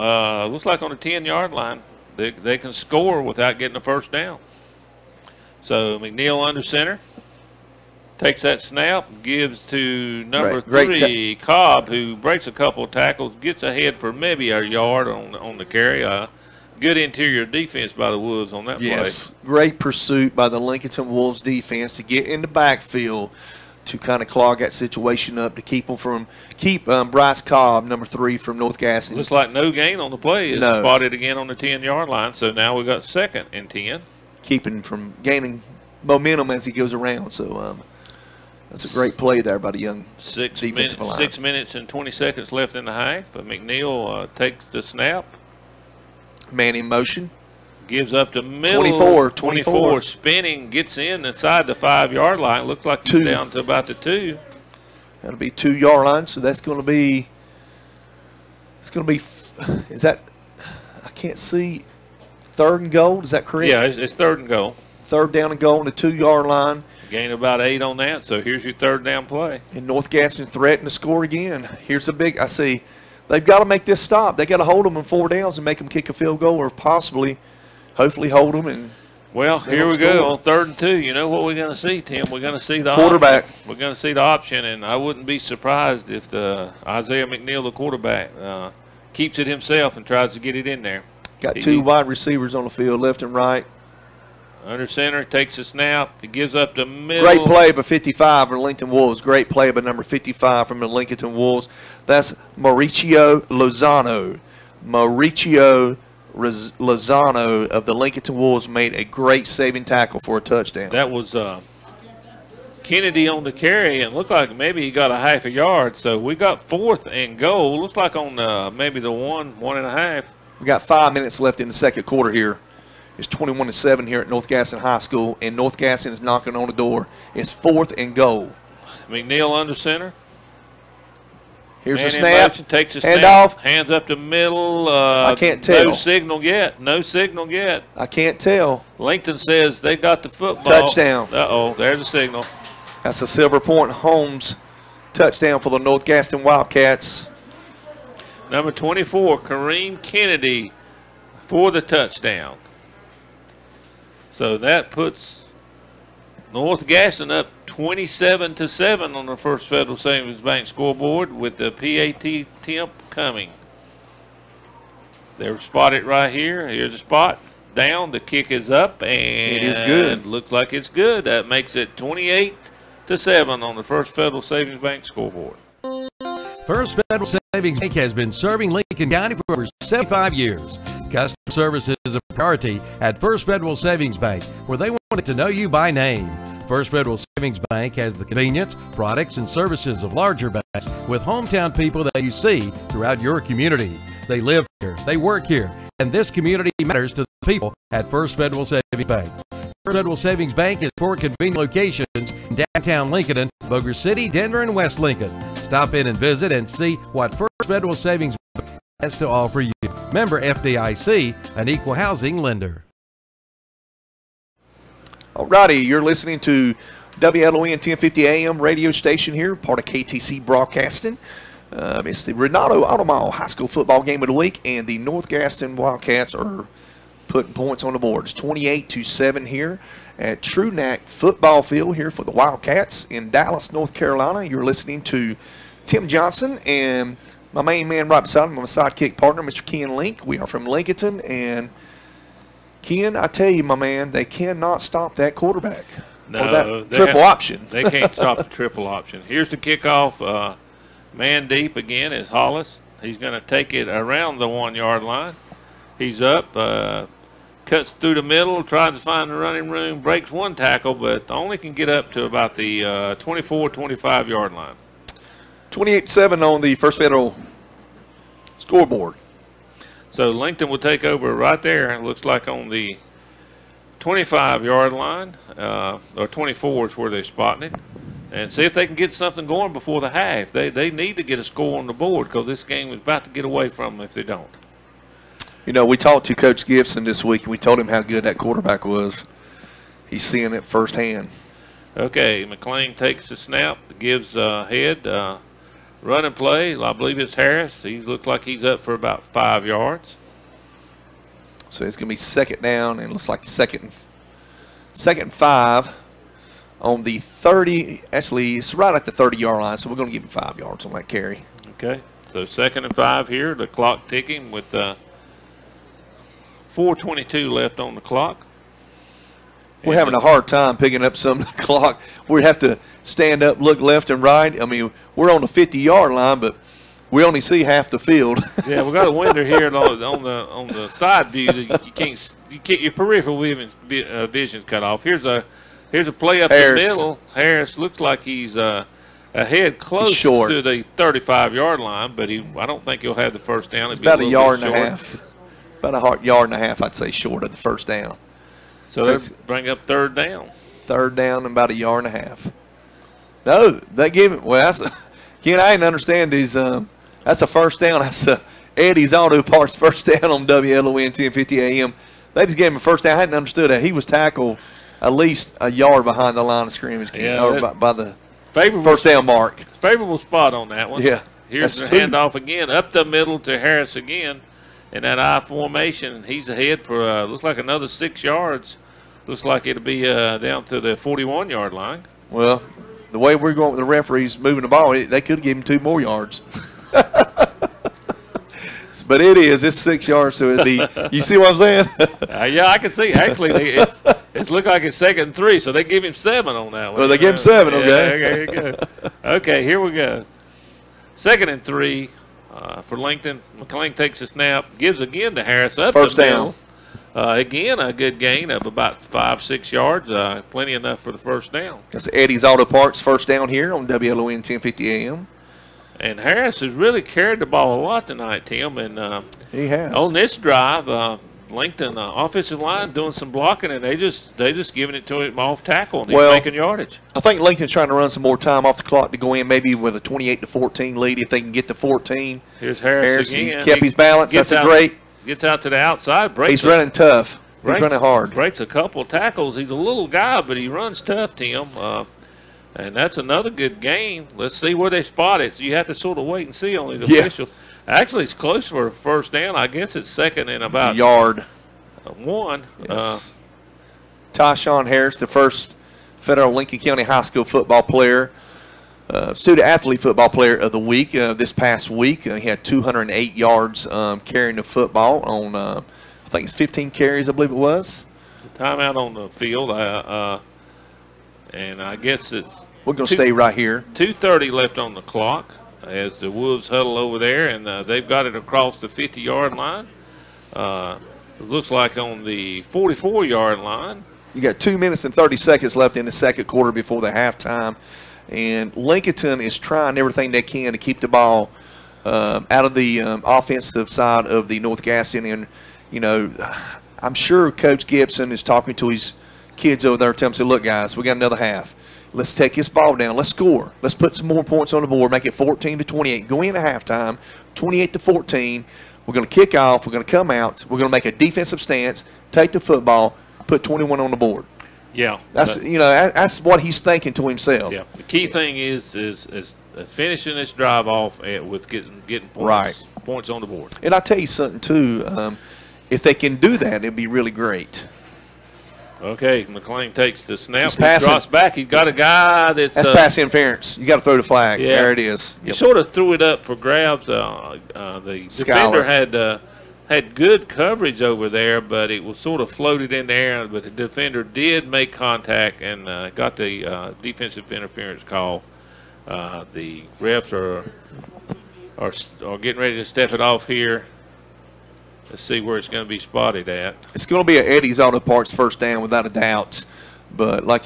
looks like on the 10-yard line. They can score without getting a first down. So McNeil under center. Takes that snap, gives to number 3, Cobb, who breaks a couple of tackles, gets ahead for maybe a yard on the carry. Good interior defense by the Wolves on that play. Yes, great pursuit by the Lincolnton Wolves defense to get in the backfield to kind of clog that situation up, to keep Bryce Cobb, number 3 from North Gaston. Looks like no gain on the play. It's spotted again on the 10-yard line, so now we got second and 10. Keeping from gaining momentum as he goes around, so that's a great play there by the young defensive line. 6 minutes and 20 seconds left in the half, but McNeil takes the snap. Man in motion. Gives up the middle. 24. Spinning, gets inside the 5-yard line. Looks like he's down to about the 2. That'll be 2-yard line, so that's going to be, is that, I can't see, 3rd and goal, is that correct? Yeah, it's 3rd and goal. 3rd down and goal on the 2-yard line. Gain about 8 on that, so here's your 3rd down play. And North Gaston threatening to score again. Here's a big, I see, they've got to make this stop. They got to hold them in 4 downs and make them kick a field goal, or possibly, hopefully hold them. And well, here we go on 3rd and 2. You know what we're going to see, Tim? We're going to see the quarterback. We're going to see the option, and I wouldn't be surprised if the Isaiah McNeil, the quarterback, keeps it himself and tries to get it in there. Got 2 wide receivers on the field, left and right. Under center, takes a snap. He gives up the middle. Great play by 55 for the Lincoln Wolves. Great play by number 55 from the Lincolnton Wolves. That's Mauricio Lozano. Mauricio Lozano of the Lincolnton Wolves made a great saving tackle for a touchdown. That was Kennedy on the carry, and looked like maybe he got a half a yard. So we got 4th and goal. Looks like on maybe the 1.5. We got 5 minutes left in the second quarter here. It's 21-7 here at North Gaston High School, and North Gaston is knocking on the door. It's 4th and goal. McNeil under center. Here's a snap. Takes a snap. Handoff. Hands up the middle. I can't tell. No signal yet. No signal yet. I can't tell. Lincoln says they got the football. Touchdown. Uh-oh, there's a signal. That's a Silver Point Holmes touchdown for the North Gaston Wildcats. Number 24, Kareem Kennedy for the touchdown. So that puts North Gaston up 27-7 on the First Federal Savings Bank scoreboard with the PAT temp coming. They're spotted right here. Here's a spot. Down. The kick is up, and it is good. Looks like it's good. That makes it 28-7 on the First Federal Savings Bank scoreboard. First Federal Savings Bank has been serving Lincoln County for over 75 years. Customer service is a priority at First Federal Savings Bank, where they want to know you by name. First Federal Savings Bank has the convenience, products, and services of larger banks with hometown people that you see throughout your community. They live here, they work here, and this community matters to the people at First Federal Savings Bank. First Federal Savings Bank has 4 convenient locations in downtown Lincolnton, Bossier City, Denver, and West Lincoln. Stop in and visit and see what First Federal Savings Bank has to offer you. Member FDIC, an equal housing lender. Alrighty, you're listening to WLON 1050 AM radio station here, part of KTC Broadcasting. It's the Renato Automall High School football game of the week, and the North Gaston Wildcats are putting points on the board. It's 28-7 here at Trunack Football Field here for the Wildcats in Dallas, North Carolina. You're listening to Tim Johnson and my main man right beside him, my sidekick partner, Mr. Ken Link. We are from Lincolnton, and Ken, I tell you, my man, they cannot stop that quarterback. No, or that triple option. They can't stop the triple option. Here's the kickoff. Man deep again is Hollis. He's going to take it around the 1 yard line. He's up, cuts through the middle, tries to find the running room, breaks one tackle, but only can get up to about the 24, 25 yard line. 28-7 on the First Federal scoreboard. So Lincoln will take over right there. It looks like on the 25 yard line, or 24 is where they're spotting it. And see if they can get something going before the half. They need to get a score on the board because this game is about to get away from them if they don't. You know, we talked to Coach Gibson this week, and we told him how good that quarterback was. He's seeing it firsthand. Okay, McLean takes the snap, gives head, run and play. I believe it's Harris. He looks like he's up for about 5 yards. So it's going to be second down, and it looks like second and 5. On the 30, actually, it's right at the 30-yard line, so we're going to give him 5 yards on that carry. Okay, so 2nd and 5 here. The clock ticking with 4:22 left on the clock. We're having a hard time picking up some of the clock. We'd have to stand up, look left and right. I mean, we're on the 50-yard line, but we only see half the field. Yeah, we got a window here on the side view. That you can't your peripheral vision's cut off. Here's a play up the middle. Harris looks like he's ahead close to the 35-yard line, but I don't think he'll have the first down. It's about a yard and a half. About a yard and a half, I'd say, short of the first down. So let's bring up 3rd down. 3rd down and about a yard and a half. No, they give it. Well, again, I didn't understand these. That's a first down. That's Eddie's Auto Parts first down on WLON 1050 AM. They just gave him a first down. I hadn't understood that. He was tackled at least a yard behind the line of scrimmage, by the first down mark. Favorable spot on that one. Yeah. Here's the handoff again, up the middle to Harris again. In that I formation, he's ahead for looks like another 6 yards. Looks like it'll be down to the 41-yard line. Well, the way we're going with the referees moving the ball, they could give him 2 more yards. But it's 6 yards, so it'd be. You see what I'm saying? Yeah, I can see. Actually, it looked like it's 2nd and 3, so they give him 7 on that one. Well, they give him 7. Okay. Yeah, there you go. Okay, here we go. 2nd and 3 for Lincoln. McLean takes a snap, gives again to Harris up first the down. middle. Again, a good gain of about 5-6 yards. Plenty enough for the first down. That's Eddie's Auto Parts first down here on WLON 1050 AM. And Harris has really carried the ball a lot tonight, Tim. And he has. On this drive, Lincoln offensive line doing some blocking, and they just giving it to him off tackle, and he's making yardage. I think Lincoln's trying to run some more time off the clock to go in, maybe with a 28-14 lead if they can get to 14. Here's Harris again. He kept his balance. That's great. Gets out to the outside. He's running tough. He's running hard. Breaks a couple tackles. He's a little guy, but he runs tough, Tim. And that's another good gain. Let's see where they spot it. So you have to sort of wait and see on the officials. Actually, it's close for a first down. I guess it's 2nd and about a yard. 1. Yes. Tyshawn Harris, the first Federal Lincoln County High School football player, student-athlete football player of the week this past week. He had 208 yards carrying the football on, I think it's 15 carries, I believe it was. Timeout on the field. And I guess it's we're going to stay right here. 2:30 left on the clock as the Wolves huddle over there, and they've got it across the 50-yard line. It looks like on the 44-yard line. You got 2 minutes and 30 seconds left in the second quarter before the halftime, and Lincolnton is trying everything they can to keep the ball out of the offensive side of the North Gaston. And, you know, I'm sure Coach Gibson is talking to his kids over there, telling them, say, look, guys, we got another half. Let's take this ball down. Let's score. Let's put some more points on the board, make it 14-28. Go in at halftime, 28-14. We're going to kick off. We're going to come out. We're going to make a defensive stance, take the football, put 21 on the board. Yeah, that's that's what he's thinking to himself. Yeah, the key thing is finishing this drive off with getting points on the board. And I'll tell you something too. If they can do that, it'd be really great. Okay, McLean takes the snap. He's He passing. drops back. He's got a guy that's pass interference. You got to throw the flag. Yeah. There it is. He sort of threw it up for grabs. The defender had good coverage over there, but it was sort of floated in the air. But the defender did make contact and got the defensive interference call. The refs are getting ready to step it off here. Let's see where it's going to be spotted at. It's going to be an Eddie's Auto Parts first down without a doubt. But like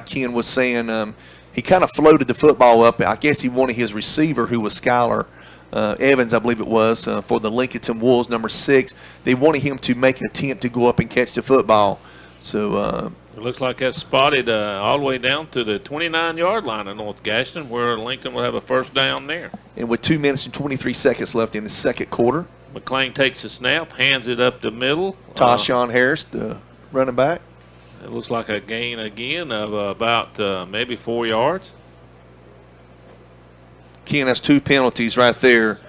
Ken was saying, he kind of floated the football up. I guess he wanted his receiver, who was Skylar Evans, I believe it was, for the Lincolnton Wolves, number 6. They wanted him to make an attempt to go up and catch the football. So it looks like that's spotted all the way down to the 29-yard line of North Gaston, where Lincoln will have a first down there. And with 2 minutes and 23 seconds left in the second quarter, McLean takes the snap, hands it up the middle. Tashawn Harris, the running back. It looks like a gain again of about maybe 4 yards. Ken has 2 penalties right there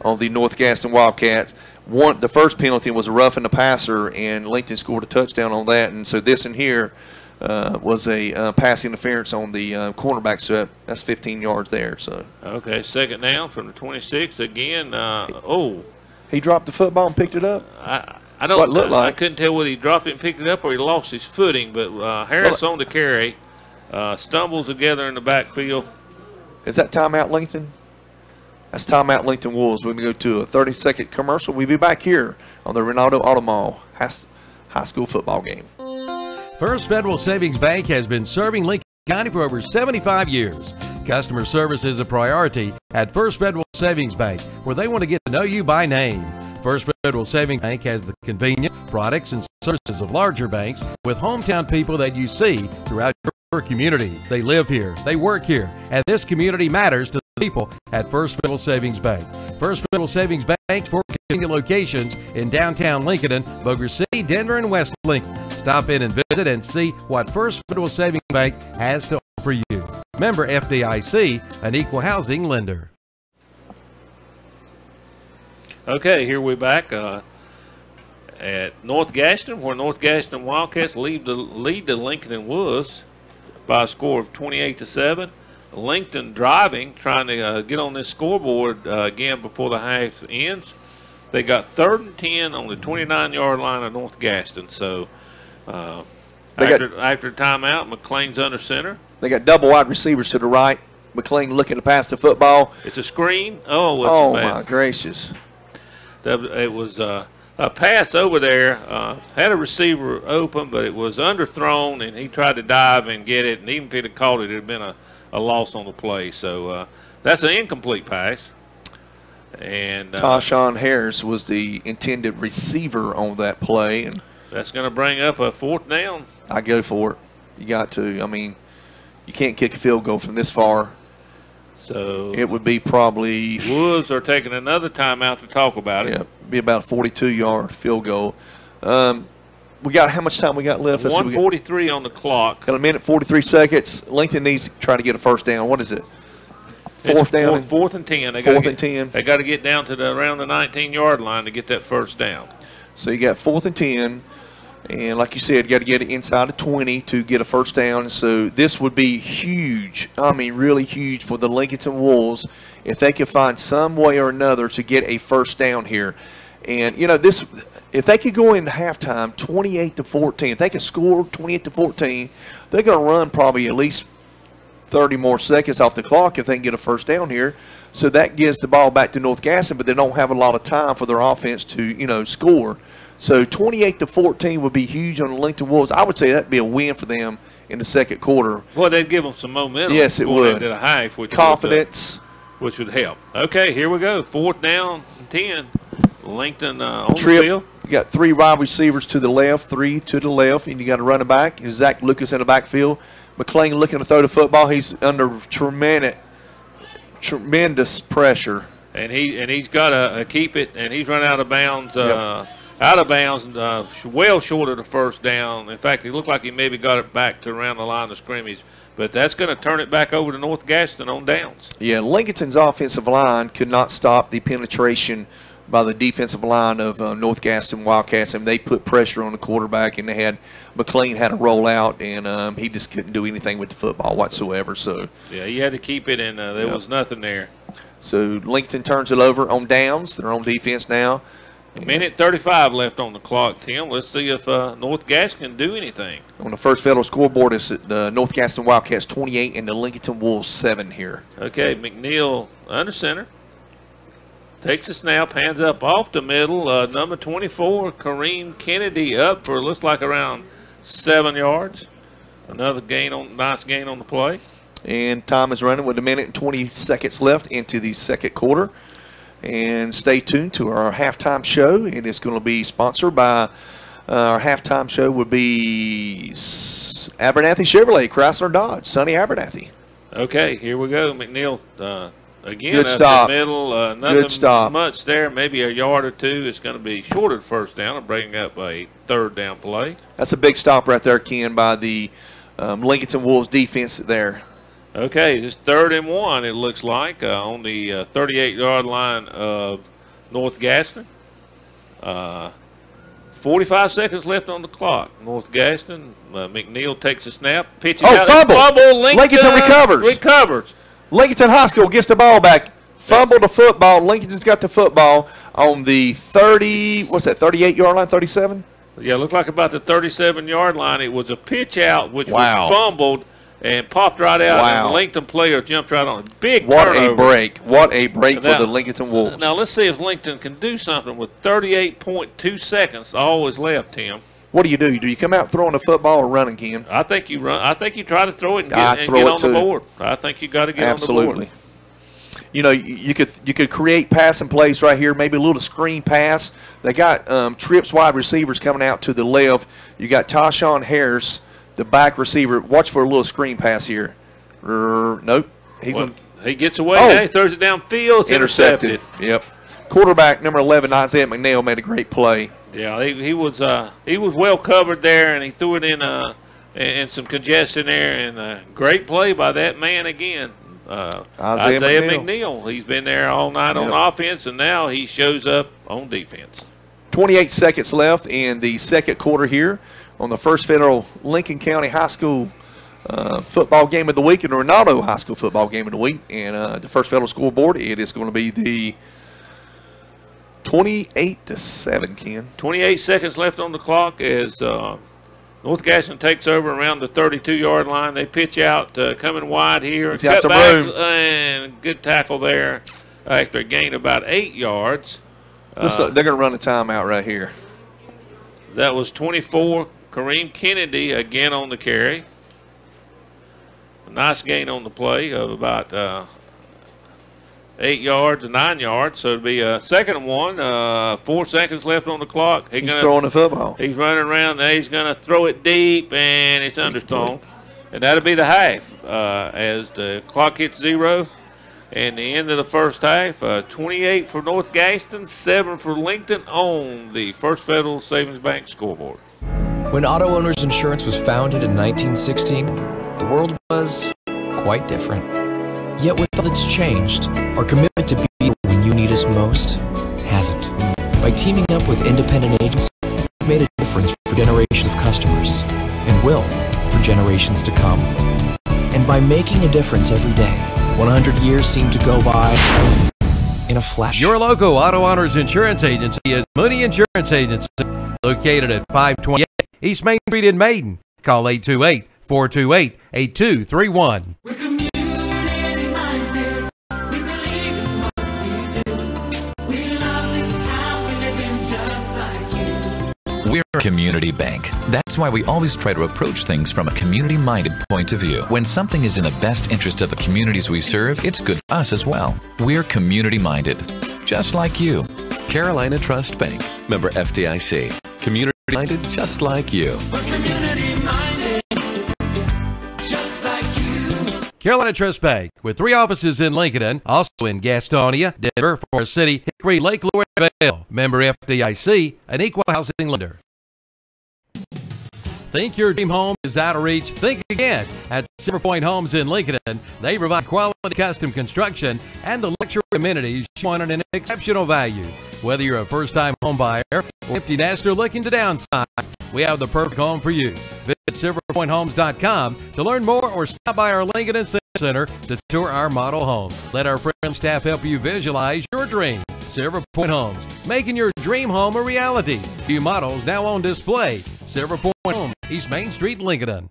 on the North Gaston Wildcats. The first penalty was a roughing the passer, and Lincoln scored a touchdown on that. And so this in here was a pass interference on the cornerback, so that's 15 yards there. So okay, second down from the 26 again. He dropped the football and picked it up. I don't. What it I couldn't tell whether he dropped it and picked it up or he lost his footing. But Harris on the carry, stumbled together in the backfield. Is that timeout, Lincoln? That's timeout, Lincoln Wolves. We're going to go to a 30-second commercial. We'll be back here on the Ronaldo Auto Mall high school football game. First Federal Savings Bank has been serving Lincoln County for over 75 years. Customer service is a priority at First Federal Savings Bank, where they want to get to know you by name. First Federal Savings Bank has the convenient products and services of larger banks with hometown people that you see throughout your community. They live here, they work here, and this community matters to the people at First Federal Savings Bank. First Federal Savings Bank's 4 convenient locations in downtown Lincoln, Boger City, Denver, and West Lincoln. Stop in and visit and see what First Federal Savings Bank has to offer you. Member FDIC, an equal housing lender. Okay, here we're back at North Gaston, where North Gaston Wildcats lead the Lincolnton Wolves by a score of 28-7. Lincoln driving, trying to get on this scoreboard again before the half ends. They got 3rd and 10 on the 29-yard line of North Gaston. So after timeout, McLean's under center. They got double wide receivers to the right. McLean looking to pass the football. It's a screen. Oh, my gracious. It was a pass over there. Had a receiver open, but it was underthrown, and he tried to dive and get it. And even if he'd have caught it, it would have been a loss on the play. So that's an incomplete pass. And Tashawn Harris was the intended receiver on that play. And that's going to bring up a 4th down. I go for it. You got to. I mean, you can't kick a field goal from this far. So it would be probably. Wolves are taking another timeout to talk about it. Yeah, it'd be about a 42-yard field goal. We got how much time we got left? 1:43 on the clock. Got a minute 43 seconds. Lincoln needs to try to get a first down. What is it? Fourth down. 4th and 10. Fourth and 10. They got to get down to around the 19-yard line to get that first down. So you got 4th and 10. And like you said, you got to get it inside of 20 to get a first down. So this would be huge. I mean, really huge for the Lincolnton Wolves if they could find some way or another to get a first down here. And, you know, this, if they could go into halftime 28-14, if they could score 28-14, they're going to run probably at least 30 more seconds off the clock if they can get a first down here. So that gives the ball back to North Gaston, but they don't have a lot of time for their offense to, you know, score. So 28-14 would be huge on the Lincoln Wolves. I would say that'd be a win for them in the second quarter. Well, they'd give them some momentum. Yes, it would. Into the half, Confidence. Which would help. Okay, here we go. 4th down and 10. Lincoln on Trip. the field. You got 3 wide receivers to the left, 3 to the left, and you got a running back. Zach Lucas in the backfield. McLean looking to throw the football. He's under tremendous pressure. And he's got to keep it, and he's run out of bounds. out of bounds, well short of the first down. In fact, it looked like he maybe got it back to around the line of scrimmage. But that's going to turn it back over to North Gaston on downs. Yeah, Lincolnton's offensive line could not stop the penetration by the defensive line of North Gaston Wildcats, and they put pressure on the quarterback, and they had McLean had to roll out, and he just couldn't do anything with the football whatsoever. So yeah, he had to keep it, and there was nothing there. So Lincolnton turns it over on downs. They're on defense now. A minute 35 left on the clock, Tim. Let's see if North Gaston can do anything. On the First Federal scoreboard, it's the North Gaston Wildcats 28 and the Lincolnton Wolves 7 here. Okay, McNeil under center. Takes the snap, hands up off the middle. Number 24, Kareem Kennedy, up for looks like around 7 yards. Another nice gain on the play. And time is running with a minute and 20 seconds left into the second quarter. And stay tuned to our halftime show. It is going to be sponsored by our halftime show would be Abernathy Chevrolet, Chrysler Dodge, Sonny Abernathy. Okay, here we go. McNeil again. Good stop. The middle, Good nothing stop. much there. Maybe a yard or two. It's going to be short of first down and bringing up a third down play. That's a big stop right there, Ken, by the Lincolnton Wolves defense there. Okay, it's 3rd and 1, it looks like, on the 38-yard line of North Gaston. 45 seconds left on the clock. North Gaston, McNeil takes a snap, pitches out. Fumble. Lincolnton recovers. Lincolnton High School gets the ball back. Fumbled the football. Lincoln's got the football on the 38-yard line, 37? Yeah, it looked like about the 37-yard line. It was a pitch out, which was fumbled and popped right out, and the Lincoln player jumped right on it. Big turnover. What a break for the Lincoln Wolves. Now, let's see if Lincoln can do something with 38.2 seconds all is left, Tim. What do? Do you come out throwing the football or running, Ken? I think you run. I think you try to throw it and get on the board. I think you got to get on the board. You know, you could create passing plays right here, maybe a little screen pass. They got trips wide receivers coming out to the left. You got Tashawn Harris, the back receiver. Watch for a little screen pass here. Nope. He gets away. He throws it downfield. It's intercepted. Yep. Quarterback number 11, Isaiah McNeil, made a great play. Yeah, he was well covered there, and he threw it in some congestion there, and a great play by that man again. Isaiah McNeil. He's been there all night on offense, and now he shows up on defense. 28 seconds left in the second quarter here on the First Federal Lincoln County High School football game of the week and the Ronaldo High School football game of the week. And the First Federal scoreboard, it is going to be the 28-7, Ken. 28 seconds left on the clock as North Gaston takes over around the 32-yard line. They pitch out, coming wide here. He's got some room. And good tackle there after a gain of about 8 yards. They're going to run a timeout right here. That was 24, Kareem Kennedy again on the carry. A nice gain on the play of about 8 yards to 9 yards. So it'll be a 2nd and 1. 4 seconds left on the clock. He's throwing the football. He's running around. Now he's going to throw it deep, and it's underthrown. And that'll be the half as the clock hits 0. And the end of the first half, 28 for North Gaston, 7 for Lincoln on the First Federal Savings Bank scoreboard. When Auto Owners Insurance was founded in 1916, the world was quite different. Yet with all that's changed, our commitment to be there when you need us most hasn't. By teaming up with independent agents, we've made a difference for generations of customers, and will for generations to come. And by making a difference every day, 100 years seem to go by in a flash. Your local Auto Owners Insurance Agency is Mooney Insurance Agency, located at 528 East Main Street in Maiden. Call 828-428-8231. We're a community bank. That's why we always try to approach things from a community-minded point of view. When something is in the best interest of the communities we serve, it's good for us as well. We're community-minded, just like you. Carolina Trust Bank, member FDIC. Community-minded, just like you. We're community-minded, just like you. Carolina Trust Bank, with 3 offices in Lincolnton, also in Gastonia, Denver, Forest City, Hickory, Lake Lure, and Vail. Member FDIC, an equal housing lender. Think your dream home is out of reach? Think again. At Silver Point Homes in Lincolnton, they provide quality custom construction and the luxury amenities you want at an exceptional value. Whether you're a first-time home buyer or empty nester looking to downsize, we have the perfect home for you. Visit silverpointhomes.com to learn more or stop by our Lincoln Center to tour our model homes. Let our friendly staff help you visualize your dream. Silver Point Homes, making your dream home a reality. New models now on display. Silver Point Homes, East Main Street, Lincolnton.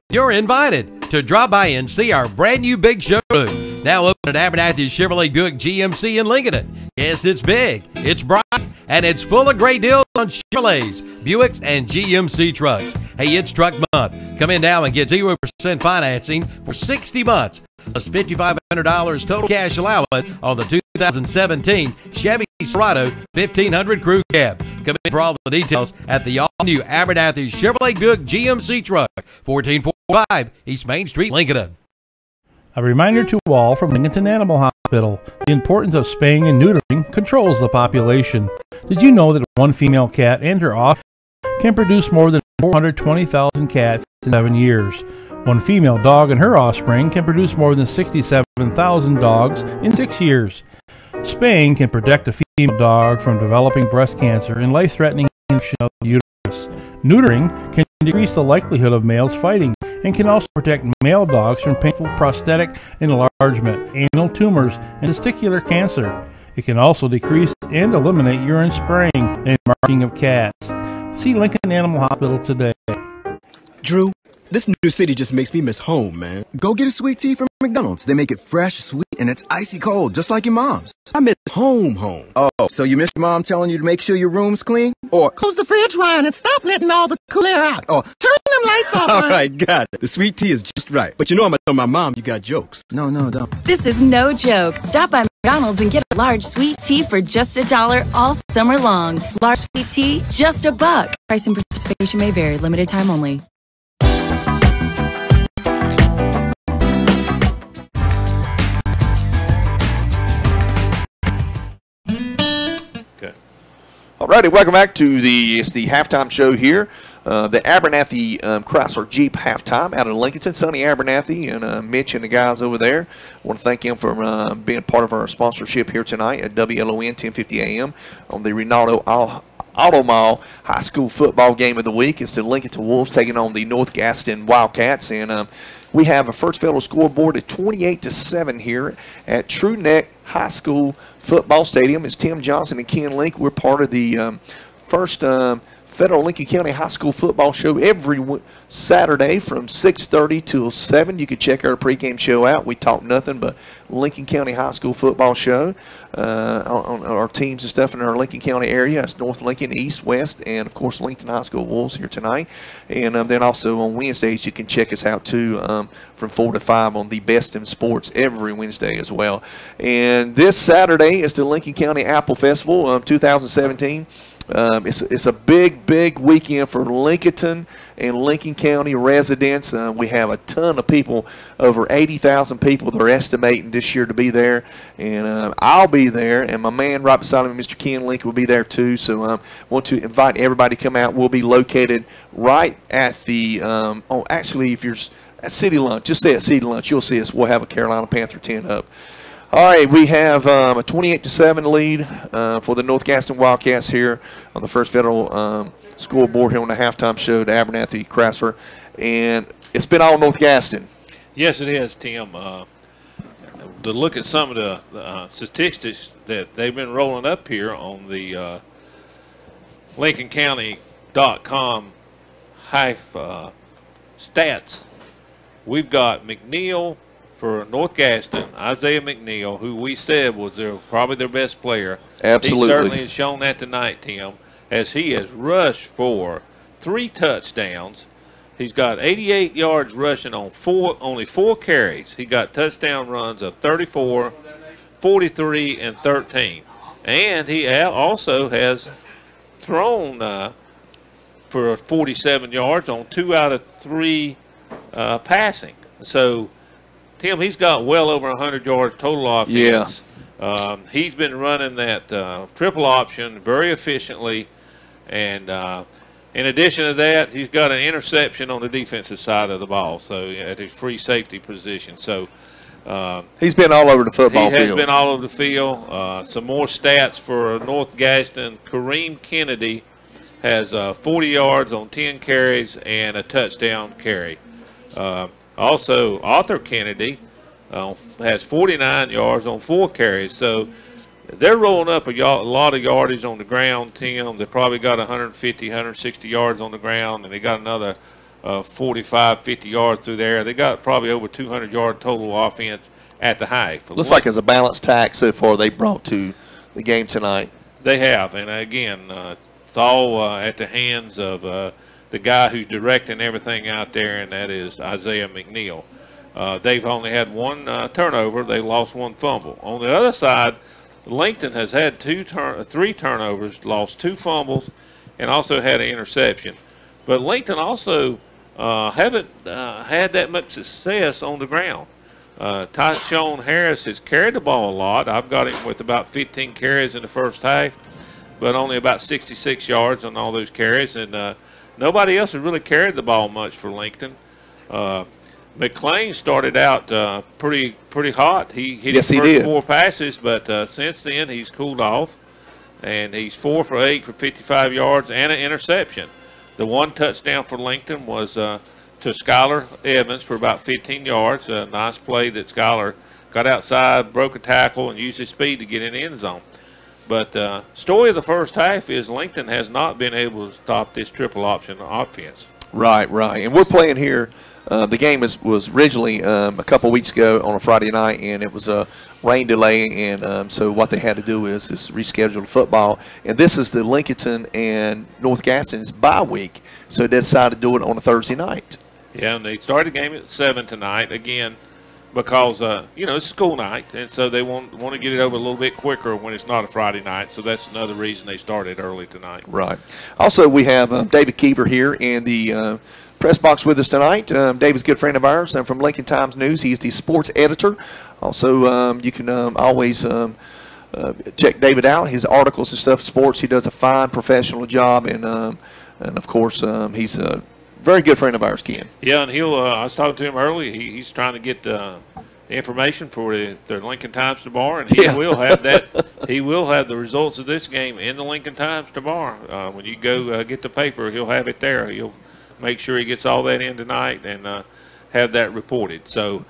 You're invited to drop by and see our brand new big showroom. Now open at Abernathy Chevrolet Buick GMC in Lincolnton. Yes, it's big, it's bright, and it's full of great deals on Chevrolets, Buicks, and GMC trucks. Hey, it's truck month. Come in now and get 0% financing for 60 months, plus $5,500 total cash allowance on the 2017 Chevy Silverado 1500 Crew Cab. Come in for all the details at the all-new Abernathy Chevrolet Buick GMC truck, 1445 East Main Street, Lincolnton. A reminder to all from Lincolnton Animal Hospital, the importance of spaying and neutering controls the population. Did you know that one female cat and her offspring can produce more than 420,000 cats in 7 years? One female dog and her offspring can produce more than 67,000 dogs in 6 years. Spaying can protect a female dog from developing breast cancer and life-threatening infection of the uterus. Neutering can decrease the likelihood of males fighting and can also protect male dogs from painful prosthetic enlargement, anal tumors, and testicular cancer. It can also decrease and eliminate urine spraying and marking of cats. See Lincoln Animal Hospital today. Drew, this new city just makes me miss home, man. Go get a sweet tea from McDonald's. They make it fresh, sweet, and it's icy cold, just like your mom's. I miss home. Oh, so you miss your mom telling you to make sure your room's clean? Or close the fridge, Ryan, and stop letting all the cool air out. Or turn them lights off, Ryan. All right, got it. The sweet tea is just right. But you know I'm going to tell my mom you got jokes. No, don't. This is no joke. Stop by McDonald's and get a large sweet tea for just $1 all summer long. Large sweet tea, just $1. Price and participation may vary. Limited time only. Alrighty, welcome back to the halftime show here. The Abernathy Chrysler Jeep halftime out of Lincolnton. Sonny Abernathy and Mitch and the guys over there. I want to thank him for being part of our sponsorship here tonight at WLON 1050 AM on the Ronaldo Auto Mall High School football game of the week. It's the Lincolnton Wolves taking on the North Gaston Wildcats, and we have a First Federal scoreboard at 28-7 here at True Neck High School Football Stadium. It's Tim Johnson and Ken Link. We're part of the First Federal Lincoln County High School football show every Saturday from 6:30 till 7. You can check our pregame show out. We talk nothing but Lincoln County High School football show on our teams and stuff in our Lincoln County area. It's North Lincoln, East, West, and, of course, Lincoln High School Wolves here tonight. And then also on Wednesdays, you can check us out, too, from 4 to 5 on the Best in Sports every Wednesday as well. And this Saturday is the Lincoln County Apple Festival 2017. It's a big weekend for Lincolnton and Lincoln County residents. We have a ton of people, over 80,000 people they're estimating this year to be there. And I'll be there, and my man right beside me, Mr. Ken Link, will be there too. So want to invite everybody to come out. We'll be located right at the actually, if you're at City Lunch, just say at City Lunch, you'll see us. We'll have a Carolina Panther tent up. All right, we have a 28-7 lead for the North Gaston Wildcats here on the First Federal scoreboard here on the halftime show to Abernathy Chrysler, and it's been all North Gaston. Yes, it has, Tim. To look at some of the statistics that they've been rolling up here on the LincolnCounty.com stats, we've got McNeil for North Gaston, Isaiah McNeil, who we said was probably their best player. Absolutely. He certainly has shown that tonight, Tim, as he has rushed for 3 touchdowns. He's got 88 yards rushing on only 4 carries. He got touchdown runs of 34, 43, and 13. And he also has thrown for 47 yards on 2 out of 3 passing. So, Tim, he's got well over 100 yards total offense. Yeah. He's been running that triple option very efficiently. And in addition to that, he's got an interception on the defensive side of the ball, so at his free safety position. So he's been all over the football field. He has been all over the field. Some more stats for North Gaston. Kareem Kennedy has 40 yards on 10 carries and a touchdown carry. Also, Arthur Kennedy has 49 yards on 4 carries. So they're rolling up a lot of yardage on the ground, Tim. They probably got 150, 160 yards on the ground, and they got another 45, 50 yards through there. They got probably over 200 yard total offense at the high. Looks like it's a balanced tack so far they brought to the game tonight. They have, and again, it's all at the hands of the guy who's directing everything out there, and that is Isaiah McNeil. They've only had 1 turnover. They lost 1 fumble. On the other side, Lincoln has had 3 turnovers, lost 2 fumbles, and also had an interception. But Lincoln also haven't had that much success on the ground. Tyshawn Harris has carried the ball a lot. I've got him with about 15 carries in the first half, but only about 66 yards on all those carries. And nobody else has really carried the ball much for Lincoln. McLean started out pretty hot. He hit his first 4 passes, but since then he's cooled off, and he's 4 for 8 for 55 yards and an interception. The 1 touchdown for Lincoln was to Skylar Evans for about 15 yards. A nice play that Skylar got outside, broke a tackle, and used his speed to get in the end zone. But story of the first half is Lincoln has not been able to stop this triple option offense. Right. And we're playing here. The game was originally a couple weeks ago on a Friday night, and it was a rain delay, and so what they had to do is reschedule football. And this is the Lincolnton and North Gaston's bye week, so they decided to do it on a Thursday night. Yeah, and they started the game at 7 tonight, again, because, it's school night, and so they want to get it over a little bit quicker when it's not a Friday night, so that's another reason they started early tonight. Right. Also, we have David Keever here in the press box with us tonight. David's a good friend of ours from Lincoln Times News. He's the sports editor. Also, you can always check David out, his articles and stuff, sports. He does a fine professional job, and of course, he's a very good friend of ours, Ken. Yeah, and I was talking to him earlier. He's trying to get the information for the Lincoln Times tomorrow, and he will have that. He will have the results of this game in the Lincoln Times tomorrow. When you go get the paper, he'll have it there. He'll make sure he gets all that in tonight and have that reported. So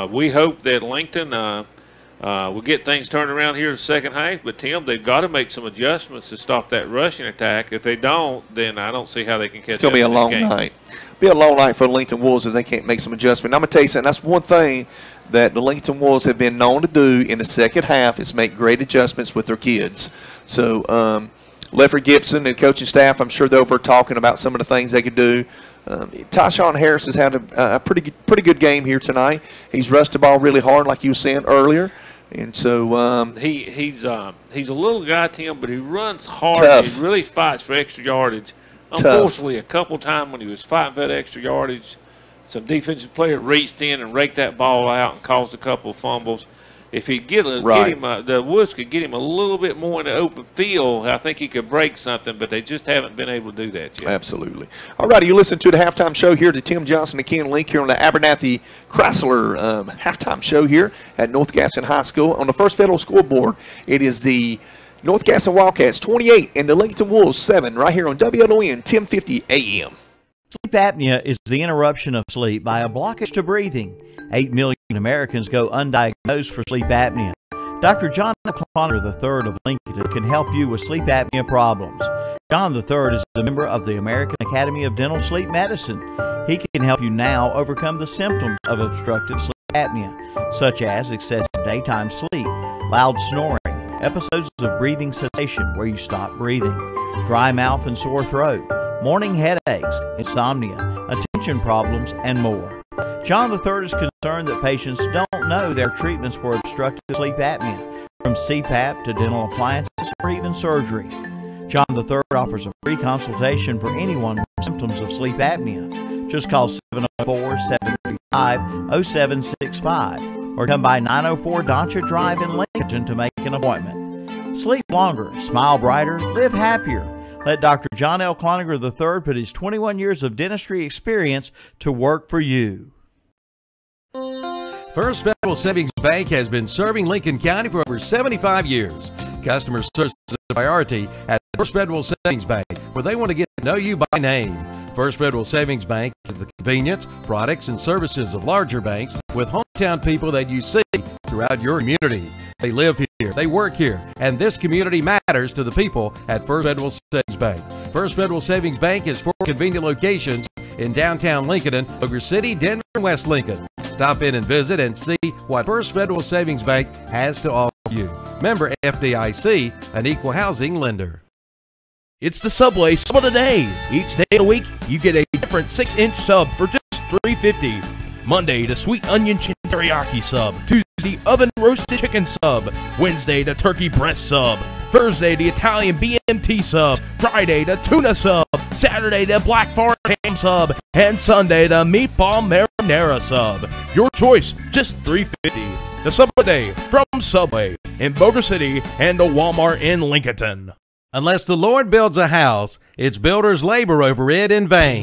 we hope that Lincoln will get things turned around here in the second half. But, Tim, they've got to make some adjustments to stop that rushing attack. If they don't, then I don't see how they can catch up. It's going to be a long night. Be a long night for the Lincoln Wolves if they can't make some adjustment. I'm going to tell you something. That's one thing that the Lincoln Wolves have been known to do in the second half is make great adjustments with their kids. So, Lefford Gibson and coaching staff, I'm sure they're over talking about some of the things they could do. Tyshawn Harris has had a pretty good game here tonight. He's rushed the ball really hard, like you were saying earlier, and so he's a little guy, Tim, but he runs hard. Tough. He really fights for extra yardage. Tough. Unfortunately, a couple of times when he was fighting for that extra yardage, some defensive player reached in and raked that ball out and caused a couple of fumbles. If he get him, the Woods could get him a little bit more in the open field, I think he could break something, but they just haven't been able to do that yet. Absolutely. All righty, you listen to the halftime show here to Tim Johnson and Ken Link here on the Abernathy Chrysler halftime show here at North Gaston High School. On the First Federal scoreboard, it is the North Gaston Wildcats 28 and the Lincolnton Wolves 7 right here on WLON 1050 AM. Sleep apnea is the interruption of sleep by a blockage to breathing. 8 million Americans go undiagnosed for sleep apnea. Dr. John O'Connor III of Lincolnton can help you with sleep apnea problems. John III is a member of the American Academy of Dental Sleep Medicine. He can help you now overcome the symptoms of obstructive sleep apnea, such as excessive daytime sleep, loud snoring, episodes of breathing cessation where you stop breathing, dry mouth and sore throat, morning headaches, insomnia, attention problems, and more. John III is concerned that patients don't know their treatments for obstructive sleep apnea, from CPAP to dental appliances or even surgery. John III offers a free consultation for anyone with symptoms of sleep apnea. Just call 704-733-8255 855-0765 or come by 904 Doncha Drive in Lincolnton to make an appointment. Sleep longer, smile brighter, live happier. Let Dr. John L. Cloninger III put his 21 years of dentistry experience to work for you. First Federal Savings Bank has been serving Lincoln County for over 75 years. Customer service is a priority at First Federal Savings Bank, where they want to get to know you by name. First Federal Savings Bank is the convenience, products, and services of larger banks with hometown people that you see throughout your community. They live here, they work here, and this community matters to the people at First Federal Savings Bank. First Federal Savings Bank has 4 convenient locations in downtown Lincoln, Boulder City, Denver, and West Lincoln. Stop in and visit and see what First Federal Savings Bank has to offer you. Member FDIC, an equal housing lender. It's the Subway Sub of the Day. Each day of the week, you get a different 6-inch sub for just $3.50. Monday, the sweet onion chicken teriyaki sub. Tuesday, oven roasted chicken sub. Wednesday, the turkey breast sub. Thursday, the Italian BMT sub. Friday, the tuna sub. Saturday, the black forest ham sub. And Sunday, the meatball marinara sub. Your choice, just $3.50. The Subway Day from Subway in Boulder City and the Walmart in Lincolnton. Unless the Lord builds a house, its builders labor over it in vain.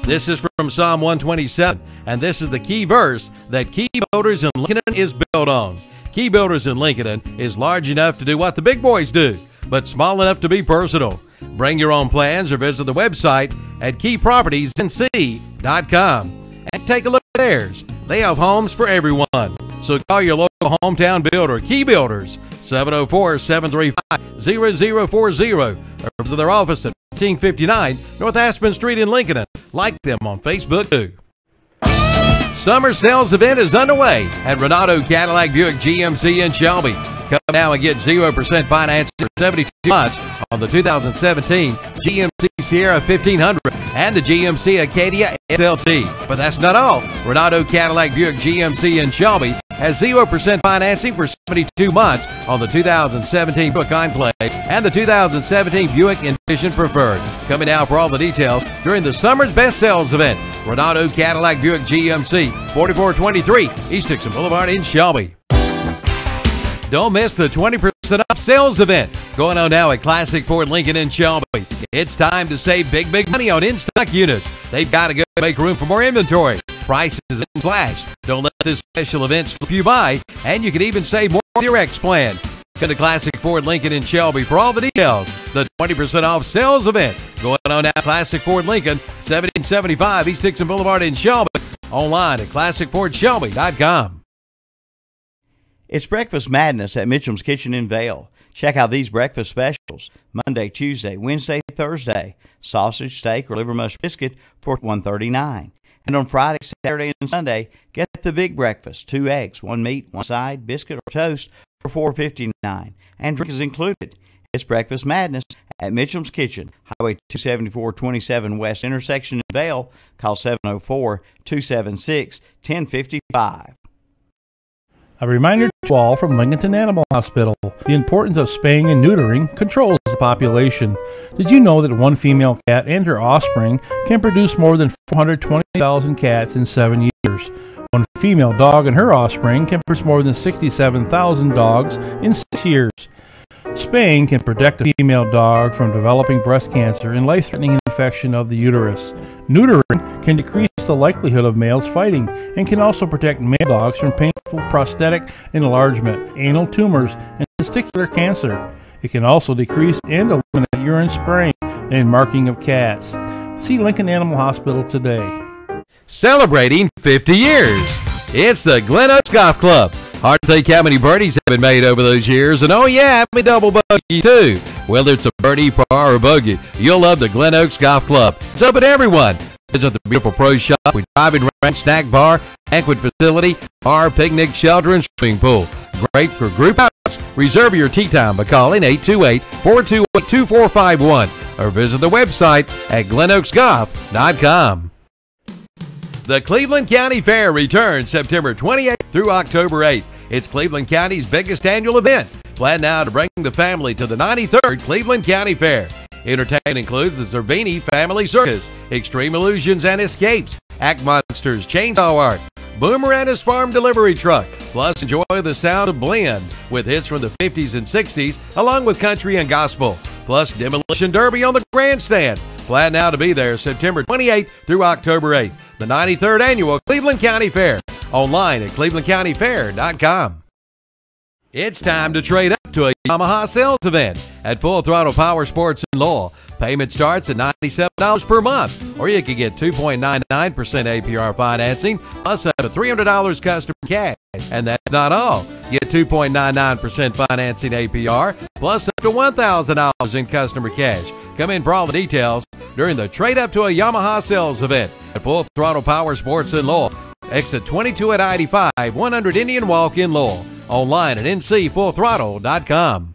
This is from Psalm 127, and this is the key verse that Key Builders in Lincoln is built on. Key Builders in Lincoln is large enough to do what the big boys do, but small enough to be personal. Bring your own plans or visit the website at keypropertiesnc.com and take a look at theirs. They have homes for everyone. So call your local hometown builder, Key Builders, 704-735-0040, or visit their office at 1559 North Aspen Street in Lincoln. Like them on Facebook too. Summer sales event is underway at Renato Cadillac Buick GMC in Shelby. Come now and get 0% financing for 72 months on the 2017 GMC Sierra 1500 and the GMC Acadia SLT. But that's not all. Renato Cadillac Buick GMC in Shelby has 0% financing for 72 months on the 2017 Buick Enclave and the 2017 Buick Envision Preferred. Coming now for all the details during the summer's best sales event. Renato Cadillac Buick GMC, 4423 East Dixon Boulevard in Shelby. Don't miss the 20% off sales event going on now at Classic Ford Lincoln in Shelby. It's time to save big money on in-stock units. They've got to go make room for more inventory. Prices and slashed. Don't let this special event slip you by, and you can even save more with your X plan. Come to Classic Ford Lincoln in Shelby for all the details. The 20% off sales event going on now at Classic Ford Lincoln, 1775 East Dixon Boulevard in Shelby. Online at classicfordshelby.com. It's Breakfast Madness at Mitchum's Kitchen in Vale. Check out these breakfast specials. Monday, Tuesday, Wednesday, Thursday. Sausage, steak, or liver mush biscuit for $1.39. And on Friday, Saturday, and Sunday, get the big breakfast. 2 eggs, 1 meat, 1 side, biscuit, or toast for $4.59. And drink is included. It's Breakfast Madness at Mitchum's Kitchen, Highway 274-27 West intersection in Vale. Call 704-276-1055. A reminder to all from Lincolnton Animal Hospital. The importance of spaying and neutering controls the population. Did you know that one female cat and her offspring can produce more than 420,000 cats in 7 years? One female dog and her offspring can produce more than 67,000 dogs in 6 years. Spaying can protect a female dog from developing breast cancer and life-threatening infection of the uterus. Neutering can decrease the likelihood of males fighting and can also protect male dogs from painful prosthetic enlargement, anal tumors, and testicular cancer. It can also decrease and eliminate urine spraying and marking of cats. See Lincoln Animal Hospital today. Celebrating 50 years. It's the Glen Oaks Golf Club. Hard to think how many birdies have been made over those years, and oh yeah, how many double bogey too. Whether it's a birdie, par, or bogey, you'll love the Glen Oaks Golf Club. It's open to everyone. Visit the beautiful pro shop with driving range, snack bar, banquet facility, bar, picnic, shelter, and swimming pool. Great for group outs. Reserve your tee time by calling 828-428-2451 or visit the website at glenoaksgolf.com. The Cleveland County Fair returns September 28th through October 8th. It's Cleveland County's biggest annual event. Plan now to bring the family to the 93rd Cleveland County Fair. Entertainment includes the Zerbini Family Circus, Extreme Illusions and Escapes, Act Monsters, Chainsaw Art, Boomer and his farm delivery truck. Plus, enjoy the sound of blend with hits from the 50s and 60s, along with country and gospel. Plus, Demolition Derby on the grandstand. Plan now to be there September 28th through October 8th. The 93rd Annual Cleveland County Fair. Online at clevelandcountyfair.com. It's time to trade up to a Yamaha sales event at Full Throttle Power Sports in Lowell. Payment starts at $97 per month, or you can get 2.99% APR financing, plus up to $300 customer cash. And that's not all. Get 2.99% financing APR, plus up to $1,000 in customer cash. Come in for all the details during the Trade Up to a Yamaha sales event at Full Throttle Power Sports in Lowell. Exit 22 at I-85, 100 Indian Walk in Lowell. Online at ncfullthrottle.com.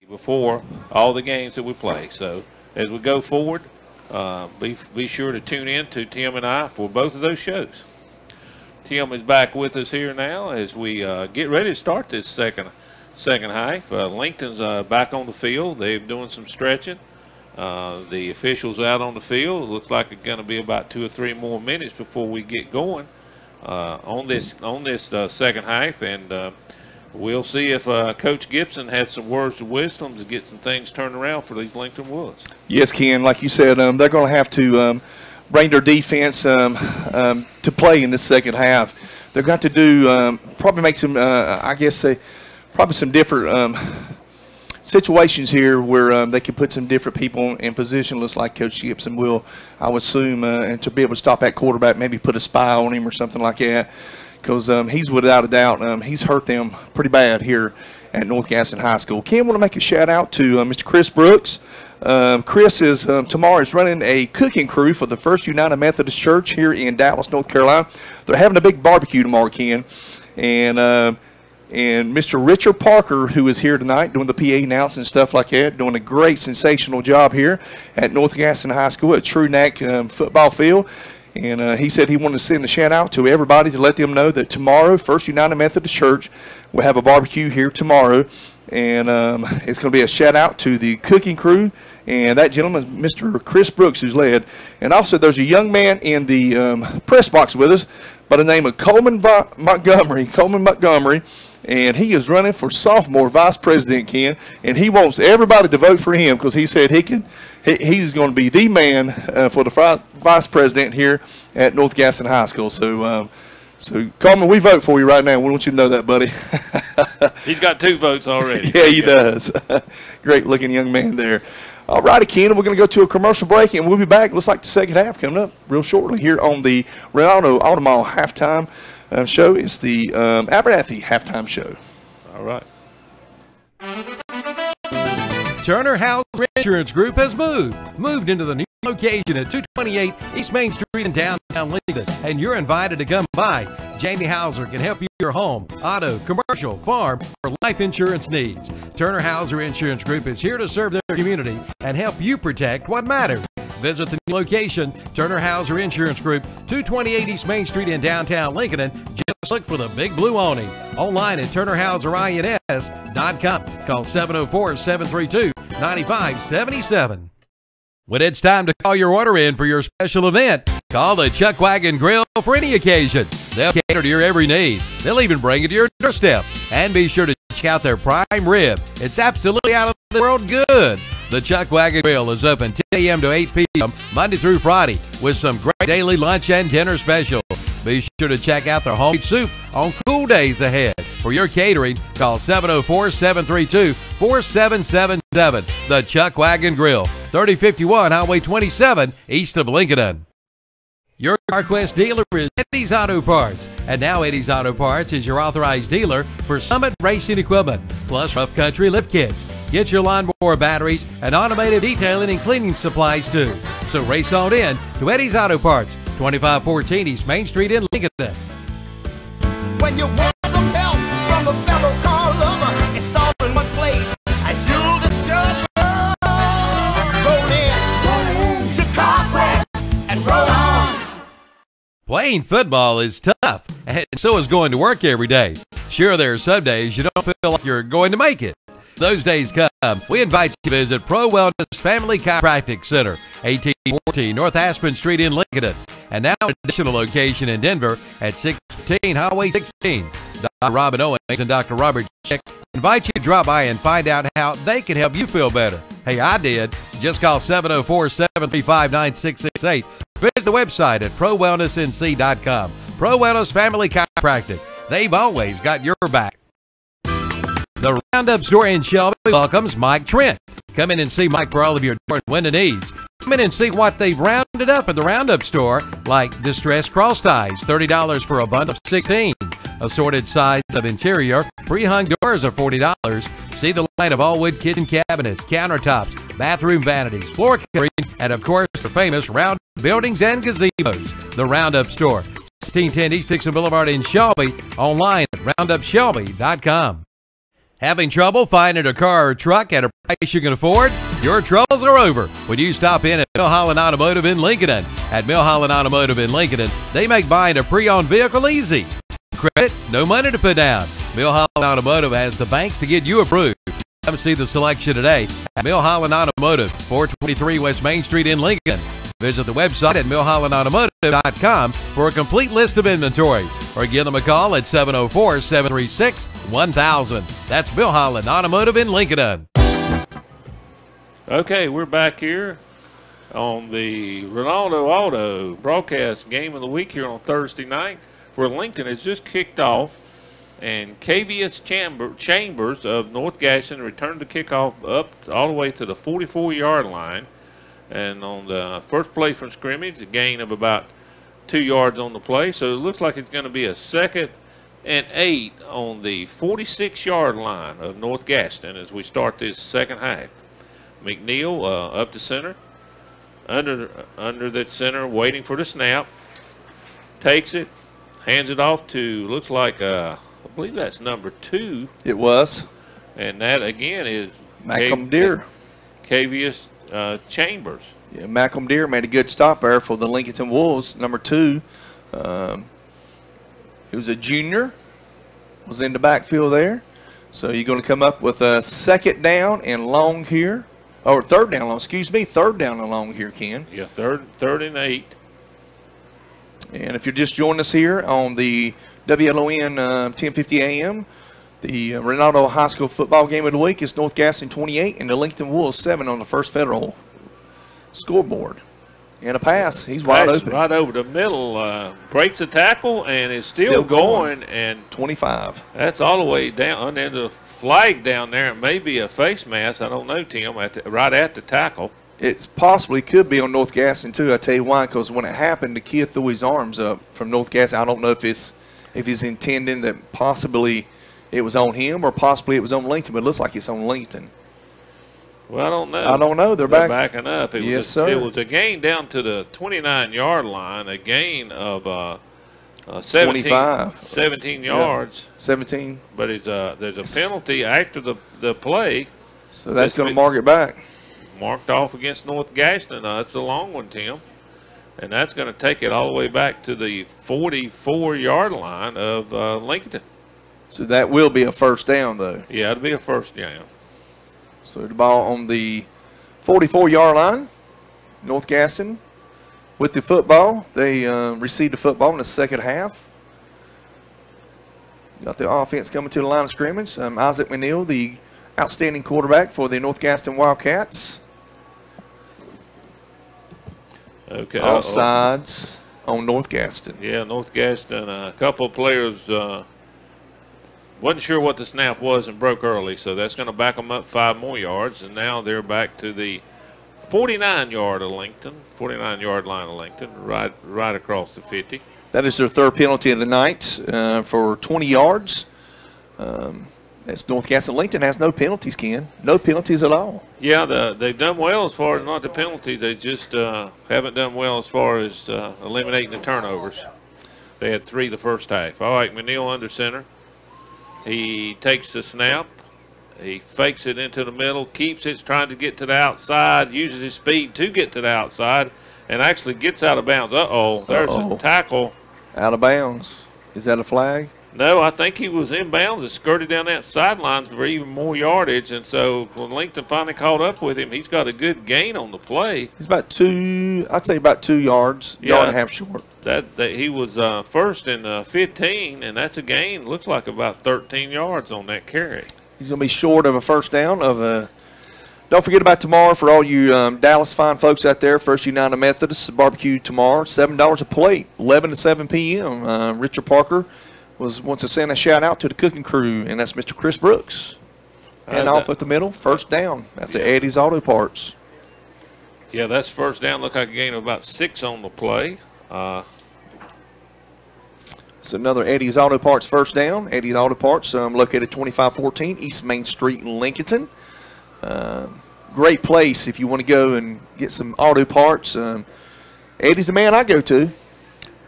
Before all the games that we play. So as we go forward, be sure to tune in to Tim and I for both of those shows. Tim is back with us here now as we get ready to start this second half. Lincoln's back on the field. They're doing some stretching. The officials out on the field. It looks like it's going to be about 2 or 3 more minutes before we get going on this second half, and we'll see if Coach Gibson had some words of wisdom to get some things turned around for these Lincoln Woods. Yes, Ken. Like you said, they're going to have to bring their defense to play in the second half. They've got to do probably make some, probably some different situations here where they can put some different people in position. Looks like Coach Gibson will, I would assume, and to be able to stop that quarterback, maybe put a spy on him or something like that. Because he's without a doubt, he's hurt them pretty bad here at North Gaston High School. Ken, want to make a shout out to Mr. Chris Brooks. Chris is tomorrow is running a cooking crew for the First United Methodist Church here in Dallas, North Carolina. They're having a big barbecue tomorrow, Ken, and Mr. Richard Parker, who is here tonight doing the PA announcing and stuff like that, doing a great, sensational job here at North Gaston High School at True Neck football field. And he said he wanted to send a shout out to everybody to let them know that tomorrow, First United Methodist Church will have a barbecue here tomorrow. And it's going to be a shout out to the cooking crew. And that gentleman is Mr. Chris Brooks, who's led. And also there's a young man in the press box with us by the name of Coleman Montgomery. And he is running for sophomore vice president, Ken. And he wants everybody to vote for him because he said he's going to be the man for the vice president here at North Gaston High School. So, Coleman, we vote for you right now. We want you to know that, buddy. He's got 2 votes already. Yeah, he does. Great-looking young man there. All righty, Ken, we're going to go to a commercial break, and we'll be back. Looks like the second half coming up real shortly here on the Ronaldo Automall halftime show. It's the Abernathy halftime show. All right. Turner House Insurance Group has moved into the new location at 228 East Main Street in downtown Lincoln, and you're invited to come by. Jamie Hauser can help you with your home, auto, commercial, farm, or life insurance needs. Turner Hauser Insurance Group is here to serve their community and help you protect what matters. Visit the new location, Turner Hauser Insurance Group, 228 East Main Street in downtown Lincoln, and just look for the Big Blue awning. Online at TurnerHouserINS.com. Call 704-732-9577. When it's time to call your order in for your special event, call the Chuck Wagon Grill for any occasion. They'll cater to your every need. They'll even bring it to your doorstep. And be sure to check out their prime rib. It's absolutely out of the world good. The Chuck Wagon Grill is open 10 a.m. to 8 p.m. Monday through Friday with some great daily lunch and dinner specials. Be sure to check out their homemade soup on cool days ahead. For your catering, call 704-732-4777. The Chuck Wagon Grill, 3051 Highway 27, east of Lincolnton. Your CarQuest dealer is Eddie's Auto Parts. And now Eddie's Auto Parts is your authorized dealer for Summit Racing Equipment, plus rough country lift kits. Get your lawnmower batteries and automated detailing and cleaning supplies too. So race on in to Eddie's Auto Parts, 2514 East Main Street in Lincolnton. When you want some help from a fellow car lover, it's all in one place, as you'll discover. Roll in to CarQuest and roll on. Playing football is tough, and so is going to work every day. Sure, there are some days you don't feel like you're going to make it. Those days come. We invite you to visit Pro Wellness Family Chiropractic Center, 1814 North Aspen Street in Lincolnton, and now an additional location in Denver at 615 Highway 16. Dr. Robin Owens and Dr. Robert Chick invite you to drop by and find out how they can help you feel better. Hey, I did. Just call 704-735-9668. Visit the website at ProWellnessNC.com. Pro Wellness Family Chiropractic. They've always got your back. The Roundup Store in Shelby welcomes Mike Trent. Come in and see Mike for all of your door and window needs. Come in and see what they've rounded up at the Roundup Store, like distressed cross ties, $30 for a bundle of 16. Assorted sides of interior, pre-hung doors are $40. See the line of all wood kitchen cabinets, countertops, bathroom vanities, floor covering, and of course the famous Roundup buildings and gazebos. The Roundup Store, 1610 East Dixon Boulevard in Shelby. Online at roundupshelby.com. Having trouble finding a car or truck at a price you can afford? Your troubles are over when you stop in at Milholland Automotive in Lincolnton. At Milholland Automotive in Lincolnton, they make buying a pre-owned vehicle easy. Credit, no money to put down. Milholland Automotive has the banks to get you approved. Come see the selection today at Milholland Automotive, 423 West Main Street in Lincoln. Visit the website at milhollandautomotive.com for a complete list of inventory, or give them a call at 704-736-1000. That's Milholland Automotive in Lincolnton. Okay, we're back here on the Ronaldo Auto broadcast game of the week here on Thursday night, where Lincoln has just kicked off, and KVS Chambers of North Gaston returned the kickoff up all the way to the 44-yard line. And on the first play from scrimmage, a gain of about 2 yards on the play. So it looks like it's going to be a 2nd and 8 on the 46-yard line of North Gaston as we start this second half. McNeil up to center, under the center, waiting for the snap. Takes it, hands it off to, looks like, I believe that's number 2. It was. And that, again, is Malcolm Deere. KVS Chambers. Yeah, Malcolm Deere made a good stop there for the Lincolnton Wolves. Number 2, he was a junior, was in the backfield there. So you're going to come up with a 2nd down and long here, or 3rd down long. Excuse me, 3rd down and long here, Ken. Yeah, third and 8. And if you're just joining us here on the WLON 1050 AM, the Ronaldo High School football game of the week is North Gaston 28 and the Lincolnton Wolves 7 on the First Federal scoreboard. And a pass. He's wide open. Right over the middle. Breaks a tackle and is still going. And 25. That's all the way down under the flag down there. It may be a face mask. I don't know, Tim, right at the tackle. It possibly could be on North Gaston, too. I tell you why, because when it happened, the kid threw his arms up from North Gaston. I don't know if he's intending that possibly it was on him or possibly it was on Lincoln, but it looks like it's on Lincoln. Well, I don't know. I don't know. They're backing up. Yes, sir. It was a gain down to the 29-yard line, a gain of 17 yards. Yeah, 17. But there's a penalty after the play. So that's going to mark it back. Marked off against North Gaston. That's a long one, Tim. And that's going to take it all the way back to the 44-yard line of Lincolnton. So that will be a first down, though. Yeah, it'll be a first down. So the ball on the 44-yard line. North Gaston with the football. They received the football in the second half. Got the offense coming to the line of scrimmage. Isaac McNeil, the outstanding quarterback for the North Gaston Wildcats. Okay. All sides on North Gaston. Yeah, North Gaston. A couple of players wasn't sure what the snap was and broke early, so that's going to back them up 5 more yards, and now they're back to the 49-yard of Lincoln, 49-yard line of Lincoln, right across the 50. That is their third penalty of the night for 20 yards. That's North Gaston. Lincoln has no penalties, Ken. No penalties at all. Yeah, they've done well as far as not the penalty. They just haven't done well as far as eliminating the turnovers. They had 3 the first half. All right, McNeil under center. He takes the snap. He fakes it into the middle, keeps it, trying to get to the outside, uses his speed to get to the outside, and actually gets out of bounds. Uh-oh, there's a tackle. Out of bounds. Is that a flag? No, I think he was in bounds and skirted down that sideline for even more yardage. And so when Lincoln finally caught up with him, he's got a good gain on the play. He's about 2, I'd say about 2 yards, yard and a half short. That he was first in 15, and that's a gain. Looks like about 13 yards on that carry. He's going to be short of a first down. Don't forget about tomorrow for all you Dallas fine folks out there. First United Methodist barbecue tomorrow, $7 a plate, 11 to 7 p.m. Richard Parker wants to send a shout out to the cooking crew, and that's Mr. Chris Brooks. And off at the middle, first down. That's at Eddie's Auto Parts. Yeah, that's first down. Look like a gain of about 6 on the play. It's another Eddie's Auto Parts first down. Eddie's Auto Parts located 2514 East Main Street in Lincolnton. Great place if you want to go and get some auto parts. Eddie's the man I go to.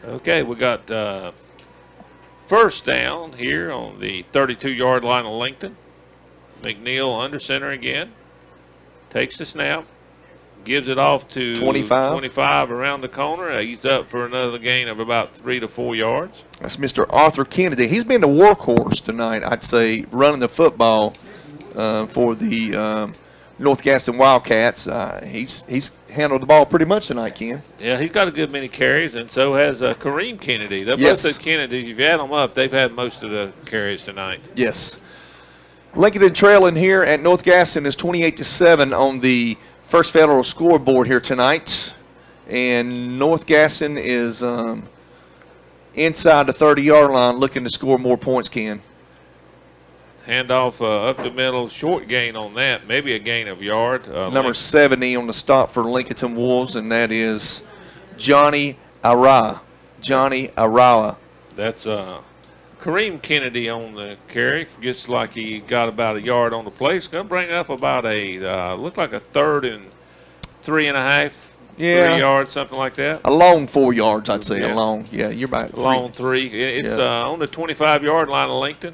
Okay, we got first down here on the 32-yard line of Lincoln. McNeil under center again. Takes the snap. Gives it off to 25 around the corner. He's up for another gain of about 3 to 4 yards. That's Mr. Arthur Kennedy. He's been the workhorse tonight, I'd say, running the football for the North Gaston Wildcats. He's handled the ball pretty much tonight, Ken. Yeah, he's got a good many carries, and so has Kareem Kennedy. Both those Kennedys, if you add them up, they've had most of the carries tonight. Yes. Lincolnton trailing here at North Gaston is 28-7 on the First Federal scoreboard here tonight. And North Gaston is inside the 30-yard line looking to score more points, Ken. Handoff up the middle, short gain on that, maybe a gain of yard. Number 70 on the stop for Lincolnton Wolves, and that is Johnny Arawa. Johnny Arawa. That's Kareem Kennedy on the carry. Gets like he got about a yard on the play. It's going to bring up about a, look like a 3rd and 3.5. Yeah. 3 yards, something like that. A long 4 yards, I'd say. A long, yeah, you're about 3. Long 3. It's on the 25-yard line of Lincoln.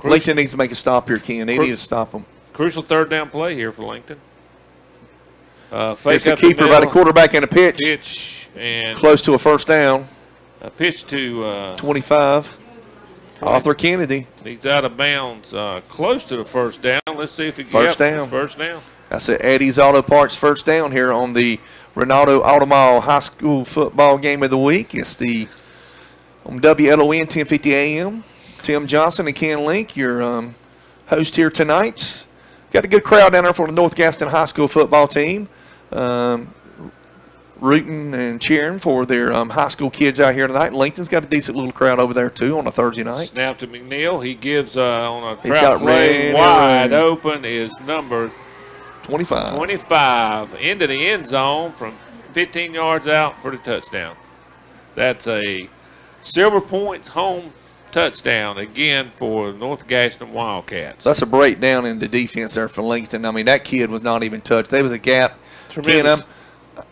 Lincoln needs to make a stop here, Ken. They need to stop them. Crucial 3rd down play here for Lincoln. Fake it's a keeper by the quarterback and a pitch. Pitch and close to a first down. A pitch to 25. Arthur Kennedy. He's out of bounds, close to the first down. Let's see if he gets first down. That's at Eddie's Auto Parts first down here on the Ronaldo Automall High School football game of the week. It's the on WLON 1050 AM. Tim Johnson and Ken Link, your host here tonight. Got a good crowd down there for the North Gaston High School football team. Rooting and cheering for their high school kids out here tonight. Lincoln's got a decent little crowd over there, too, on a Thursday night. Snap to McNeil. He gives on a trap play wide open is number 25. 25 into the end zone from 15 yards out for the touchdown. That's a Silver Point home touchdown again for North Gaston Wildcats. That's a breakdown in the defense there for Lincoln. I mean, that kid was not even touched. There was a gap. Tremendous. Ken,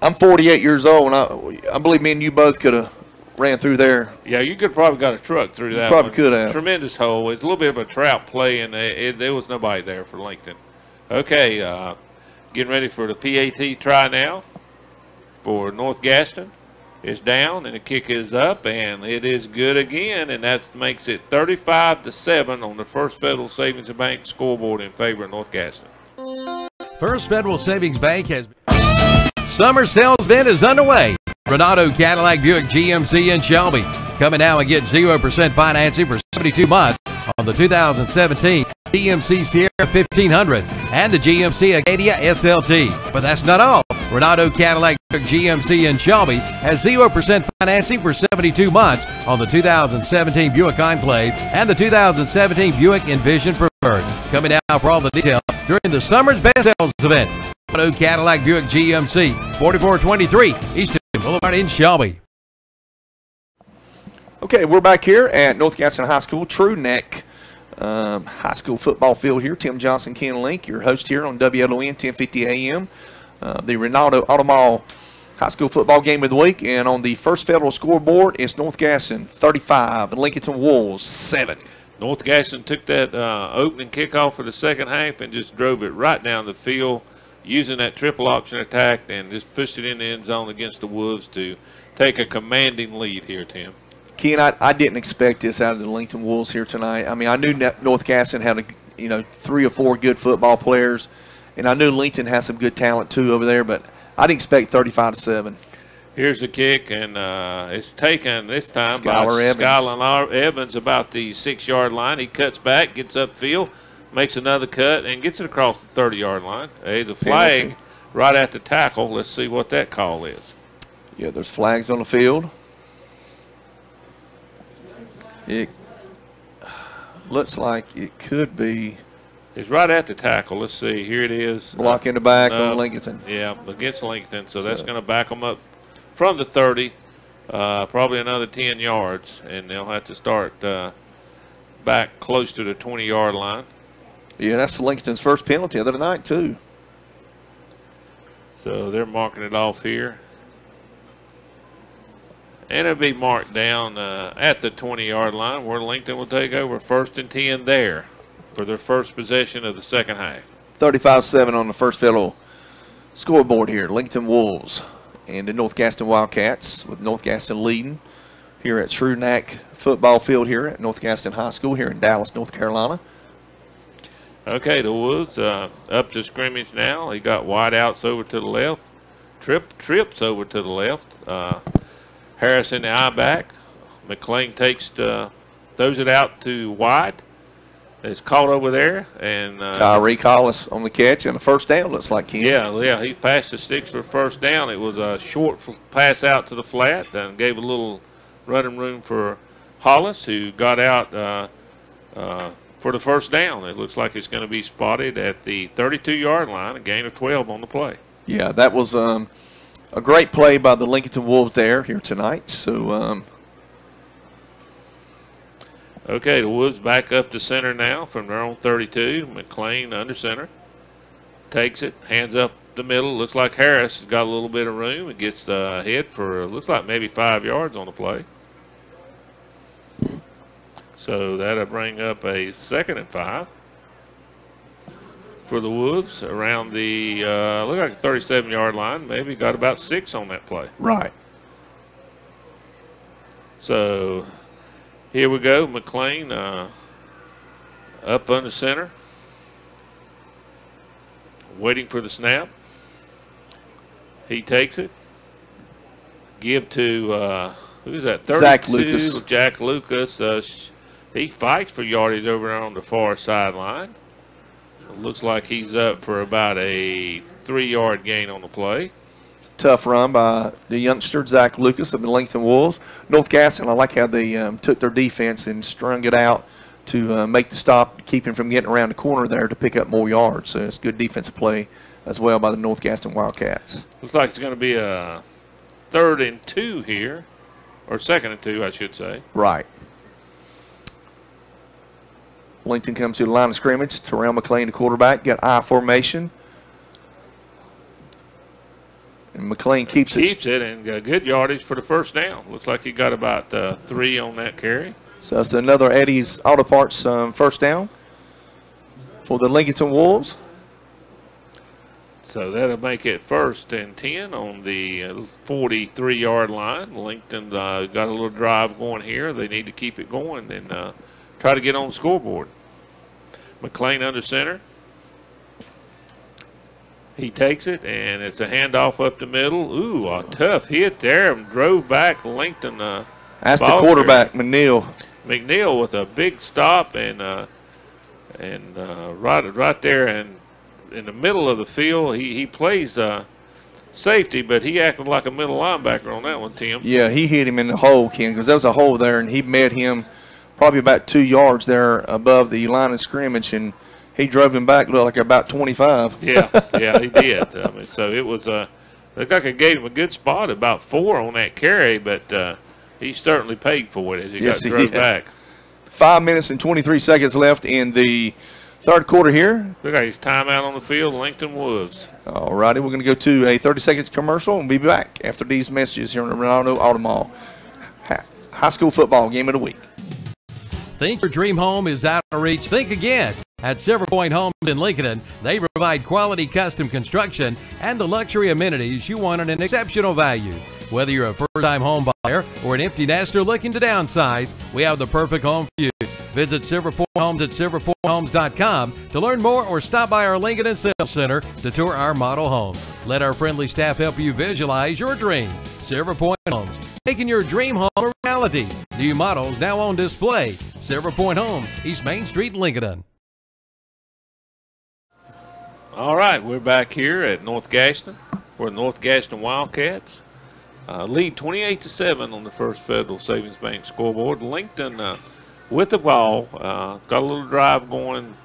I'm 48 years old, and I believe me and you both could have ran through there. Yeah, you could probably got a truck through that. Probably could have. Tremendous hole. It's a little bit of a trap play, and there was nobody there for Lincoln. Okay, getting ready for the PAT try now. for North Gaston is down, and the kick is up, and it is good again, and that makes it 35-7 on the First Federal Savings Bank scoreboard in favor of North Gaston. First Federal Savings Bank has summer sales event is underway. Renato Cadillac Buick GMC in Shelby. Come in now and get 0% financing for 72 months on the 2017 GMC Sierra 1500 and the GMC Acadia SLT. But that's not all. Renato Cadillac Buick GMC in Shelby has 0% financing for 72 months on the 2017 Buick Enclave and the 2017 Buick Envision Preferred. Coming now for all the detail during the summer's best sales event. Renato Cadillac Buick GMC, 4423 Eastern Boulevard in Shelby. Okay, we're back here at North Gaston High School, True Neck High School football field here. Tim Johnson, Ken Link, your host here on WLON 1050 AM. The Ronaldo Automall High School football game of the week. And on the First Federal scoreboard, it's North Gaston 35 and Lincolnton Wolves 7. North Gaston took that opening kickoff for the second half and just drove it right down the field using that triple option attack and just pushed it in the end zone against the Wolves to take a commanding lead here, Tim. Ken, I didn't expect this out of the Lincoln Wolves here tonight. I mean, I knew North Gaston had 3 or 4 good football players, and I knew Lincoln has some good talent too over there, but I didn't expect 35-7. Here's the kick, and it's taken this time by Skylar Evans about the 6-yard line. He cuts back, gets upfield, makes another cut, and gets it across the 30-yard line. Hey, the flag right at the tackle. Let's see what that call is. Yeah, there's flags on the field. It looks like it could be. It's right at the tackle. Let's see. Here it is. Block in the back on Lincolnton. Yeah, against Lincolnton. So that's going to back them up from the 30, probably another 10 yards, and they'll have to start back close to the 20-yard line. Yeah, that's Lincolnton's first penalty of the night, too. So they're marking it off here. And it'll be marked down at the 20-yard line where Lincoln will take over 1st and 10 there for their first possession of the second half. 35-7 on the First Federal scoreboard here. Lincoln Wolves and the North Gaston Wildcats, with North Gaston leading here at True Neck football field here at North Gaston High School here in Dallas, North Carolina. Okay, the Wolves up to scrimmage now. He got wide outs over to the left. Trips over to the left. Harris in the eye back. McLean throws it out to wide. It's caught over there. And Tyree Collis on the catch and a first down, looks like him. Yeah, he passed the sticks for first down. It was a short pass out to the flat and gave a little running room for Hollis, who got out for the first down. It looks like it's going to be spotted at the 32-yard line, a gain of 12 on the play. Yeah, that was a great play by the Lincolnton Wolves there here tonight. So, okay, the Wolves back up to center now from their own 32. McLean under center. Takes it, hands up the middle. Looks like Harris has got a little bit of room. It gets the hit for, looks like maybe 5 yards on the play. So that'll bring up a 2nd and 5 for the Wolves around the, look like a 37-yard line. Maybe got about 6 on that play. Right. So here we go. McLean up under center. Waiting for the snap. He takes it. Give to, who's that? 32, Zach Lucas. Jack Lucas. He fights for yardage over there on the far sideline. Looks like he's up for about a 3-yard gain on the play. It's a tough run by the youngster, Zach Lucas of the Lincoln Wolves. North Gaston, I like how they took their defense and strung it out to make the stop, keep him from getting around the corner there to pick up more yards. So it's good defensive play as well by the North Gaston Wildcats. Looks like it's going to be a 3rd and 2 here, or 2nd and 2, I should say. Right. Lincoln comes to the line of scrimmage. Terrell McLean, the quarterback, got I formation. And McLean keeps it and got good yardage for the first down. Looks like he got about 3 on that carry. So it's another Eddie's Auto Parts first down for the Lincolnton Wolves. So that'll make it 1st and 10 on the 43-yard line. Lincoln's got a little drive going here. They need to keep it going and try to get on the scoreboard. McLean under center. He takes it, and it's a handoff up the middle. Ooh, a tough hit there. Drove back Lincoln. That's the quarterback, McNeil. McNeil with a big stop and right there in the middle of the field. He plays safety, but he acted like a middle linebacker on that one, Tim. Yeah, he hit him in the hole, Ken, because there was a hole there, and he met him probably about 2 yards there above the line of scrimmage, and he drove him back, looked like about 25. Yeah, he did. I mean, so it was looked like it gave him a good spot, about 4 on that carry, but he certainly paid for it as he got drove back. 5 minutes and 23 seconds left in the third quarter here. Look at his timeout on the field, Lincoln Wolves. All righty, we're going to go to a 30-second commercial and be back after these messages here on the Ronaldo Auto Mall high school football game of the week. Think your dream home is out of reach? Think again. At Silver Point Homes in Lincolnton, they provide quality custom construction and the luxury amenities you want at an exceptional value. Whether you're a first-time home buyer or an empty nester looking to downsize, we have the perfect home for you. Visit Silver Point Homes at silverpointhomes.com to learn more or stop by our Lincolnton Sales Center to tour our model homes. Let our friendly staff help you visualize your dream. Silver Point Homes, making your dream home a reality. New models now on display. Silver Point Homes, East Main Street, Lincolnton. All right, we're back here at North Gaston. We're North Gaston Wildcats. Lead 28-7 on the First Federal Savings Bank scoreboard. Lincoln with the ball, got a little drive going.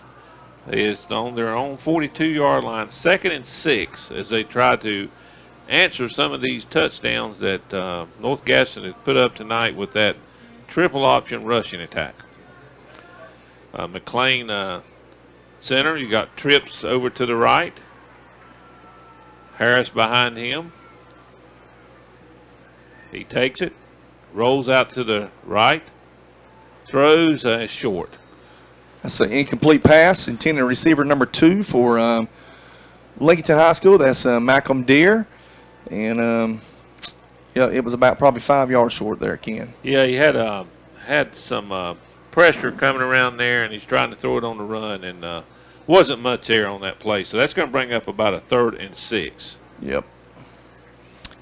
Is on their own 42-yard line, 2nd and 6, as they try to answer some of these touchdowns that North Gaston has put up tonight with that triple option rushing attack. McLean center, you got Trips over to the right. Harris behind him. He takes it, rolls out to the right, throws short. That's an incomplete pass, intended receiver number 2 for Lincolnton High School. That's Malcolm Deere. And, yeah, it was about probably 5 yards short there, Ken. Yeah, he had some pressure coming around there, and he's trying to throw it on the run, and wasn't much there on that play. So that's going to bring up about a 3rd and 6. Yep.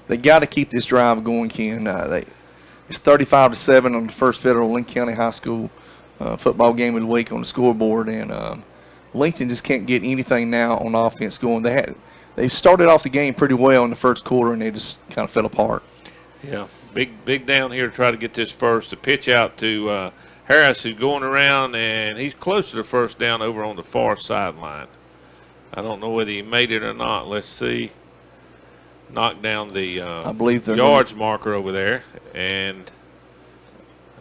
They got to keep this drive going, Ken. It's 35-7 on the First Federal Lincoln County High School football game of the week on the scoreboard, and Lincoln just can't get anything now on offense going. They started off the game pretty well in the first quarter, and they just kind of fell apart. Yeah, big down here to try to get this first. The pitch out to Harris, who's going around, and he's close to the first down over on the far sideline. I don't know whether he made it or not. Let's see. Knocked down the I believe yards marker over there, and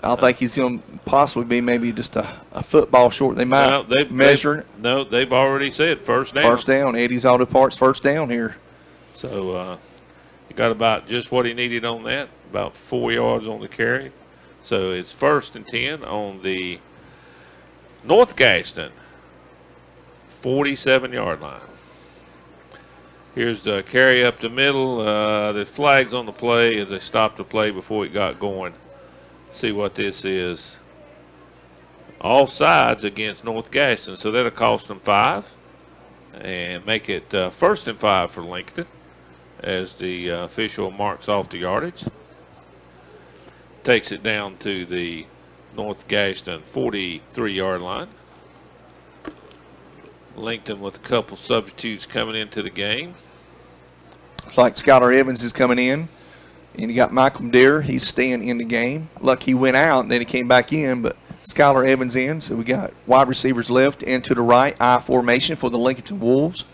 I think he's going to possibly be maybe just a football short. They might measure it. No, they've already said first down. First down. Eddie's Auto Parts first down here. So he got about just what he needed on that, about 4 yards on the carry. So it's 1st and 10 on the North Gaston 47-yard line. Here's the carry up the middle. The flags on the play as they stopped the play before it got going. See what this is. Offsides against North Gaston, so that'll cost them 5 and make it 1st and 5 for Lincoln as the official marks off the yardage. Takes it down to the North Gaston 43-yard line. Lincoln with a couple substitutes coming into the game. Like Skylar Evans is coming in, and you got Malcolm Deere. He's staying in the game. Luck he went out, and then he came back in, but Skylar Evans in. So we got wide receivers left and to the right, I formation for the Lincolnton Wolves.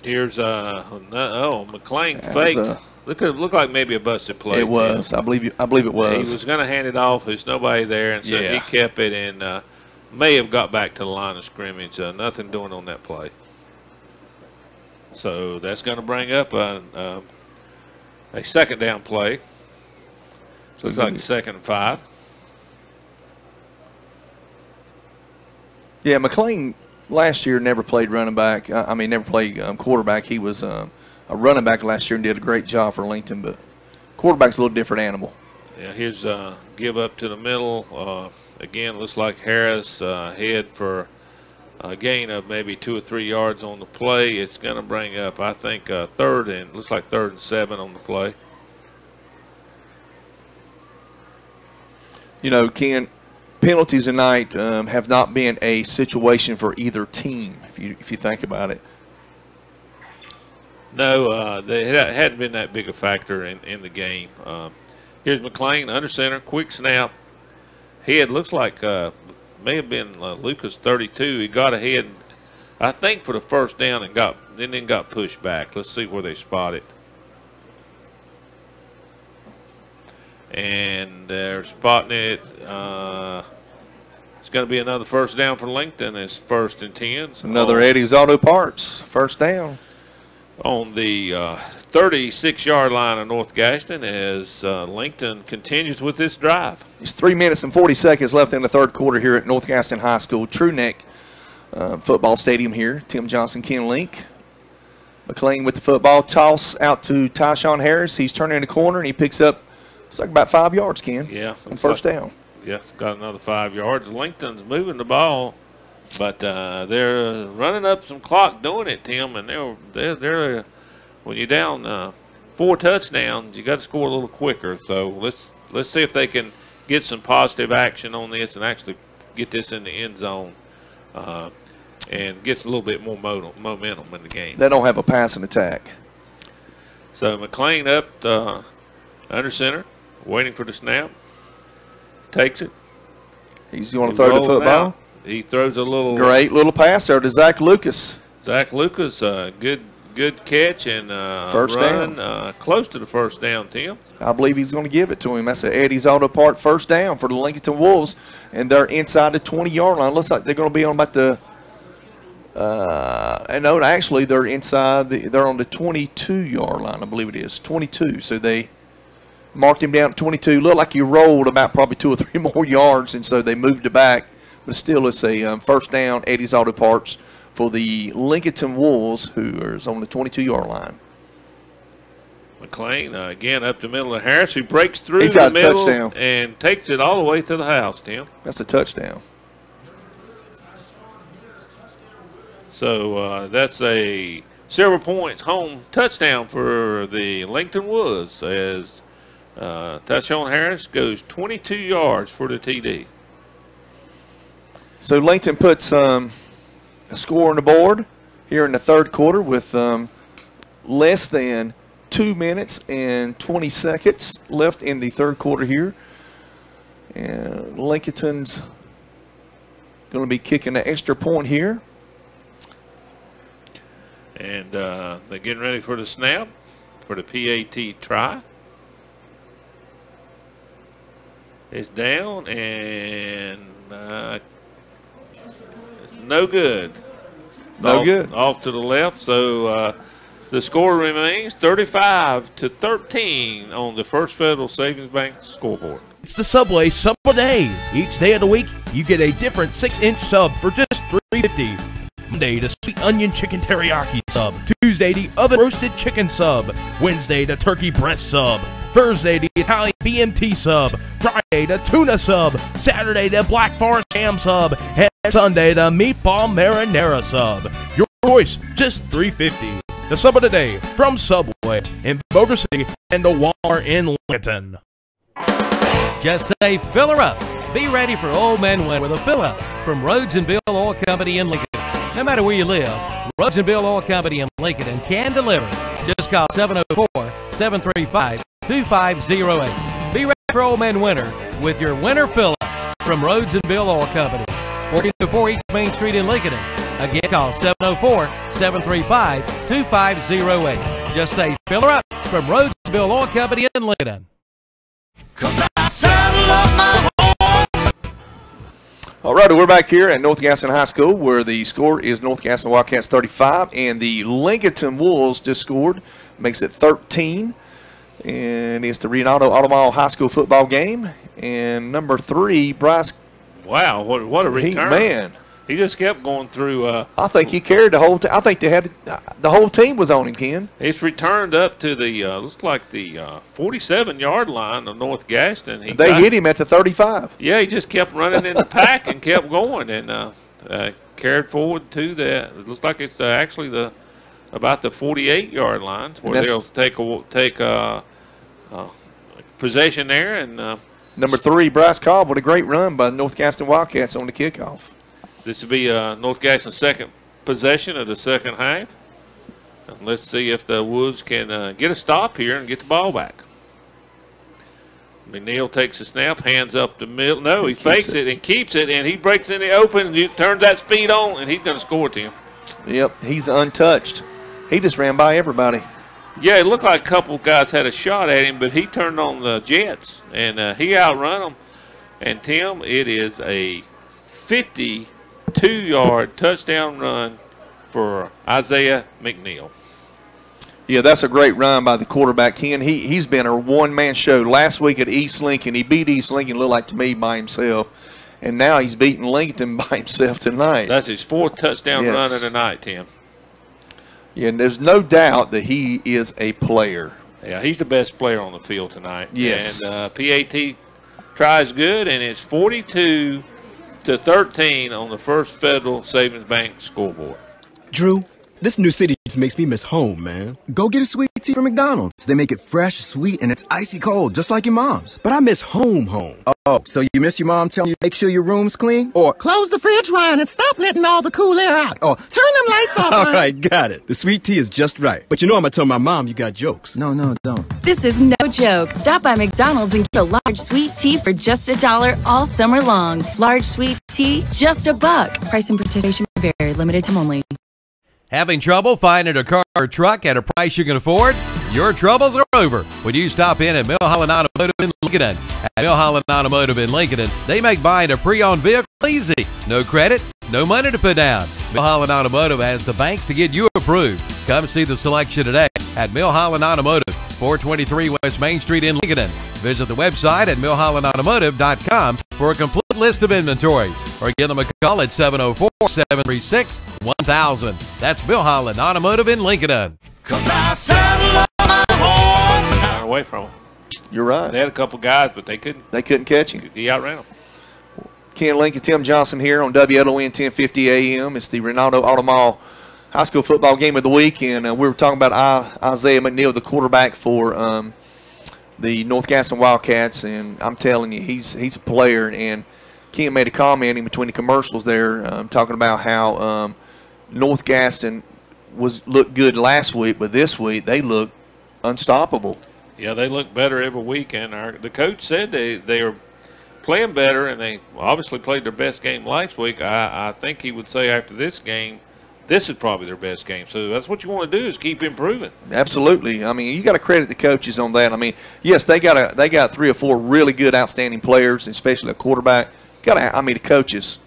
Here's McLean faked. Looked like maybe a busted play. It was. I believe it was. He was going to hand it off. There's nobody there, and so he kept it and may have got back to the line of scrimmage. Nothing doing on that play. So that's going to bring up a 2nd down play. So it's like 2nd and 5. Yeah, McLean last year never played running back. Never played quarterback. He was a running back last year and did a great job for Lincoln, but quarterback's a little different animal. Yeah, here's give up to the middle. Again, looks like Harris head for a gain of maybe 2 or 3 yards on the play. It's going to bring up, I think, looks like 3rd and 7 on the play. You know, Ken, penalties tonight have not been a situation for either team, if you think about it. No, they hadn't been that big a factor in the game. Here's McLean under center, quick snap. Head looks like may have been Lucas 32. He got ahead, I think, for the first down and then got pushed back. Let's see where they spot it. And they're spotting it. It's going to be another first down for Lincoln. It's 1st and 10. Another Eddie's Auto Parts, first down. On the 36-yard line of North Gaston as Lincoln continues with this drive. There's 3 minutes and 40 seconds left in the third quarter here at North Gaston High School, True Neck football stadium here. Tim Johnson, Ken Link. McLean with the football. Toss out to Tyshawn Harris. He's turning the corner, and he picks up, it's like about 5 yards, Ken. Yeah. On first down. Yes, got another 5 yards. Lincoln's moving the ball, but they're running up some clock doing it, Tim, and they're when you're down 4 touchdowns, you got to score a little quicker. So let's see if they can get some positive action on this and actually get this in the end zone and get a little bit more momentum in the game. They don't have a passing attack. So McLean up under center, waiting for the snap. Takes it. He's going to throw the football. He throws a little. Great little pass there to Zach Lucas. Zach Lucas, good catch and first run, down. Close to the first down, Tim. I believe he's going to give it to him. That's an Eddie's Auto Part first down for the Lincolnton Wolves, and they're inside the 20-yard line. Looks like they're going to be on about the actually they're inside they're on the 22-yard line, I believe it is. 22. So they marked him down at 22. Looked like he rolled about probably 2 or 3 more yards, and so they moved it back. But still, it's a first down, Eddie's Auto Parts for the Lincolnton Wolves, who is on the 22-yard line. McLean, again, up the middle of Harris, who breaks through He's the got a middle touchdown. And takes it all the way to the house, Tim. That's a touchdown. So that's a Silver Points home touchdown for the Lincoln Wolves as Tyshawn Harris goes 22 yards for the TD. So Lincoln puts a score on the board here in the third quarter with less than 2 minutes and 20 seconds left in the third quarter here. And Lincolnton's going to be kicking an extra point here. And they're getting ready for the snap for the PAT try. It's down and it's no good. Off to the left. So the score remains 35-13 on the First Federal Savings Bank scoreboard. It's the Subway Sub a Day. Each day of the week, you get a different 6-inch sub for just $3.50. Monday, the sweet onion chicken teriyaki sub. Tuesday, the oven roasted chicken sub. Wednesday, the turkey breast sub. Thursday, the Italian BMT sub. Friday, the tuna sub. Saturday, the Black Forest ham sub. And Sunday, the meatball marinara sub. Your choice, just $3.50. The sub of the day from Subway in Boulder City and the Walmart in Lincolnton. Just say fill her up. Be ready for Old Man Winter with a fill up from Rhodes and Bill Oil Company in Lincoln. No matter where you live, Rhodes and Bill Oil Company in Lincoln can deliver. Just call 704-735-2508. Be ready for Old Man Winter with your winter fill up from Rhodes and Bill Oil Company. 1404 East Main Street in Lincoln. Again, call 704-735-2508. Just say fill her up from Rhodes and Bill Oil Company in Lincoln. All right, we're back here at North Gaston High School where the score is North Gaston Wildcats 35 and the Lincolnton Wolves just scored, makes it 13. And it's the Renato Automall High School football game. And number 3, Bryce. Wow, what a return. Man. He just kept going through. I think he carried the whole. I think the whole team was on him, Ken. It's returned up to the looks like the 47-yard line of North Gaston. They hit him at the 35. Yeah, he just kept running in the pack and kept going and carried forward to that. It looks like it's actually about the 48-yard lines where they'll take possession there. And number 3, Bryce Cobb, with a great run by the North Gaston Wildcats on the kickoff. This will be North Gaston's second possession of the second half. And let's see if the Wolves can get a stop here and get the ball back. McNeil takes a snap, hands up the middle. No, he fakes it and keeps it, and he breaks in the open and turns that speed on, and he's going to score, Tim. Yep, he's untouched. He just ran by everybody. Yeah, it looked like a couple guys had a shot at him, but he turned on the Jets, and he outrun them. And, Tim, it is a 52-yard touchdown run for Isaiah McNeil. Yeah, that's a great run by the quarterback, Ken. He's been a one-man show. Last week at East Lincoln, he beat East Lincoln, looked like to me, by himself. And now he's beating Lincolnton by himself tonight. That's his 4th touchdown run of the night, Tim. Yeah, and there's no doubt that he is a player. Yeah, he's the best player on the field tonight. Yes. And PAT tries good, and it's 42-13 on the First Federal Savings Bank scoreboard. Drew, this new city just makes me miss home, man. Go get a sweet tea from McDonald's. They make it fresh, sweet, and it's icy cold, just like your mom's. But I miss home. Oh, so you miss your mom telling you to make sure your room's clean? Or close the fridge, Ryan, and stop letting all the cool air out. Or turn them lights off, Ryan. All right, got it. The sweet tea is just right. But you know I'm going to tell my mom you got jokes. No, don't. This is no joke. Stop by McDonald's and get a large sweet tea for just $1 all summer long. Large sweet tea, just $1. Price and participation may vary. Limited time only. Having trouble finding a car or truck at a price you can afford? Your troubles are over when you stop in at Milholland Automotive in Lincolnton. At Milholland Automotive in Lincolnton, they make buying a pre-owned vehicle easy. No credit, no money to put down. Milholland Automotive has the banks to get you approved. Come see the selection today at Milholland Automotive, 423 West Main Street in Lincolnton. Visit the website at milhollandautomotive.com for a complete list of inventory, or give them a call at 704-736-1000. That's Milholland Automotive in Lincolnton. Cause I saddle on my horse. Got away from him. You're right. They had a couple guys, but they couldn't catch him. He outran them. Ken Lincoln, Tim Johnson here on WLON 1050 AM. It's the Ronaldo Automall High School football game of the week, and we were talking about Isaiah McNeil, the quarterback for the North Gaston Wildcats, and I'm telling you, he's a player. And Ken made a comment in between the commercials there, talking about how North Gaston looked good last week, but this week they look unstoppable. Yeah, they look better every week, and the coach said they are playing better, and they obviously played their best game last week. I think he would say after this game, this is probably their best game. So that's what you want to do, is keep improving. Absolutely. I mean, you got to credit the coaches on that. I mean, yes, they got 3 or 4 really good, outstanding players, especially a quarterback. The coaches.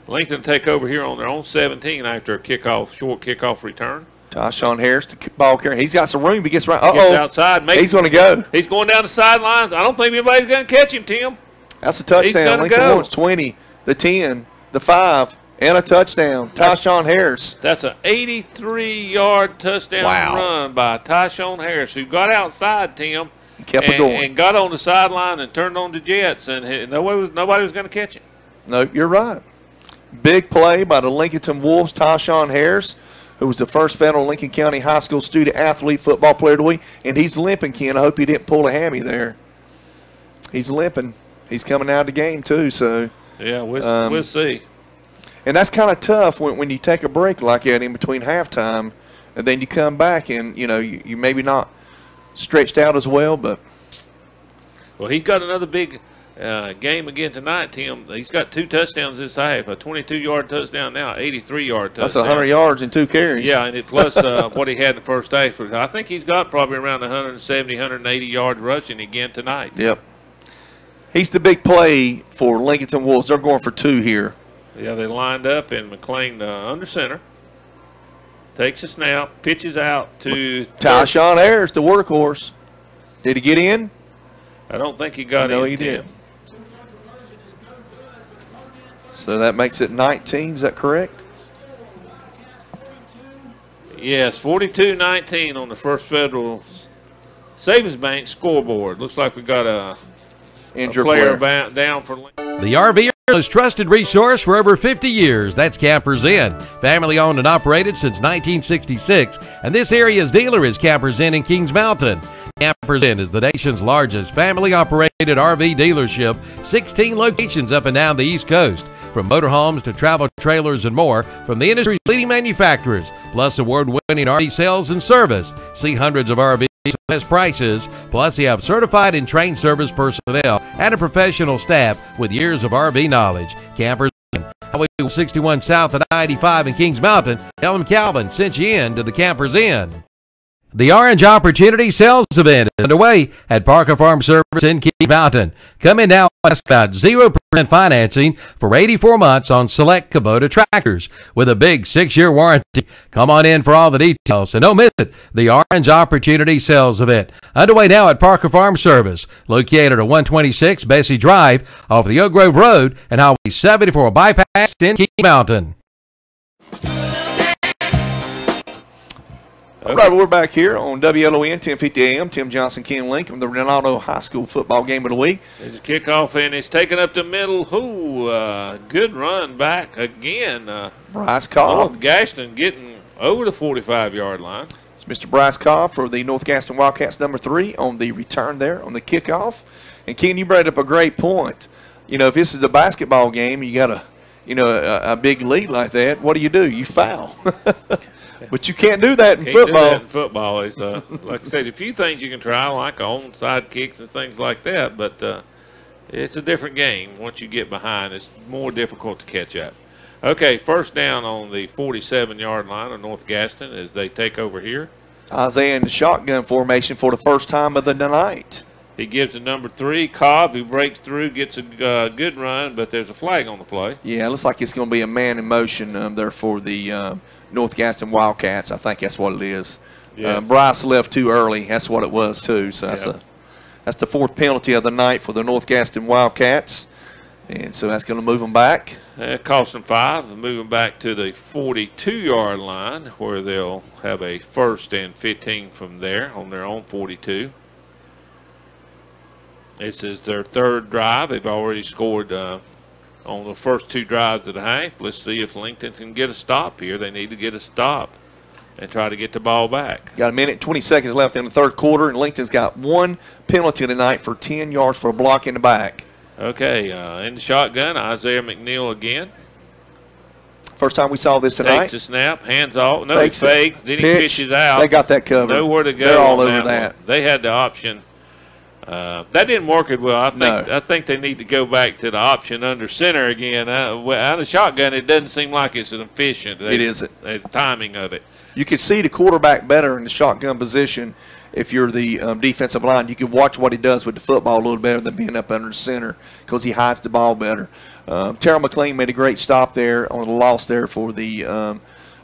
Lincoln take over here on their own 17 after a short kickoff return. Tyshawn Harris, the ball carrier. He's got some room. He gets right. Gets outside. He's going to go. He's going down the sidelines. I don't think anybody's going to catch him, Tim. That's a touchdown. Lincoln wants 20, the 10, the 5, and a touchdown. Tyshawn Harris. That's an 83-yard touchdown run by Tyshawn Harris, who got outside, Tim. He kept it going. And got on the sideline and turned on the Jets, and nobody was going to catch him. No, you're right. Big play by the Lincolnton Wolves, Tyshawn Harris, who was the first Federal Lincoln County High School student athlete football player of the week. And he's limping, Ken. I hope he didn't pull a hammy there. He's limping. He's coming out of the game, too. So yeah, we'll see. And that's kind of tough when you take a break like that in between halftime, and then you come back and, you maybe not stretched out as well. But well, he got another big game again tonight, Tim. He's got 2 touchdowns this half, a 22-yard touchdown now, 83-yard touchdown. That's 100 yards and 2 carries. Yeah, and plus what he had in the first half. I think he's got probably around 170, 180 yards rushing again tonight. Yep. He's the big play for Lincolnton Wolves. They're going for 2 here. Yeah, they lined up, and McLean under center. Takes a snap, pitches out to Tyshawn Harris, the workhorse. Did he get in? I don't think he got in. No, he did. So that makes it 19. Is that correct? Yes, 42-19 on the First Federal Savings Bank scoreboard. Looks like we got a player down for Lincoln. The RV is trusted resource for over 50 years. That's Campers Inn, family owned and operated since 1966. And this area's dealer is Campers Inn in Kings Mountain. Campers Inn is the nation's largest family operated RV dealership, 16 locations up and down the East Coast. From motorhomes to travel trailers and more, from the industry's leading manufacturers, plus award-winning RV sales and service. See hundreds of RVs at best prices, plus you have certified and trained service personnel and a professional staff with years of RV knowledge. Campers Inn, Highway 61 South of 95 in Kings Mountain. Tell them Calvin sent you in to the Campers Inn. The Orange Opportunity Sales Event is underway at Parker Farm Service in Kings Mountain. Come in now and ask about 0% financing for 84 months on select Kubota tractors with a big 6-year warranty. Come on in for all the details and don't miss it. The Orange Opportunity Sales Event underway now at Parker Farm Service, located at 126 Bessie Drive off the Oak Grove Road and Highway 74 bypass in Kings Mountain. All right, we're back here on WLON 1050 AM. Tim Johnson, Ken Lincoln, the Ronaldo High School football game of the week. There's a kickoff, and it's taken up the middle. Good run back again. Bryce Cobb. North Gaston getting over the 45-yard line. It's Mr. Bryce Cobb for the North Gaston Wildcats, number 3, on the return there on the kickoff. And, Ken, you brought up a great point. You know, if this is a basketball game, you got a big lead like that, what do? You foul. But you can't do that in football. Do that in football. It's, like I said, a few things you can try, like onside kicks and things like that, but it's a different game. Once you get behind, it's more difficult to catch up. Okay, first down on the 47-yard line of North Gaston as they take over here. Isaiah in the shotgun formation for the first time of the night. He gives to number 3, Cobb, who breaks through, gets a good run, but there's a flag on the play. Yeah, it looks like it's going to be a man in motion there for the North Gaston Wildcats. I think that's what it is. Yes. Bryce left too early. That's what it was, too. So that's the 4th penalty of the night for the North Gaston Wildcats. And so that's going to move them back. It cost them 5, moving back to the 42-yard line where they'll have a 1st and 15 from there on their own 42. This is their 3rd drive. They've already scored on the first 2 drives of the half. Let's see if Lincoln can get a stop here. They need to get a stop and try to get the ball back. Got a minute and 20 seconds left in the 3rd quarter, and Lincoln's got 1 penalty tonight for 10 yards for a block in the back. Okay, in the shotgun, Isaiah McNeil again. First time we saw this tonight. Takes a snap, hands off. No, he fakes. Then he pitches out. They got that covered. Nowhere to go. They're all over that. They had the option. That didn't work as well. I think they need to go back to the option under center again. Out of shotgun, it doesn't seem like it's an efficient. It isn't. The timing of it. You could see the quarterback better in the shotgun position if you're the defensive line. You can watch what he does with the football a little better than being up under the center because he hides the ball better. Terrell McLean made a great stop there on the loss there for the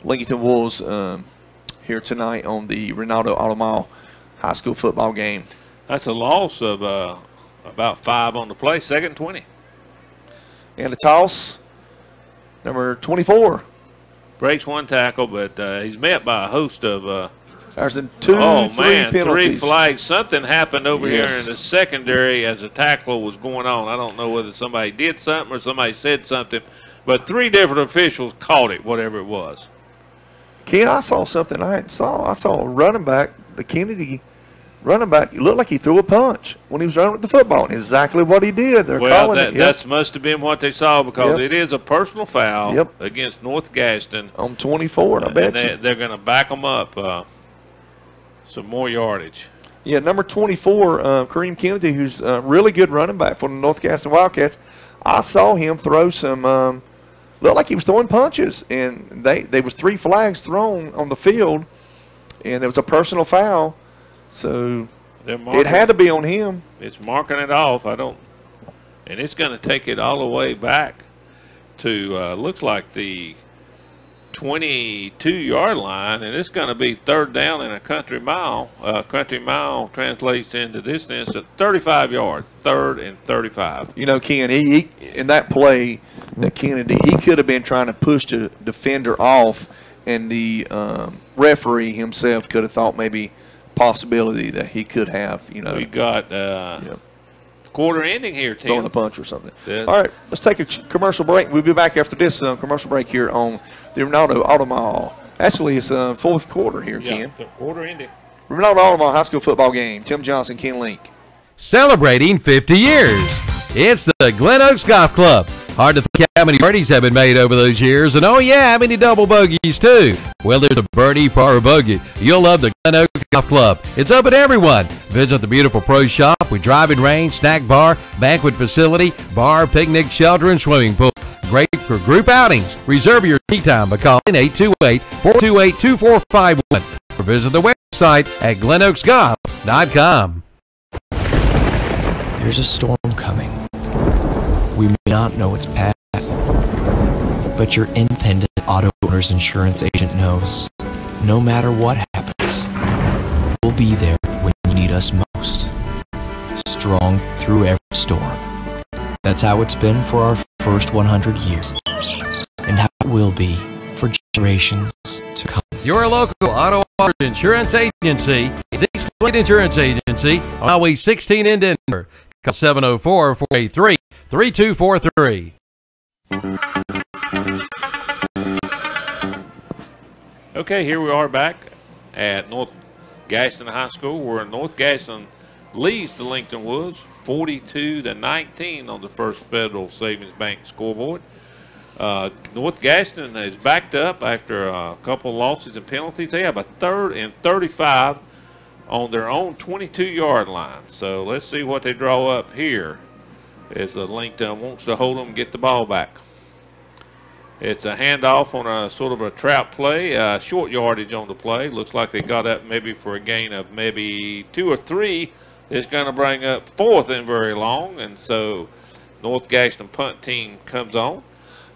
Lincolnton Wolves here tonight on the Ronaldo Automall High School football game. That's a loss of about 5 on the play, 2nd and 20. And a toss, number 24. Breaks 1 tackle, but he's met by a host of there's 2, 3 penalties. 3 flags. Something happened over here in the secondary as a tackle was going on. I don't know whether somebody did something or somebody said something, but 3 different officials caught it, whatever it was. Ken, I saw something I hadn't saw. I saw a running back, the Kennedy running back, it looked like he threw a punch when he was running with the football. And exactly what he did. They're calling it. That must have been what they saw because it is a personal foul against North Gaston. On 24, I bet you. They're going to back them up some more yardage. Yeah, number 24, Kareem Kennedy, who's a really good running back for the North Gaston Wildcats. I saw him throw some, looked like he was throwing punches. And there was 3 flags thrown on the field, and it was a personal foul. So it had to be on him. It's marking it off. And it's going to take it all the way back to looks like the 22-yard line, and it's going to be third down and a country mile. Country mile translates into distance at 35 yards, third and 35. You know, Ken, he in that play that Kennedy, he could have been trying to push the defender off, and the referee himself could have thought maybe possibility that he could have, you know. We got quarter ending here, Tim. Throwing a punch or something. Yeah. All right, let's take a commercial break. We'll be back after this commercial break here on the Ronaldo Auto Mall. Actually, it's fourth quarter here, Ken. Quarter ending. Ronaldo Auto Mall High School football game. Tim Johnson, Ken Link. Celebrating 50 years. It's the Glen Oaks Golf Club. Hard to think how many birdies have been made over those years, and oh yeah, how many double bogeys too. Well, there's a birdie, par, or bogey. You'll love the Glen Oaks Golf Club. It's open to everyone. Visit the beautiful pro shop with drive-in range, snack bar, banquet facility, bar, picnic, shelter, and swimming pool. Great for group outings. Reserve your tee time by calling 828-428-2451 or visit the website at glenoaksgolf.com. There's a storm coming. We may not know its path, but your independent auto owner's insurance agent knows no matter what happens, we'll be there when you need us most. Strong through every storm. That's how it's been for our first 100 years, and how it will be for generations to come. Your local auto insurance agency is East Lake Insurance Agency on Highway 16 in Denver. Call 704-483-3243. Okay, here we are back at North Gaston High School, where North Gaston leads the Lincoln Woods 42-19 on the First Federal Savings Bank scoreboard. North Gaston is backed up after a couple losses and penalties. They have a third and 35 on their own 22-yard line. So let's see what they draw up here as the Lincoln wants to hold them and get the ball back. It's a handoff on a sort of a trap play, short yardage on the play. Looks like they got up maybe for a gain of maybe 2 or 3. It's going to bring up fourth and very long, and so North Gaston punt team comes on.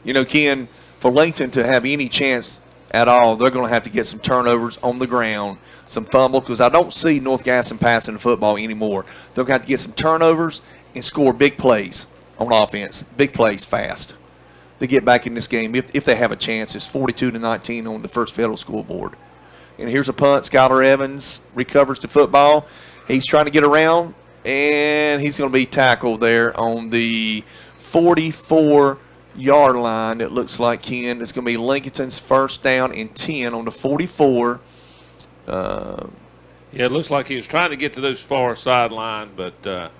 You know, Ken, for Lincoln to have any chance at all, they're going to have to get some turnovers on the ground, some fumble, because I don't see North Gaston passing the football anymore. They're going to have to get some turnovers and score big plays on offense, big plays fast. They get back in this game if they have a chance. It's 42-19 on the First Federal scoreboard. And here's a punt. Skylar Evans recovers the football. He's trying to get around, and he's going to be tackled there on the 44-yard line. It looks like, Ken, it's going to be Lincolnton's first down and 10 on the 44. Yeah, it looks like he was trying to get to those far sideline, but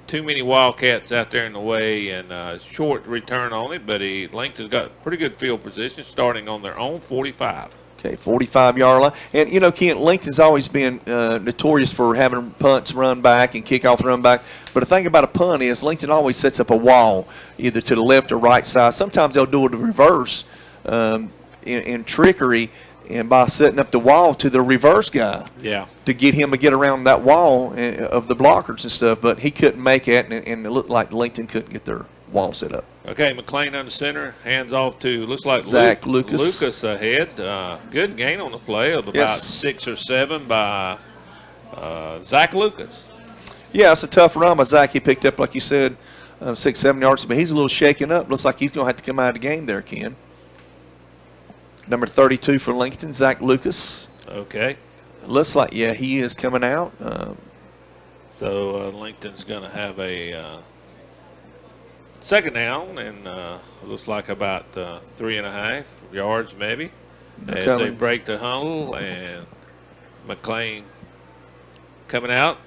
too many Wildcats out there in the way, and short return on it. But Lincoln's got pretty good field position starting on their own 45. Okay, 45-yard line. And, you know, Kent, Lincoln's always been notorious for having punts run back and kickoff run back. But the thing about a punt is Lincoln always sets up a wall, either to the left or right side. Sometimes they'll do it in reverse in trickery, and by setting up the wall to the reverse guy. Yeah. To get him to get around that wall of the blockers and stuff. But he couldn't make it, and it looked like Lincoln couldn't get their wall set up. Okay, McLean under center, hands off to, looks like Zach Lucas. Lucas ahead. Good gain on the play of about 6 or 7 by Zach Lucas. Yeah, it's a tough run by Zach. He picked up, like you said, 6, 7 yards, but he's a little shaken up. Looks like he's going to have to come out of the game there, Ken. Number 32 for Lincoln, Zach Lucas. Okay. Looks like, yeah, he is coming out. So Lincoln's going to have a second down, and looks like about 3.5 yards maybe. As they break the huddle, and McLean coming out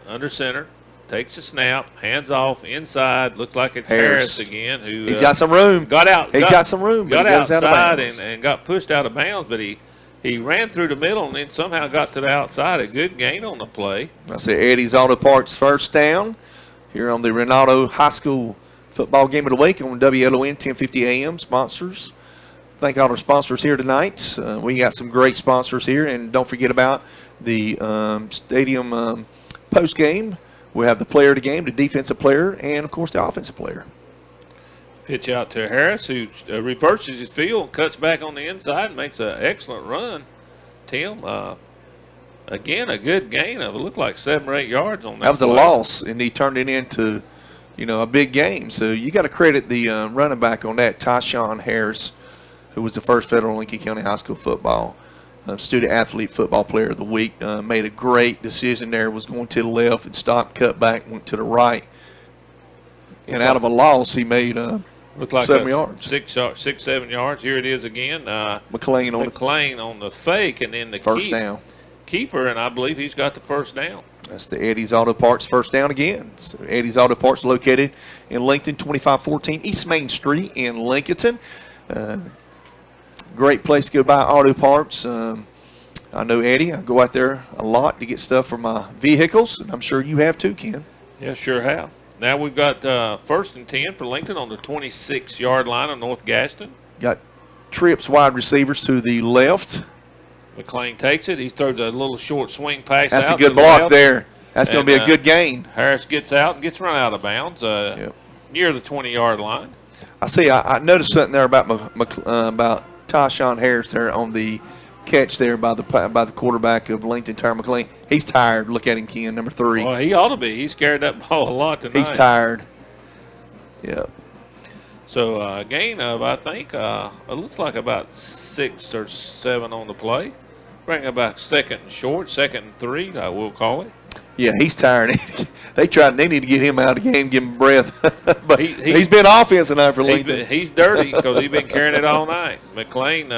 under center, takes a snap, hands off inside. Looks like it's Harris again. Who he's got some room. Got out. He's got some room. Got outside and got pushed out of bounds, but he ran through the middle and then somehow got to the outside. A good gain on the play. I say Eddie's Auto Parts first down here on the Ronaldo High School football game of the week on WLON 1050 AM. Sponsors. Thank all our sponsors here tonight. We got some great sponsors here, and don't forget about the stadium post game. We have the player of the game, the defensive player, and, of course, the offensive player. Pitch out to Harris, who reverses his field, cuts back on the inside, and makes an excellent run. Tim, again, a good gain of it looked like 7 or 8 yards on that. That was a play. loss, and he turned it into, a big game. So you got to credit the running back on that, Tyshawn Harris, who was the first Federal Lincoln County High School football student athlete football player of the week. Made a great decision there. Was going to the left and stopped, cut back, went to the right. And out of a loss, he made looked like 7 yards. 6-7 yards. Here it is again. McLean on the fake, and then the first down. Keeper, and I believe he's got the first down. That's the Eddie's Auto Parts first down again. So Eddie's Auto Parts located in Lincolnton, 2514 East Main Street in Lincolnton. Great place to go buy auto parts. I know Eddie. I go out there a lot to get stuff for my vehicles, and I'm sure you have too, Ken. Yeah, sure have. Now we've got first and 10 for Lincoln on the 26-yard line of North Gaston. Got trips wide receivers to the left. McLean takes it. He throws a little short swing pass That's out a good to the block left. there. That's going to be a good gain. Harris gets out and gets run out of bounds near the 20-yard line. I see. I noticed something there about Tyshawn Harris there on the catch there by the quarterback of Lincoln, Tyler McLean. He's tired. Look at him, Ken, number 3. Well, he ought to be. He's carried that ball a lot tonight. He's tired. Yep. So a gain of, I think, it looks like about 6 or 7 on the play. Bring about second and short, second and 3, I will call it. Yeah, he's tired. They need to get him out of the game, give him breath. But he's been offensive now for Lincoln. He's dirty because he's been carrying it all night. McLean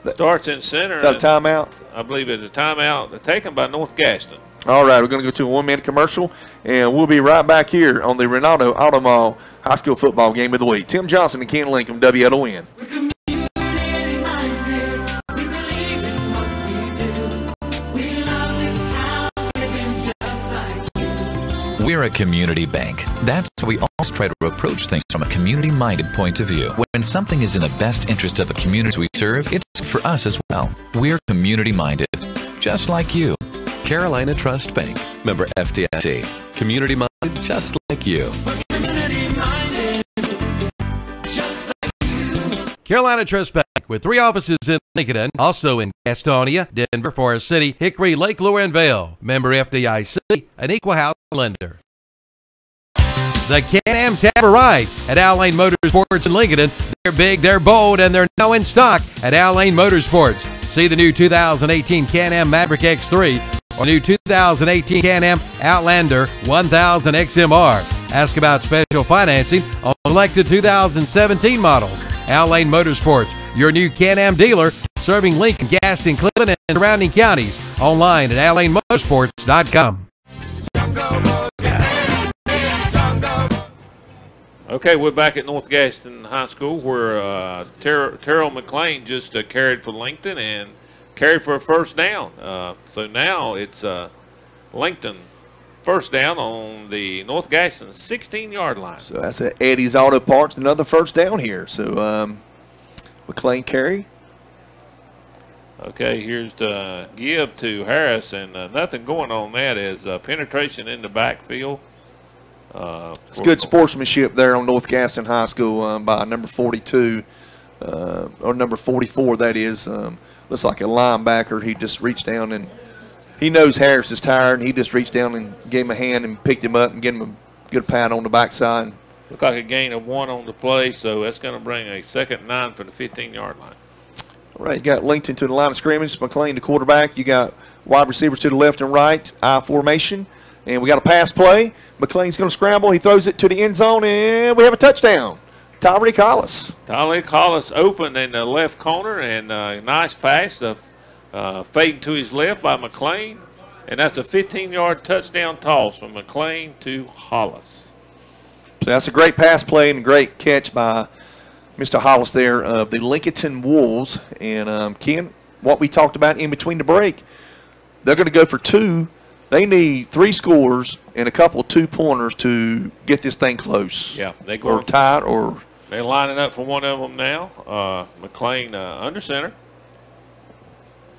starts in center. Is that a timeout? I believe it's a timeout taken by North Gaston. All right, we're going to go to a 1-minute commercial, and we'll be right back here on the Ronaldo Auto Mall High School Football Game of the Week. Tim Johnson and Ken Lincoln, WLON. We're a community bank. That's why we always try to approach things from a community-minded point of view. When something is in the best interest of the communities we serve, it's for us as well. We're community-minded, just like you. Carolina Trust Bank, member FDIC. Community-minded, just like you. Carolina Trust Bank with 3 offices in Lincoln, also in Gastonia, Denver, Forest City, Hickory, Lake Lure, and Vale. Member FDIC, an equal housing lender. The Can-Am Tabarite at Al Lane Motorsports in Lincoln. They're big, they're bold, and they're now in stock at Al Lane Motorsports. See the new 2018 Can-Am Maverick X3 or new 2018 Can-Am Outlander 1000 XMR. Ask about special financing on selected 2017 models. Al Lane Motorsports, your new Can-Am dealer, serving Lincoln, Gaston, Cleveland, and surrounding counties. Online at allanemotorsports.com. Okay, we're back at North Gaston High School where Terrell McLean just carried for Lincoln and carried for a first down. So now it's Lincoln first down on the North Gaston 16-yard line. So that's at Eddie's Auto Parts, another first down here. So McLean carry. Okay, here's the give to Harris, and nothing going on that is penetration in the backfield. It's good sportsmanship there on North Gaston High School by number 42, or number 44, that is. Looks like a linebacker. He just reached down, and he knows Harris is tired, and he just reached down and gave him a hand and picked him up and gave him a good pat on the backside. Looked like a gain of 1 on the play, so that's going to bring a 2nd and 9 for the 15-yard line. All right, you got Lincoln to the line of scrimmage. McLean, the quarterback. You got wide receivers to the left and right, I formation. And we got a pass play. McLean's going to scramble. He throws it to the end zone, and we have a touchdown. Tyreek Hollis. Tyreek Hollis open in the left corner, and nice pass. Fade to his left by McLean. And that's a 15-yard touchdown toss from McLean to Hollis. So that's a great pass play and a great catch by Mr. Hollis there of the Lincolnton Wolves. And, Ken, what we talked about in between the break, they're going to go for 2. They need 3 scores and a couple of 2-pointers to get this thing close. Yeah, they go or tied or. They're lining up for one of them now. McLean under center.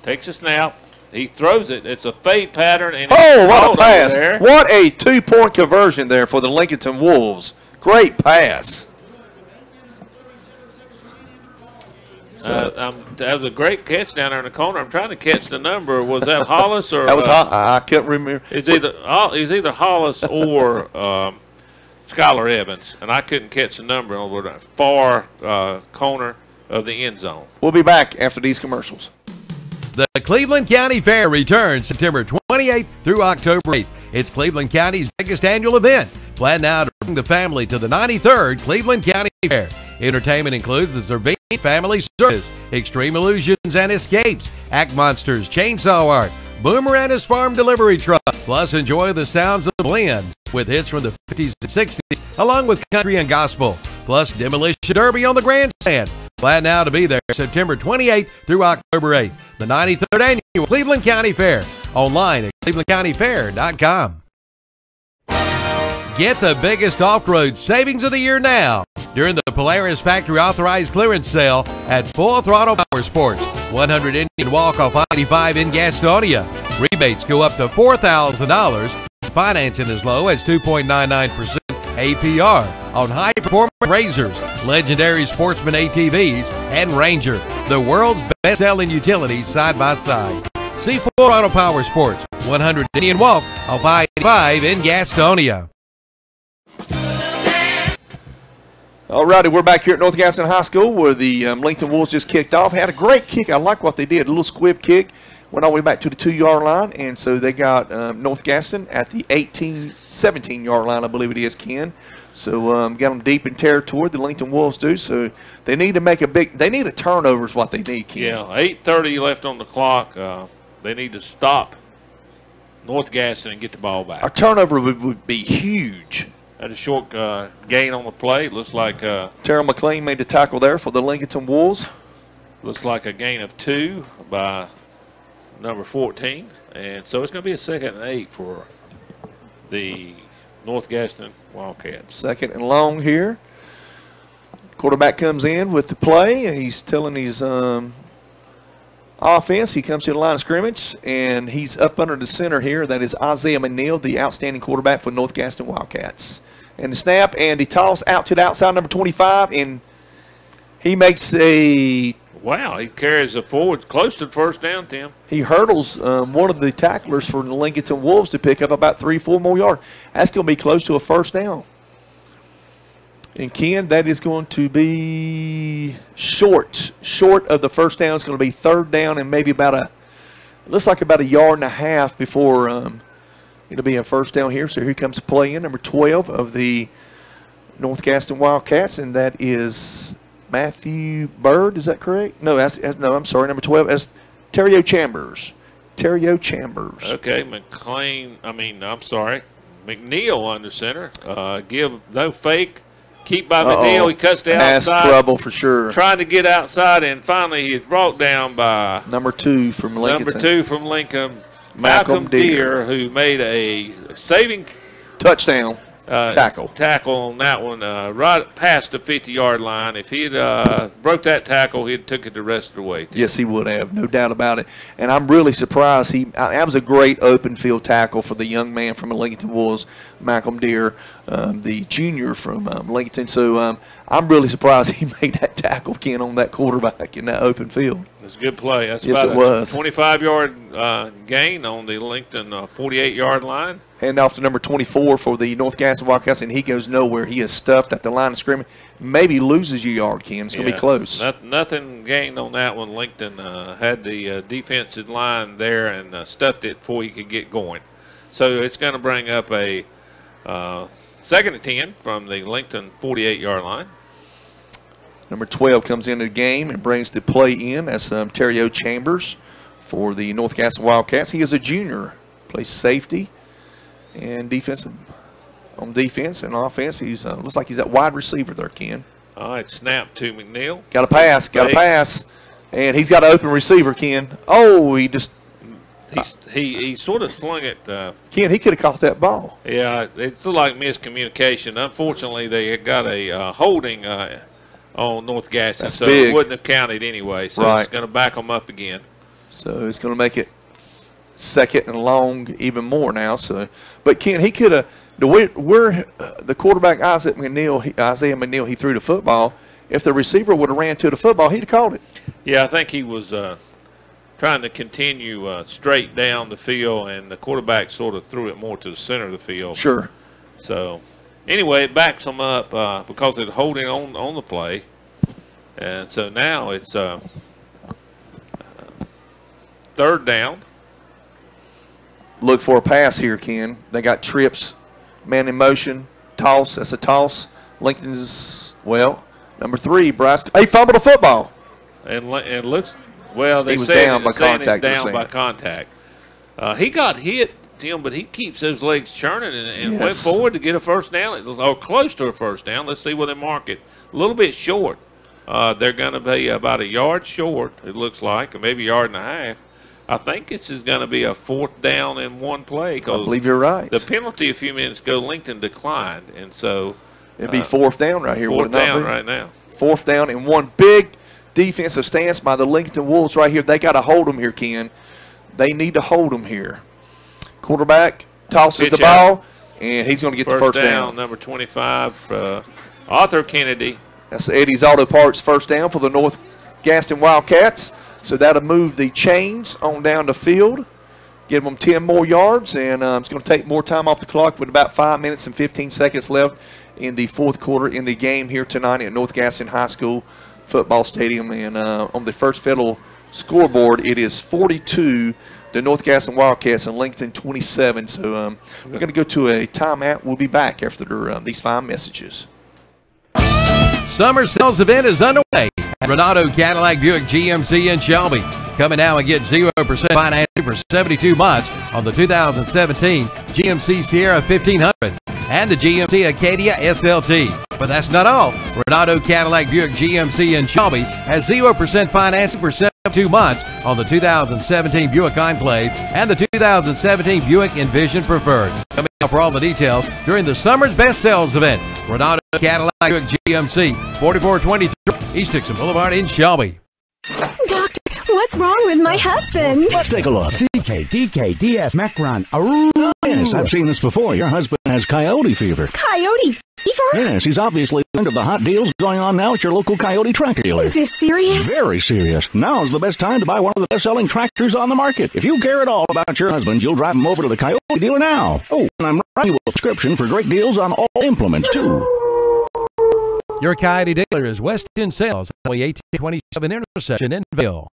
Takes a snap. He throws it. It's a fade pattern. And what a pass. What a 2-point conversion there for the Lincolnton Wolves. Great pass. That was a great catch down there in the corner. I'm trying to catch the number. Was that Hollis or? That was I couldn't remember. It's either Hollis or Skylar Evans, and I couldn't catch the number over the far corner of the end zone. We'll be back after these commercials. The Cleveland County Fair returns September 28th through October 8th. It's Cleveland County's biggest annual event. Plan now to bring the family to the 93rd Cleveland County Fair. Entertainment includes the Cervini Family Circus, Extreme Illusions and Escapes, Act Monsters, Chainsaw Art, Boomer and his Farm Delivery Truck. Plus, enjoy the sounds of the blend with hits from the 50s and 60s, along with country and gospel. Plus, Demolition Derby on the grandstand. Plan now to be there September 28th through October 8th. The 93rd Annual Cleveland County Fair. Online at clevelandcountyfair.com. Get the biggest off-road savings of the year now during the Polaris Factory Authorized Clearance Sale at Full Throttle Power Sports. 100 Indian Walk off I-85 in Gastonia. Rebates go up to $4,000. Financing as low as 2.99% APR on high-performance Razors, legendary Sportsman ATVs, and Ranger, the world's best-selling utilities side by side. See Full Throttle Power Sports, 100 Indian Walk off I-85 in Gastonia. All righty, we're back here at North Gaston High School where the Lincolnton Wolves just kicked off. Had a great kick. I like what they did. A little squib kick. Went all the way back to the 2-yard line, and so they got North Gaston at the 17-yard line, I believe it is, Ken. So got them deep in territory, the Lincolnton Wolves do. So they need to make they need a turnover is what they need, Ken. Yeah, 8:30 left on the clock. They need to stop North Gaston and get the ball back. A turnover would be huge. Had a short gain on the play. Looks like Terrell McLean made the tackle there for the Lincolnton Wolves. Looks like a gain of 2 by number 14. And so it's going to be a 2nd and 8 for the North Gaston Wildcats. 2nd and long here. Quarterback comes in with the play, and he's telling his offense. He comes to the line of scrimmage, and he's up under the center here. That is Isaiah McNeil, the outstanding quarterback for North Gaston Wildcats. And the snap, and he toss out to the outside, number 25, and he makes a... Wow, he carries it forward close to the first down, Tim. He hurdles one of the tacklers for the Lincolnton Wolves to pick up about 3-4 more yards. That's going to be close to a first down. And Ken, that is going to be short of the first down. It's going to be 3rd down and maybe looks like about a yard and a half before it'll be a first down here. So here comes the play in, number 12 of the North Gaston Wildcats, and that is Matthew Bird. Is that correct? No, no, I'm sorry, number 12. That's Terrio Chambers. Okay, McNeil under center. Give no fake. Keep by McNeil. He cuts the outside. That's trouble for sure. Trying to get outside, and finally he's brought down by number 2 from Lincoln. Number 2 from Lincoln, Malcolm Deere, who made a saving touchdown tackle on that one right past the 50-yard line. If he had broke that tackle, he'd took it the rest of the way. Yes, he would have, no doubt about it. And I'm really surprised. That was a great open field tackle for the young man from the Lincolnton Wolves, Malcolm Deere, the junior from Lincolnton. So I'm really surprised he made that tackle, Ken, on that quarterback in that open field. It's a good play. That's yes, about it was. 25-yard gain on the Lincoln 48-yard line. Hand off to number 24 for the North Gaston Wildcats, and he goes nowhere. He is stuffed at the line of scrimmage. Maybe loses a yard, Kim. It's going to be close. Nothing gained on that one. Lincoln had the defensive line there and stuffed it before he could get going. So it's going to bring up a 2nd and 10 from the Lincoln 48-yard line. Number 12 comes into the game and brings the play in. That's Terrio Chambers for the North Gaston Wildcats. He is a junior, plays safety and defensive. On defense and offense, he's looks like he's at wide receiver there, Ken. All right, snap to McNeil. Got a pass, and he's got an open receiver, Ken. Oh, he just he sort of slung it. Ken, he could have caught that ball. Yeah, it's like miscommunication. Unfortunately, they got a holding on North Gaston, so big. It wouldn't have counted anyway. So it's going to back them up again. So it's going to make it 2nd and long even more now. So, but Ken, he could have. Where the quarterback Isaiah McNeil, he threw the football, if the receiver would have ran to the football, he'd have caught it. Yeah, I think he was trying to continue straight down the field, and the quarterback sort of threw it more to the center of the field. Sure. So, anyway, it backs them up because it's holding on the play. And so now it's third down. Look for a pass here, Ken. They got trips, man in motion, toss. That's a toss. Lincoln's, well, number 3, Bryce. He fumbled a football. And it looks, well, they he was say down by contact. Down by contact. He got hit, Tim, but he keeps those legs churning and went forward to get a first down, or close to a first down. Let's see where they mark it. A little bit short. They're going to be about a yard short, it looks like, or maybe a yard and a half. I think this is going to be a 4th down in one play. I believe you're right. The penalty a few minutes ago, Lincoln declined, and so it'd be 4th down right here. 4th down right now. 4th down in one big defensive stance by the Lincolnton Wolves right here. They got to hold them here, Ken. They need to hold them here. Quarterback tosses the ball, and he's going to get the first down. Number 25, Arthur Kennedy. That's Eddie's Auto Parts first down for the North Gaston Wildcats. So that'll move the chains on down the field, give them 10 more yards, and it's going to take more time off the clock with about 5 minutes and 15 seconds left in the 4th quarter in the game here tonight at North Gaston High School Football Stadium. And on the First Federal scoreboard, it is 42, the North Gaston Wildcats, and Lincolnton 27. So we're going to go to a timeout. We'll be back after these 5 messages. Summer sales event is underway at Renato Cadillac Buick GMC in Shelby. Come in now and get 0% financing for 72 months on the 2017 GMC Sierra 1500 and the GMC Acadia SLT. But that's not all. Renato Cadillac Buick GMC in Shelby has 0% financing for 72 months on the 2017 Buick Enclave and the 2017 Buick Envision Preferred. Come in now for all the details during the summer's best sales event. Renato Cadillac Buick GMC, 4423 East Dixon Boulevard in Shelby. Doctor, what's wrong with my husband? Let's take a look. CKDKDS Macron. Yes, I've seen this before. Your husband has coyote fever. Coyote fever? Yes, he's obviously learned of the hot deals going on now at your local Coyote tractor dealer. Is this serious? Very serious. Now's the best time to buy one of the best-selling tractors on the market. If you care at all about your husband, you'll drive him over to the Coyote dealer now. Oh, and I'm writing you a subscription for great deals on all implements, too. Your Coyote dealer is Weston Sales, Highway 1827 intersection in Ville.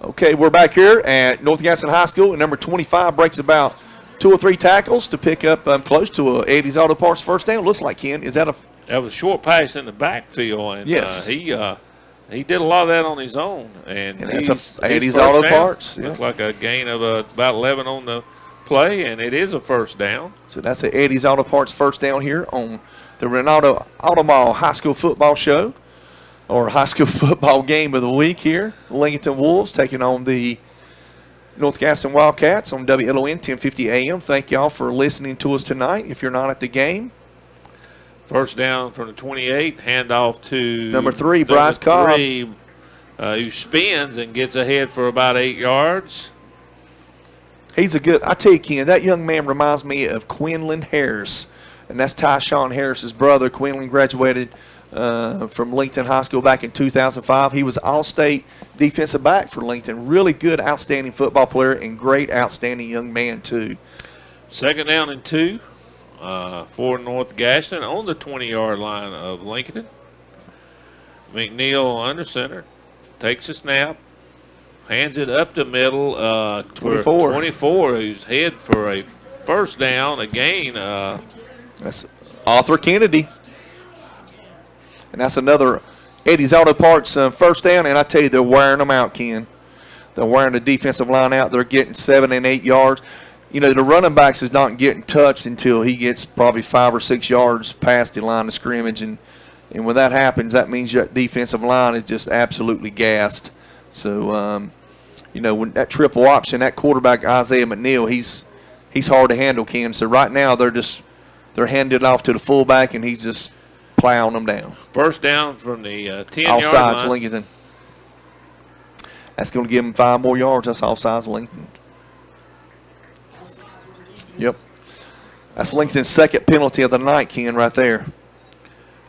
Okay, we're back here at North Gaston High School, and number 25 breaks about 2 or 3 tackles to pick up close to Eddie's Auto Parts first down. Looks like, Ken, is that a... That was a short pass in the backfield, and yes. He did a lot of that on his own. And that's Eddie's Auto Parts. Looks like a gain of about 11 on the play, and it is a first down. So that's a Eddie's Auto Parts first down here on the Renato Auto Mall High School Football Show, or high school football game of the week here. Lincolnton Wolves taking on the North Gaston Wildcats on WLON 1050 AM. Thank y'all for listening to us tonight. If you're not at the game. First down from the 28, handoff to number 3, Bryce Cobb, who spins and gets ahead for about 8 yards. He's a good, I tell you, Ken, that young man reminds me of Quinlan Harris, and that's Tyshawn Harris's brother. Quinlan graduated from Lincolnton High School back in 2005. He was all-state defensive back for Lincolnton. Really good, outstanding football player and great, outstanding young man, too. Second down and 2 for North Gaston on the 20-yard line of Lincolnton. McNeil under center, takes a snap, hands it up the middle 24, who's head for a first down, a gain. That's Arthur Kennedy. And that's another Eddie's Auto Parts first down, and I tell you, they're wearing them out, Ken. They're wearing the defensive line out. They're getting 7 and 8 yards. You know, the running backs is not getting touched until he gets probably 5 or 6 yards past the line of scrimmage, and when that happens, that means your defensive line is just absolutely gassed. So, you know, when that triple option, that quarterback Isaiah McNeil, he's hard to handle, Ken. So right now they're handing it off to the fullback, and he's just plowing them down. First down from the 10-yard offsides line. Lincolnton. That's going to give him 5 more yards. That's offsides Lincoln. Yep. That's Lincoln's second penalty of the night, Ken, right there.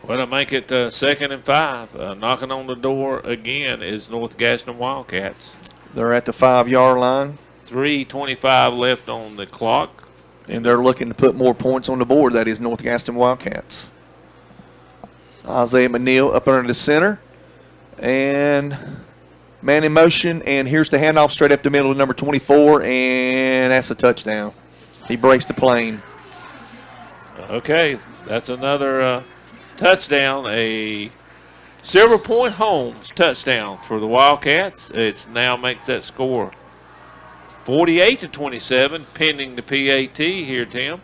Well, to make it 2nd and 5, knocking on the door again is North Gaston Wildcats. They're at the 5-yard line. 3:25 left on the clock. And they're looking to put more points on the board. That is North Gaston Wildcats. Isaiah McNeil up under the center. And man in motion. And here's the handoff straight up the middle of number 24. And that's a touchdown. He breaks the plane. Okay, that's another touchdown, a Silver Point Holmes touchdown for the Wildcats. It now makes that score 48-27, pending the PAT here, Tim.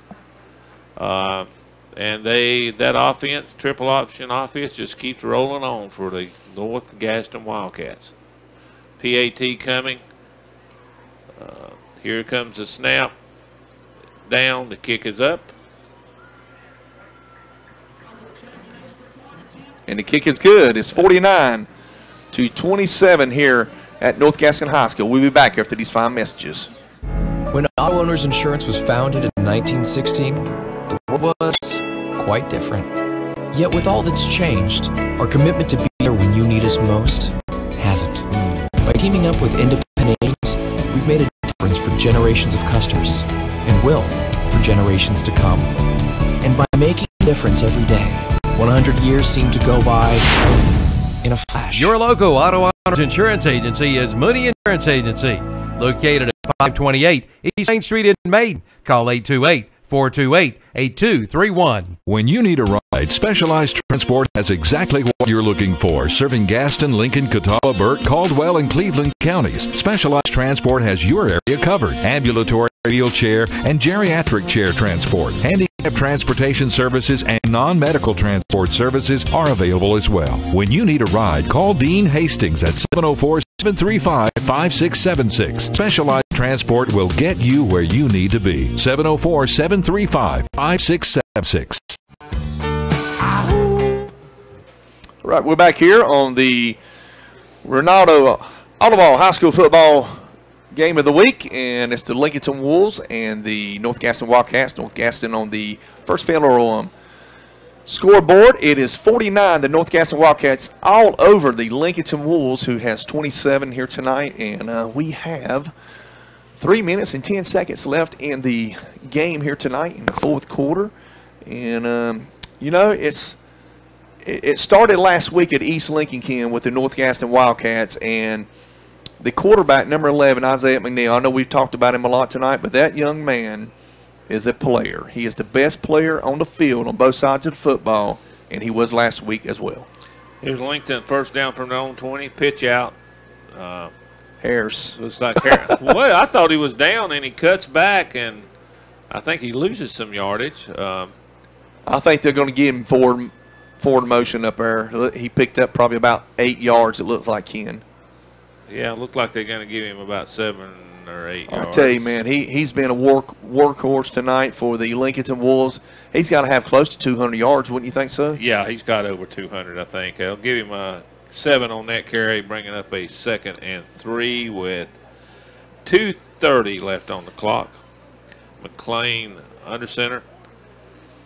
And that offense, triple option offense, just keeps rolling on for the North Gaston Wildcats. PAT coming. Here comes the snap. Down, the kick is up. And the kick is good. It's 49-27 here at North Gaston High School. We'll be back after these fine messages. When Auto Owners Insurance was founded in 1916, the world was quite different. Yet with all that's changed, our commitment to be there when you need us most hasn't. By teaming up with independent agents, we've made a difference for generations of customers, and will for generations to come. And by making a difference every day, 100 years seem to go by in a flash. Your local Auto Owners Insurance Agency is Mooney Insurance Agency, located at 528 East Main Street in Maiden. Call 828-428-8231. When you need a ride, Specialized Transport has exactly what you're looking for, serving Gaston, Lincoln, Catawba, Burke, Caldwell, and Cleveland counties. Specialized Transport has your area covered. Ambulatory wheelchair and geriatric chair transport. Handicap transportation services and non-medical transport services are available as well. When you need a ride, call Dean Hastings at 704-735-5676. Specialized Transport will get you where you need to be. 704-735-5676. All right, we're back here on the Ronaldo Audubon High School football game of the week, and it's the Lincolnton Wolves and the North Gaston Wildcats. North Gaston on the first federal scoreboard. It is 49, the North Gaston Wildcats, all over the Lincolnton Wolves, who has 27 here tonight. And we have 3 minutes and 10 seconds left in the game here tonight in the fourth quarter. And, you know, it started last week at East Lincoln with the North Gaston Wildcats, and the quarterback, number 11, Isaiah McNeil, I know we've talked about him a lot tonight, but that young man is a player. He is the best player on the field on both sides of the football, and he was last week as well. Here's Lincoln, first down from their own 20, pitch out. Harris. Looks like Harris. Well, I thought he was down, and he cuts back, and I think he loses some yardage. I think they're going to give him forward motion up there. He picked up probably about 8 yards, it looks like, Ken. Yeah, it looked like they're going to give him about 7 or 8 yards. I tell you, man, he's been a workhorse tonight for the Lincolnton Wolves. He's got to have close to 200 yards, wouldn't you think so? Yeah, he's got over 200, I think. I'll give him a 7 on that carry, bringing up a 2nd and 3 with 2:30 left on the clock. McLean under center.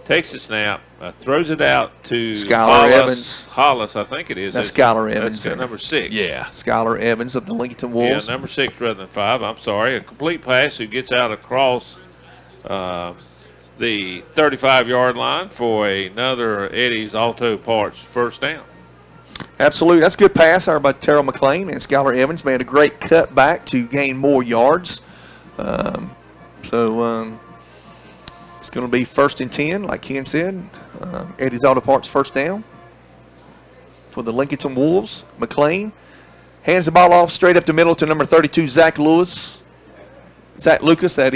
Takes the snap, throws it out to Skylar Evans. Hollis, I think it is. That's Skylar Evans. That's number 6. Yeah, Skylar Evans of the Lincolnton Wolves. Yeah, number 6 rather than 5. I'm sorry. A complete pass who gets out across the 35-yard line for another Eddie's Auto Parts first down. Absolutely. That's a good pass there by Terrell McLean, and Skylar Evans made a great cut back to gain more yards. It's going to be 1st and 10, like Ken said. Eddie's Auto Parts first down for the Lincolnton Wolves. McLean hands the ball off straight up the middle to number 32, Zach Lucas, Zach Lucas of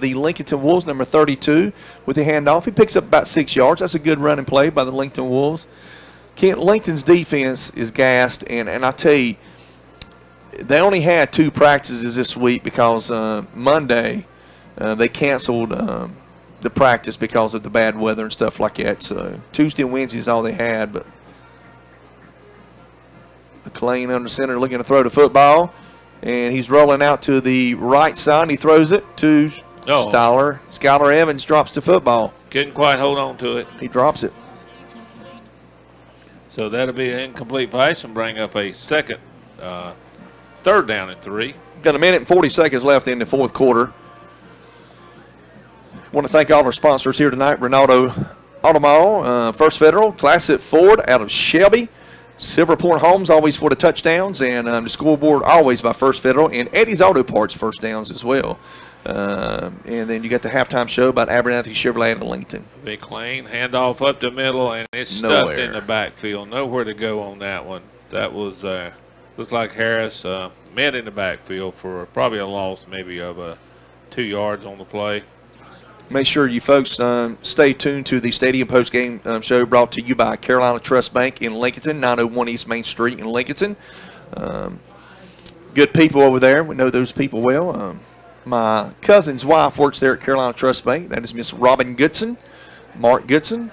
the Lincolnton Wolves, number 32, with the handoff. He picks up about 6 yards. That's a good running play by the Lincolnton Wolves. Lincoln's defense is gassed, and I tell you, they only had 2 practices this week because Monday they canceled the practice because of the bad weather and stuff like that. So Tuesday and Wednesday is all they had. But McLean under center looking to throw the football. And he's rolling out to the right side. He throws it to Oh. Skylar Evans drops the football. Couldn't quite hold on to it. He drops it. So that'll be an incomplete pass and bring up a second, 3rd down and 3. Got a minute and 40 seconds left in the 4th quarter. Want to thank all our sponsors here tonight. Ronaldo Automall, First Federal, Classic Ford out of Shelby, Silverport Homes always for the touchdowns, and the scoreboard always by First Federal, and Eddie's Auto Parts first downs as well. And then you got the halftime show about Abernathy Chevrolet and Lincolnton. Big clean handoff up the middle, and it's stuffed in the backfield. Nowhere to go on that one. That was looked like Harris met in the backfield for probably a loss maybe of 2 yards on the play. Make sure you folks stay tuned to the Stadium Post-Game show brought to you by Carolina Trust Bank in Lincolnton, 901 East Main Street in Lincolnton. Good people over there. We know those people well. My cousin's wife works there at Carolina Trust Bank. That is Miss Robin Goodson, Mark Goodson.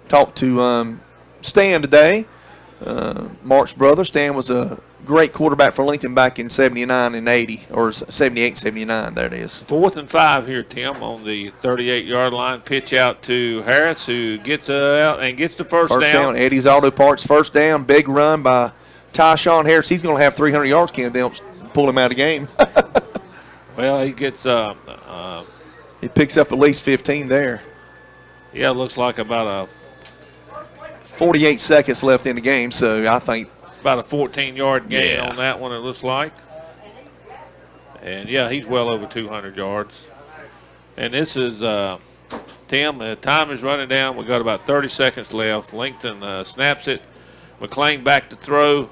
Talked to Stan today, Mark's brother. Stan was a great quarterback for Lincoln back in 79 and 80, or 78, 79, that is. 4th and 5 here, Tim, on the 38-yard line. Pitch out to Harris, who gets out and gets the first down. Eddie's Auto Parts, first down. Big run by Tyshawn Harris. He's going to have 300 yards, Ken. They'll pull him out of the game. Well, he gets he picks up at least 15 there. Yeah, it looks like about 48 seconds left in the game, so I think about a 14-yard gain on that one, it looks like. And, yeah, he's well over 200 yards. And this is, Tim, the time is running down. We've got about 30 seconds left. Lincoln snaps it. McLean back to throw.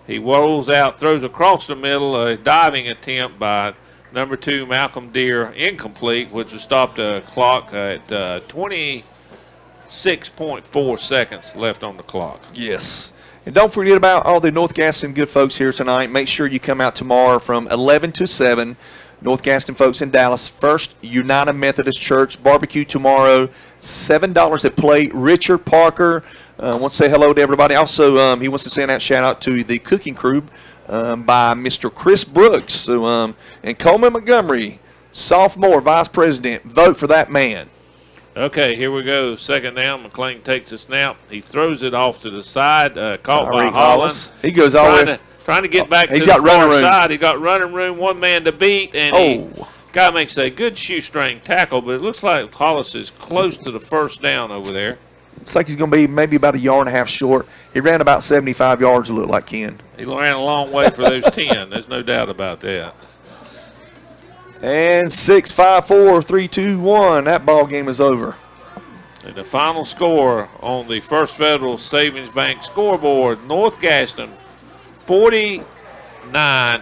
He rolls out, throws across the middle, a diving attempt by number 2, Malcolm Deere, incomplete, which will stop the clock at 26.4 seconds left on the clock. Yes. And don't forget about all the North Gaston good folks here tonight. Make sure you come out tomorrow from 11 to 7. North Gaston folks in Dallas, First United Methodist Church. Barbecue tomorrow, $7 at plate. Richard Parker wants to say hello to everybody. Also, he wants to send out shout out to the cooking crew by Mr. Chris Brooks. So, and Coleman Montgomery, sophomore vice president. Vote for that man. Okay, here we go. 2nd down. McLean takes a snap. He throws it off to the side, caught by Holland. He goes all the way. Trying to get back to the got far running side. He got running room, one man to beat, and guy makes a good shoestring tackle, but it looks like Hollis is close to the first down over there. Looks like he's going to be maybe about a yard and a half short. He ran about 75 yards, it looked like, Ken. He ran a long way for those 10. There's no doubt about that. And 6, 5, 4, 3, 2, 1. That ball game is over. And the final score on the First Federal Savings Bank scoreboard, North Gaston 49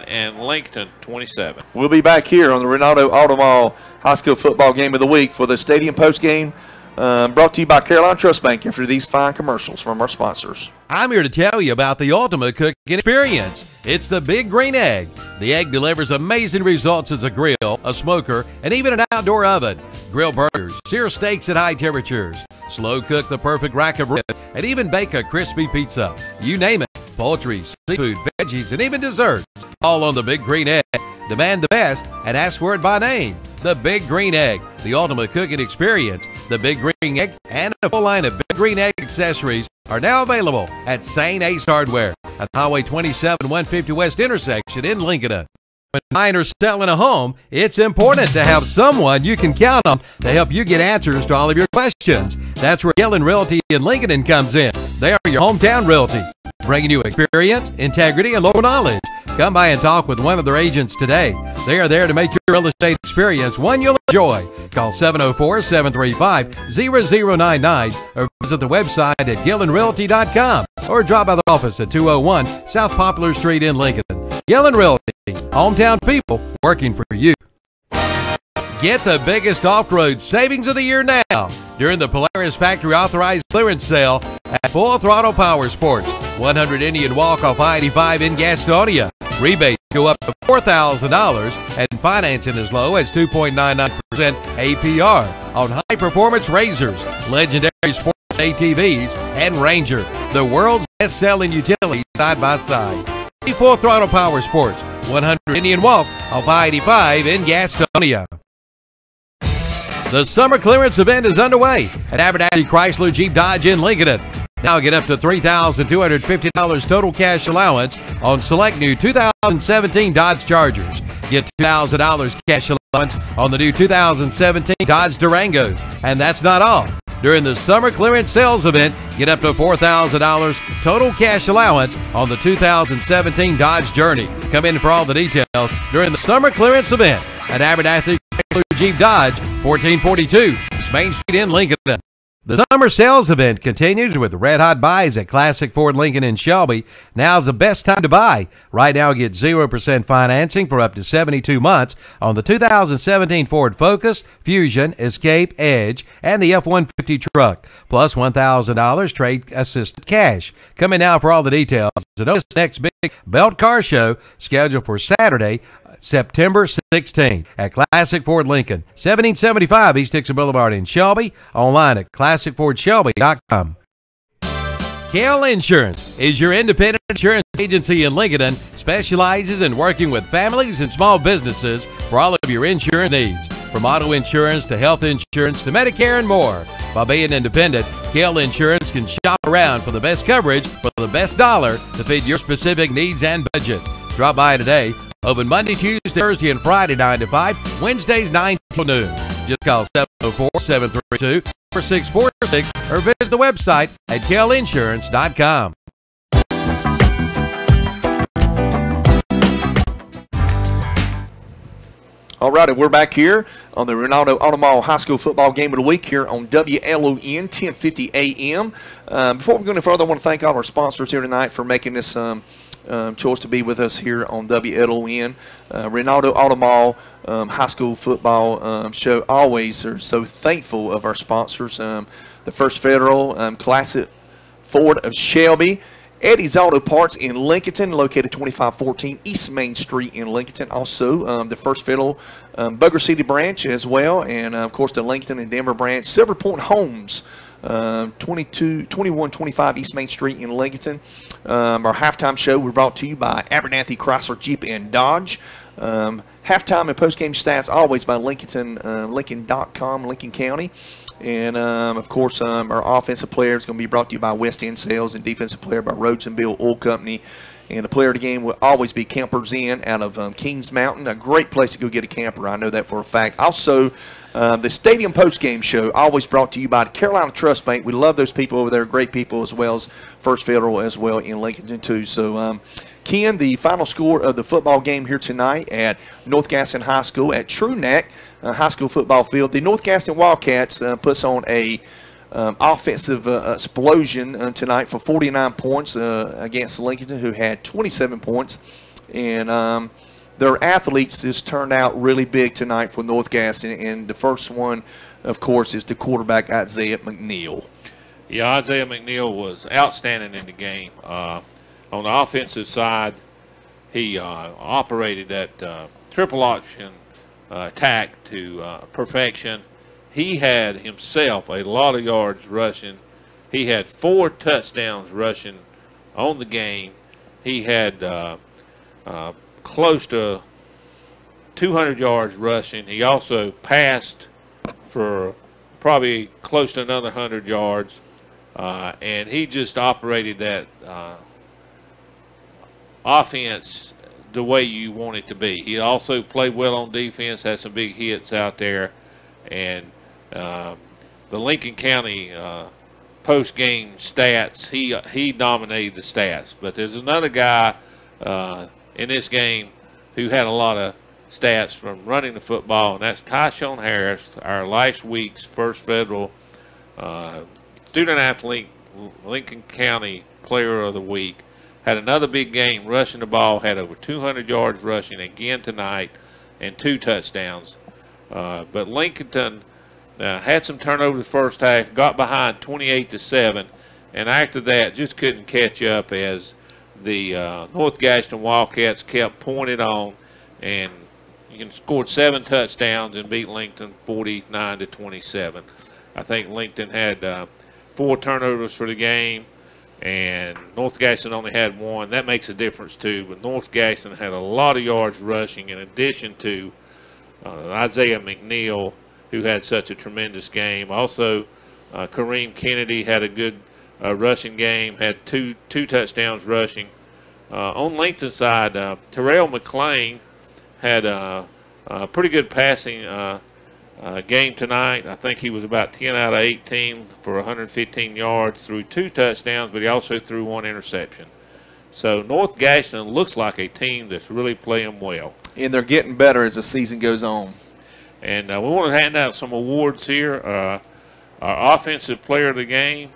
and Lincoln 27. We'll be back here on the Ronaldo Automall High School Football Game of the Week for the Stadium Post Game, brought to you by Carolina Trust Bank after these fine commercials from our sponsors. I'm here to tell you about the ultimate cooking experience. It's the Big Green Egg. The egg delivers amazing results as a grill, a smoker, and even an outdoor oven. Grill burgers, sear steaks at high temperatures, slow cook the perfect rack of ribs, and even bake a crispy pizza. You name it, poultry, seafood, veggies, and even desserts. All on the Big Green Egg. Demand the best and ask for it by name. The Big Green Egg, the ultimate cooking experience. The Big Green Egg and a full line of Big Green Egg accessories are now available at St. Ace Hardware at Highway 27 150 West intersection in Lincolnton. When buying or selling a home, it's important to have someone you can count on to help you get answers to all of your questions. That's where Gillen Realty in Lincolnton comes in. They are your hometown realty, bringing you experience, integrity, and local knowledge. Come by and talk with one of their agents today. They are there to make your real estate experience one you'll enjoy. Call 704-735-0099 or visit the website at GillenRealty.com or drop by the office at 201 South Poplar Street in Lincoln. Gillen Realty, hometown people working for you. Get the biggest off-road savings of the year now during the Polaris Factory Authorized Clearance Sale at Full Throttle Power Sports, 100 Indian Walk off I-85 in Gastonia. Rebates go up to $4,000 and financing as low as 2.99% APR on high-performance razors, legendary sports ATVs, and Ranger, the world's best-selling utility side-by-side. Full Throttle Power Sports, 100 Indian Walk off I-85 in Gastonia. The summer clearance event is underway at Abernathy Chrysler Jeep Dodge in Lincolnton. Now get up to $3,250 total cash allowance on select new 2017 Dodge Chargers. Get $2,000 cash allowance on the new 2017 Dodge Durango. And that's not all. During the summer clearance sales event, get up to $4,000 total cash allowance on the 2017 Dodge Journey. Come in for all the details during the summer clearance event at Abernathy Jeep Dodge, 1442 Main Street in Lincoln. The summer sales event continues with red hot buys at Classic Ford Lincoln in Shelby. Now's the best time to buy. Right now, get 0% financing for up to 72 months on the 2017 Ford Focus, Fusion, Escape, Edge, and the F-150 truck, plus $1,000 trade assisted cash. Come in now for all the details. So notice the next big Belt Car Show scheduled for Saturday, September 16th at Classic Ford Lincoln, 1775 East Dixon Boulevard in Shelby. Online at classicfordshelby.com. KL Insurance is your independent insurance agency in Lincoln, specializes in working with families and small businesses for all of your insurance needs. From auto insurance to health insurance to Medicare and more. By being independent, KL Insurance can shop around for the best coverage for the best dollar to fit your specific needs and budget. Drop by today. Open Monday, Tuesday, Thursday, and Friday 9 to 5, Wednesdays 9 to noon. Just call 704-732-4646 or visit the website at kelinsurance.com. All righty, we're back here on the Ronaldo Automall High School Football Game of the Week here on WLON 1050 AM. Before we go any further, I want to thank all our sponsors here tonight for making this choice to be with us here on WLON. Ronaldo Automall High School Football Show. Always are so thankful of our sponsors. The First Federal, Classic Ford of Shelby, Eddie's Auto Parts in Lincolnton, located 2514 East Main Street in Lincolnton. Also, the First Federal Bugger City branch as well, and of course the Lincolnton and Denver branch. Silver Point Homes, 2125 East Main Street in Lincolnton. Our halftime show was brought to you by Abernathy Chrysler Jeep and Dodge. Halftime and postgame stats always by Lincolnton, Lincoln.com, Lincoln County. And, of course, our offensive player is going to be brought to you by West End Sales, and defensive player by Rhodes and Bill Oil Company. And the player of the game will always be Campers Inn out of Kings Mountain. A great place to go get a camper. I know that for a fact. Also, the Stadium Postgame Show, always brought to you by the Carolina Trust Bank. We love those people over there. Great people, as well as First Federal as well in Lincolnton, too. So, Ken, the final score of the football game here tonight at North Gaston High School at True Neck High School football field. The North Gaston Wildcats puts on a offensive explosion tonight for 49 points against Lincolnton, who had 27 points. And their athletes just turned out really big tonight for North Gaston. And the first one, of course, is the quarterback, Isaiah McNeil. Yeah, Isaiah McNeil was outstanding in the game. On the offensive side, he operated that triple option attack to perfection. He had himself a lot of yards rushing. He had 4 touchdowns rushing on the game. He had close to 200 yards rushing. He also passed for probably close to another 100 yards. And he just operated that offense the way you want it to be. He also played well on defense, had some big hits out there. And the Lincoln County post-game stats, he dominated the stats. But there's another guy in this game who had a lot of stats from running the football, and that's Tyshawn Harris, our last week's First Federal student-athlete Lincoln County Player of the Week. Had another big game rushing the ball, had over 200 yards rushing again tonight and 2 touchdowns. But Lincolnton had some turnovers the first half, got behind 28-7, and after that just couldn't catch up as the North Gaston Wildcats kept pointing on, and scored 7 touchdowns and beat Lincoln 49-27. I think Lincoln had 4 turnovers for the game, and North Gaston only had 1. That makes a difference too, but North Gaston had a lot of yards rushing in addition to Isaiah McNeil who had such a tremendous game. Also, Kareem Kennedy had a good rushing game, had two touchdowns rushing. On Lincoln's side, Terrell McClain had a pretty good passing game tonight. I think he was about 10 out of 18 for 115 yards, threw 2 touchdowns, but he also threw 1 interception. So North Gaston looks like a team that's really playing well. And they're getting better as the season goes on. And we want to hand out some awards here. Our offensive player of the game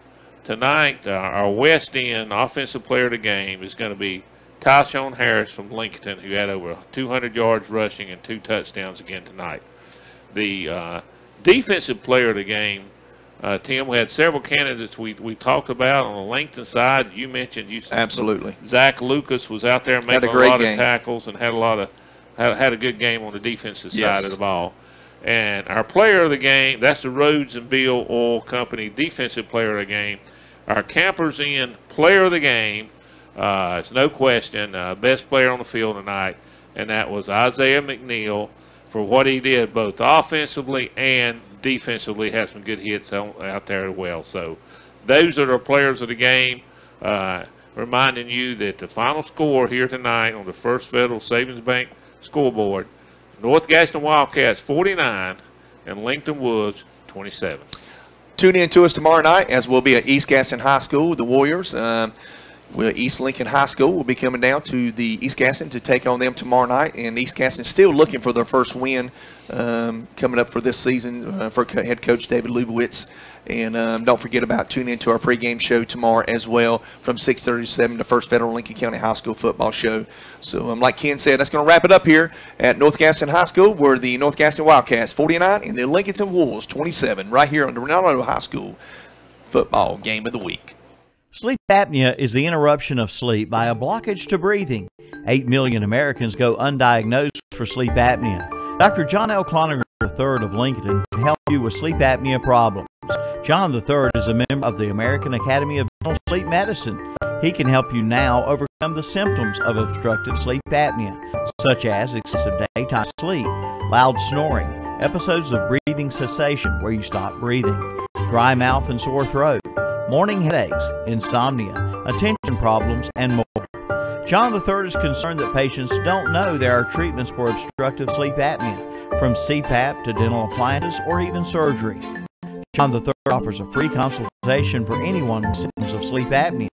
tonight, our West End offensive player of the game is going to be Tyshawn Harris from Lincolnton, who had over 200 yards rushing and 2 touchdowns again tonight. The defensive player of the game, Tim, we had several candidates we talked about on the Lincoln side. You mentioned absolutely Zach Lucas was out there making a lot of tackles and had a good game on the defensive side of the ball. And our player of the game, that's the Rhodes and Bill Oil Company defensive player of the game. Our Campers Inn player of the game, it's no question, best player on the field tonight, and that was Isaiah McNeil for what he did both offensively and defensively. Had some good hits out there as well. So those are the players of the game. Reminding you that the final score here tonight on the First Federal Savings Bank scoreboard, North Gaston Wildcats 49 and Lincoln Woods 27. Tune in to us tomorrow night as we'll be at East Gaston High School with the Warriors. East Lincoln High School will be coming down to the East Gaston to take on them tomorrow night. And East Gaston still looking for their first win coming up for this season for head coach David Lubowitz. And don't forget about tuning into our pregame show tomorrow as well from 6:30 to 7, the First Federal Lincoln County High School football show. So like Ken said, that's going to wrap it up here at North Gaston High School, where the North Gaston Wildcats 49 and the Lincolnton Wolves 27 right here on the Ronaldo High School football game of the week. Sleep apnea is the interruption of sleep by a blockage to breathing. 8 million Americans go undiagnosed for sleep apnea. Dr. John L. Cloninger III of Lincolnton can help you with sleep apnea problems. John III is a member of the American Academy of Dental Sleep Medicine. He can help you now overcome the symptoms of obstructive sleep apnea, such as excessive daytime sleep, loud snoring, episodes of breathing cessation where you stop breathing, dry mouth and sore throat, morning headaches, insomnia, attention problems, and more. John III is concerned that patients don't know there are treatments for obstructive sleep apnea, from CPAP to dental appliances or even surgery. John III offers a free consultation for anyone with symptoms of sleep apnea.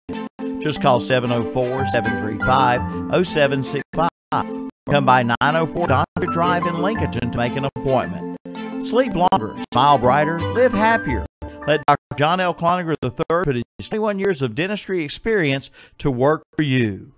Just call 704-735-0765 or come by 904 Donner Drive in Lincolnton to make an appointment. Sleep longer, smile brighter, live happier. Let Dr. John L. Cloninger III put his 21 years of dentistry experience to work for you.